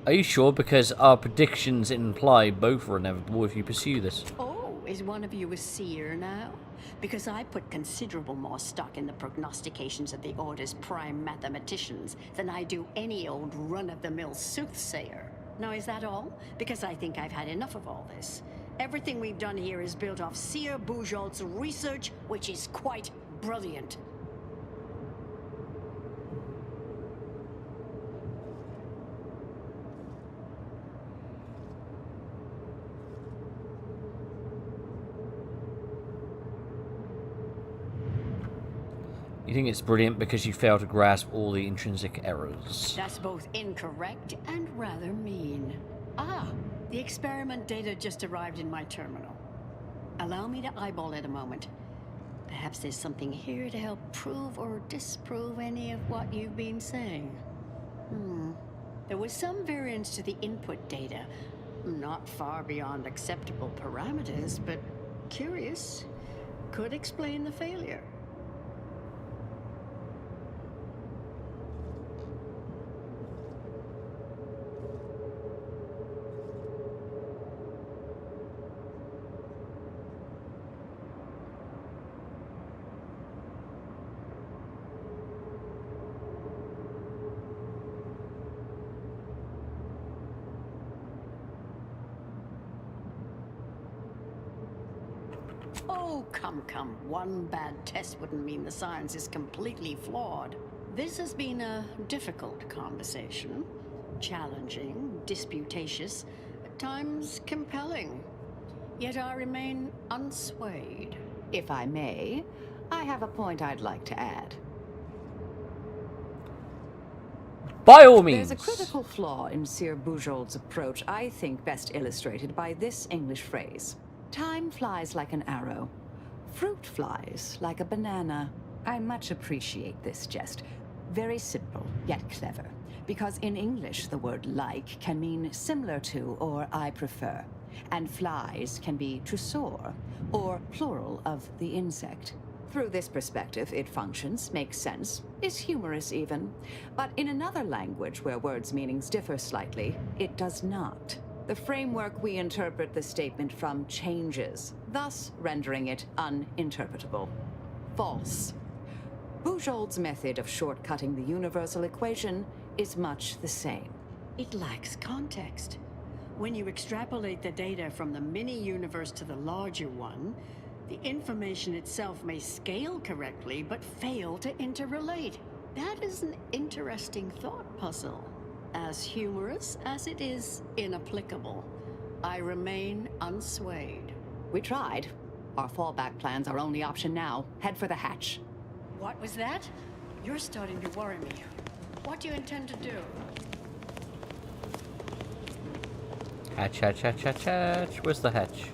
Are you sure? Because our predictions imply both are inevitable if you pursue this. Oh, is one of you a seer now? Because I put considerable more stock in the prognostications of the Order's prime mathematicians than I do any old run-of-the-mill soothsayer. Now, is that all? Because I think I've had enough of all this. Everything we've done here is built off Seer Bujold's research, which is quite brilliant. You think it's brilliant because you fail to grasp all the intrinsic errors. That's both incorrect and rather mean. Ah, the experiment data just arrived in my terminal. Allow me to eyeball it a moment. Perhaps there's something here to help prove or disprove any of what you've been saying. There was some variance to the input data. Not far beyond acceptable parameters, but curious. Could explain the failure. Oh, come. One bad test wouldn't mean the science is completely flawed. This has been a difficult conversation. Challenging, disputatious, at times compelling. Yet I remain unswayed. If I may, I have a point I'd like to add. By all means. There's a critical flaw in Sir Bujold's approach I think best illustrated by this English phrase. Time flies like an arrow. Fruit flies like a banana. I much appreciate this jest. Very simple, yet clever. Because in English, the word like can mean similar to or I prefer. And flies can be to soar, or plural of the insect. Through this perspective, it functions, makes sense, is humorous even. But in another language where words' meanings differ slightly, it does not. The framework we interpret the statement from changes, thus rendering it uninterpretable. False. Bujold's method of shortcutting the universal equation is much the same. It lacks context. When you extrapolate the data from the mini-universe to the larger one, the information itself may scale correctly, but fail to interrelate. That is an interesting thought puzzle. As humorous as it is inapplicable, I remain unswayed. We tried. Our fallback plan's our only option now. Head for the hatch. What was that? You're starting to worry me. What do you intend to do? Hatch. Where's the hatch?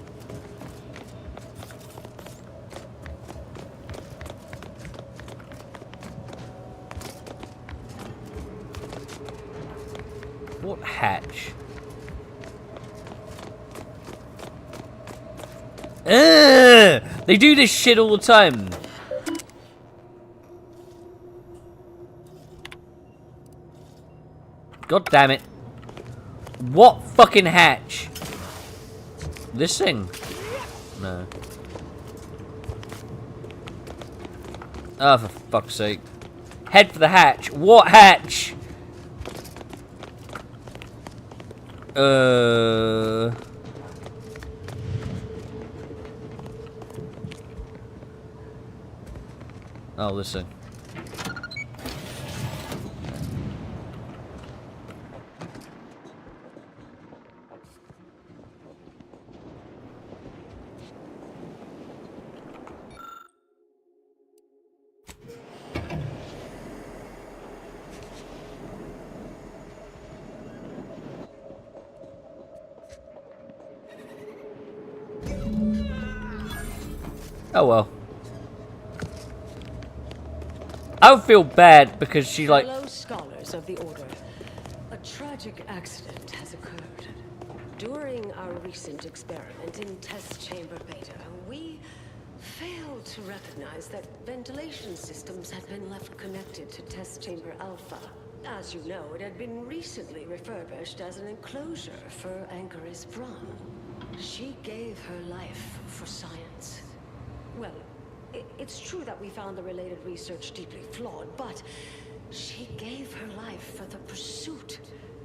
What hatch? They do this shit all the time. God damn it. What fucking hatch? This thing? No. Oh, for fuck's sake. Head for the hatch. What hatch? Oh, this thing. Oh well. I would feel bad because she like. Fellow scholars of the Order, a tragic accident has occurred. During our recent experiment in Test Chamber Beta, we failed to recognize that ventilation systems had been left connected to Test Chamber Alpha. As you know, it had been recently refurbished as an enclosure for Ankaris Brun. She gave her life for science. Well, it's true that we found the related research deeply flawed, but she gave her life for the pursuit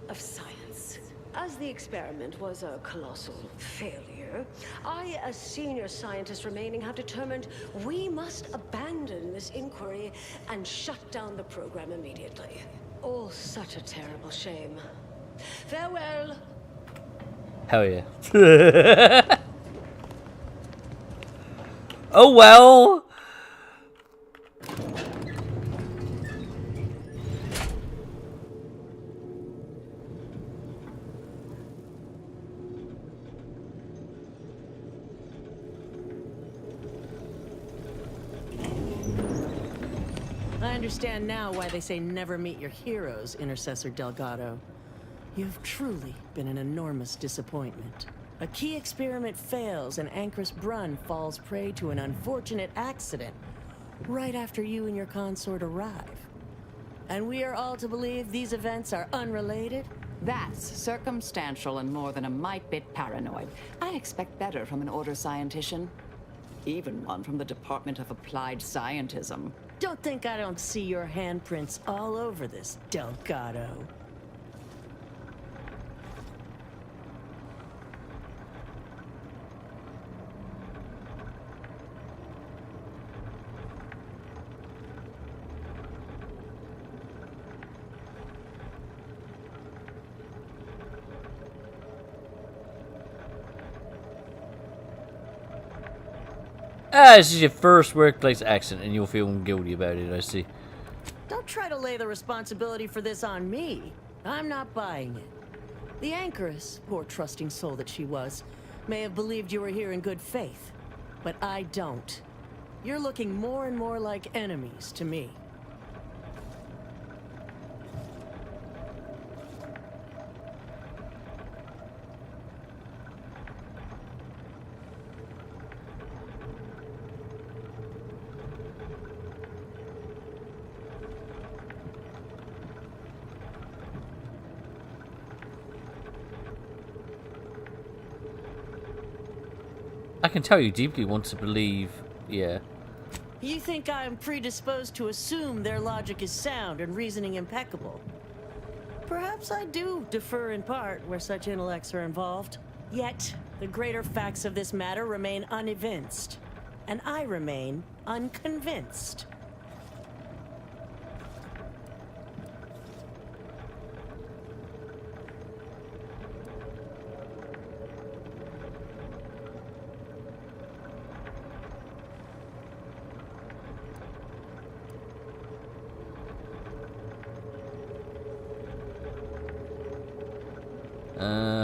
of science. As the experiment was a colossal failure, I, as senior scientist remaining, have determined we must abandon this inquiry and shut down the program immediately. Oh, such a terrible shame. Farewell. Hell yeah. Oh well. I understand now why they say never meet your heroes, Intercessor Delgado. You've truly been an enormous disappointment. A key experiment fails and Ancrus Brunn falls prey to an unfortunate accident right after you and your consort arrive. And we are all to believe these events are unrelated? That's circumstantial and more than a mite bit paranoid. I expect better from an Order scientician. Even one from the Department of Applied Scientism. Don't think I don't see your handprints all over this, Delgado. This is your first workplace accident and you'll feel guilty about it, I see. Don't try to lay the responsibility for this on me. I'm not buying it. The Anchoress, poor trusting soul that she was, may have believed you were here in good faith. But I don't. You're looking more and more like enemies to me. I can tell you deeply want to believe, yeah. You think I'm predisposed to assume their logic is sound and reasoning impeccable? Perhaps I do defer in part where such intellects are involved. Yet, the greater facts of this matter remain unevinced, and I remain unconvinced.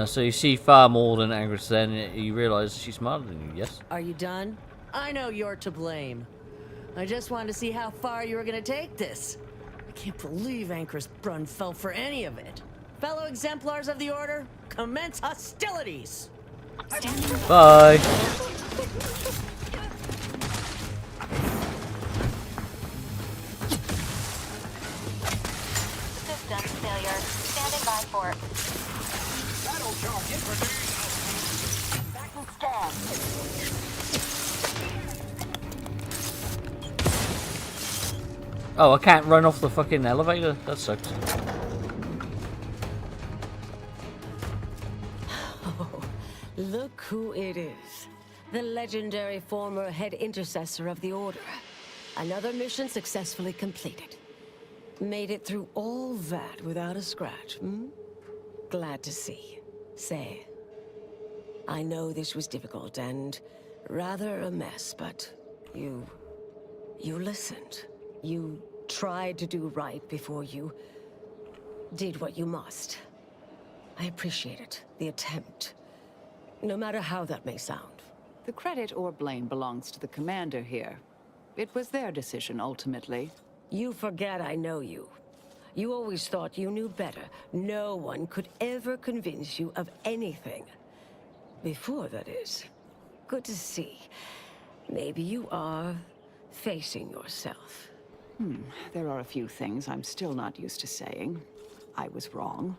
So you see far more than Angus, then you realise she's smarter than you, yes? Are you done? I know you're to blame. I just wanted to see how far you were gonna take this. I can't believe Ancrus Brunn fell for any of it. Fellow exemplars of the Order, commence hostilities! Bye! System failure. Standing by for... Battle charge introduced. Back to scan. Oh, I can't run off the fucking elevator? That sucks. Oh, look who it is. The legendary former head intercessor of the Order. Another mission successfully completed. Made it through all that without a scratch, hmm? Glad to see. Say, I know this was difficult and rather a mess, but you listened. You tried to do right before you did what you must. I appreciate it, the attempt. No matter how that may sound. The credit or blame belongs to the commander here. It was their decision, ultimately. You forget I know you. You always thought you knew better. No one could ever convince you of anything. Before, that is. Good to see. Maybe you are facing yourself. There are a few things I'm still not used to saying. I was wrong.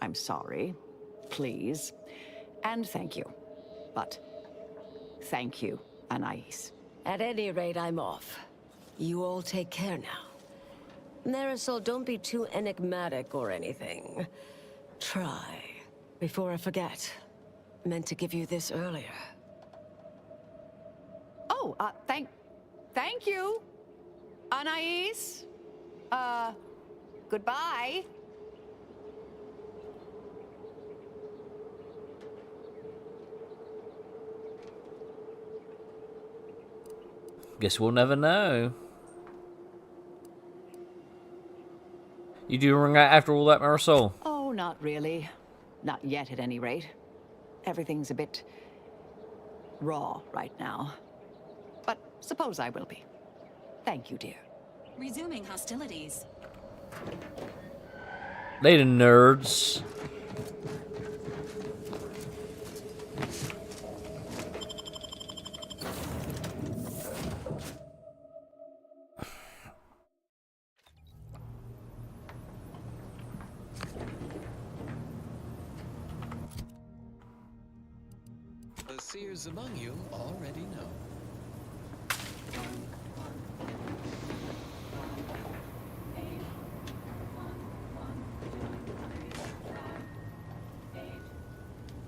I'm sorry. Please. And thank you. But thank you, Anais. At any rate, I'm off. You all take care now. Marisol, don't be too enigmatic or anything. Try. Before I forget. Meant to give you this earlier. Oh, thank you, Anais. Goodbye. Guess we'll never know. You do ring out after all that, Marisol? Oh, not really. Not yet, at any rate. Everything's a bit raw right now. But suppose I will be. Thank you, dear. Resuming hostilities. Later, nerds. The seers among you already know.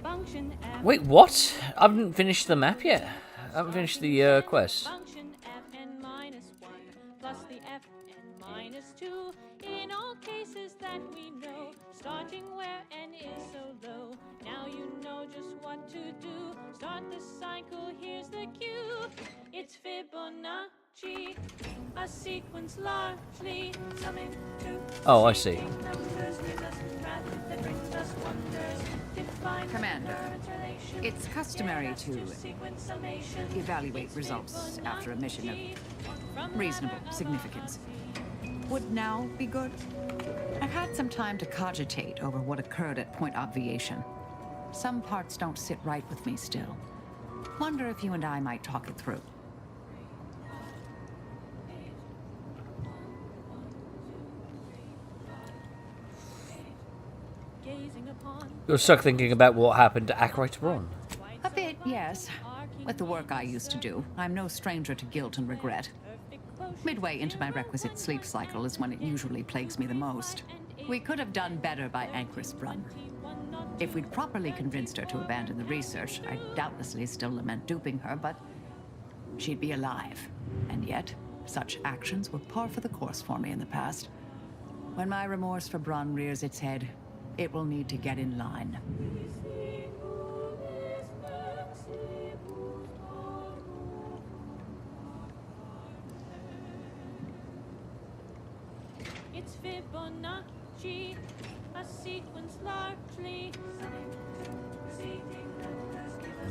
Function F. Wait, what? I haven't finished the map yet. I haven't finished the quest. Function Fn minus 1 plus the Fn minus 2 in all cases that we know, starting where n is so low. Now you know just what to do. Start the cycle, here's the cue. It's Fibonacci, a sequence largely summing to Oh, I see. numbers gives us math that brings us wonders. Commander, it's customary to evaluate results after a mission of reasonable significance. Would now be good? I've had some time to cogitate over what occurred at Point Obviation. Some parts don't sit right with me still. Wonder if you and I might talk it through. You're stuck thinking about what happened to Ackroyd Ron. A bit, yes. With the work I used to do, I'm no stranger to guilt and regret. Midway into my requisite sleep cycle is when it usually plagues me the most. We could have done better by Ancrus Brunn. If we'd properly convinced her to abandon the research, I'd doubtlessly still lament duping her, but she'd be alive. And yet, such actions were par for the course for me in the past. When my remorse for Brunn rears its head, it will need to get in line. It's Fibonacci, a sequence largely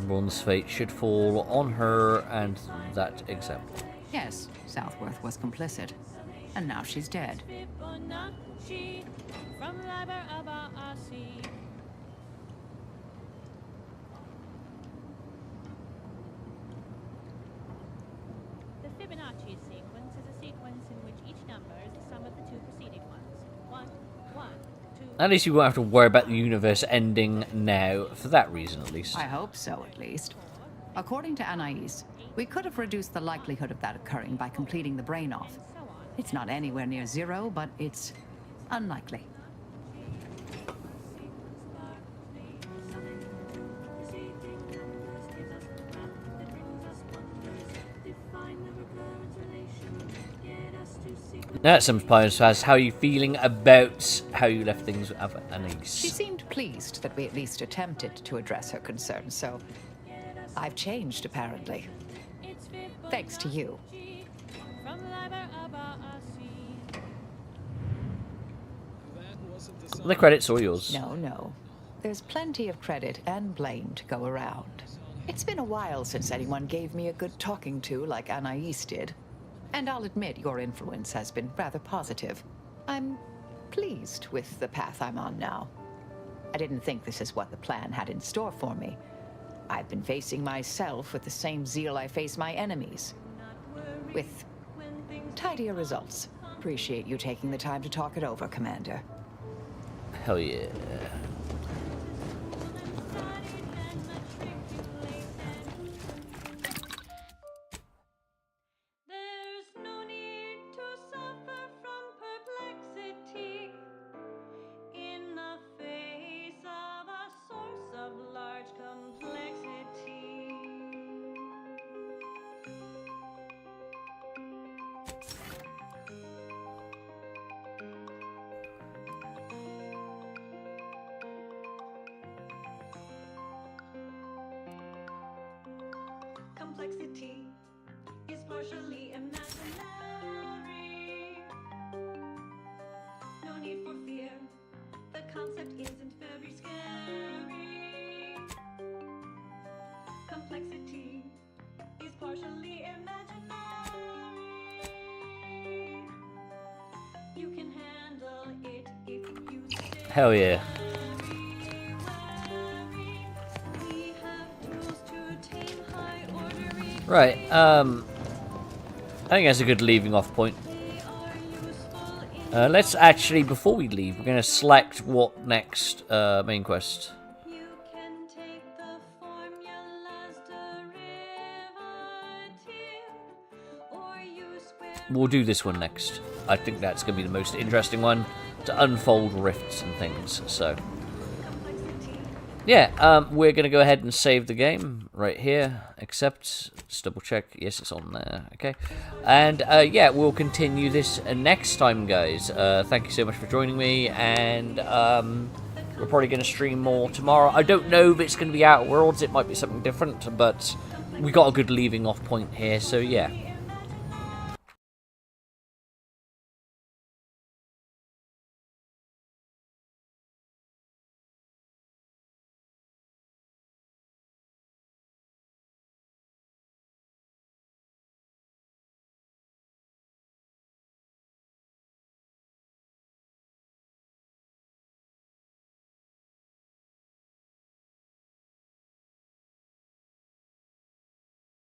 Ron's fate should fall on her and that example. Yes, Southworth was complicit. And now she's dead. Fibonacci from Liber Abaasi. The Fibonacci sequence is a sequence in which each number is the sum of the two preceding ones. 1, 1, 2. At least you won't have to worry about the universe ending now, for that reason at least. I hope so, at least. According to Anais, we could have reduced the likelihood of that occurring by completing the brain off. It's not anywhere near zero, but it's unlikely. Now at some point, as how are you feeling about how you left things with Anais? She seemed pleased that we at least attempted to address her concerns, so I've changed, apparently. Thanks to you. The credit's all yours. No. There's plenty of credit and blame to go around. It's been a while since anyone gave me a good talking to like Anais did. And I'll admit your influence has been rather positive. I'm pleased with the path I'm on now. I didn't think this is what the plan had in store for me. I've been facing myself with the same zeal I face my enemies. With tidier results. Appreciate you taking the time to talk it over, Commander. Hell yeah. Complexity is partially imaginary. No need for fear. The concept isn't very scary. Complexity is partially imaginary. Hell yeah. Right, I think that's a good leaving off point. Let's actually, before we leave, we're going to select what next main quest. We'll do this one next. I think that's going to be the most interesting one, to unfold rifts and things, so... Yeah, we're going to go ahead and save the game right here, except, let's double check, yes, it's on there, okay. And, yeah, we'll continue this next time, guys. Thank you so much for joining me, and, we're probably going to stream more tomorrow. I don't know if it's going to be Outer Worlds, it might be something different, but we got a good leaving off point here, so yeah.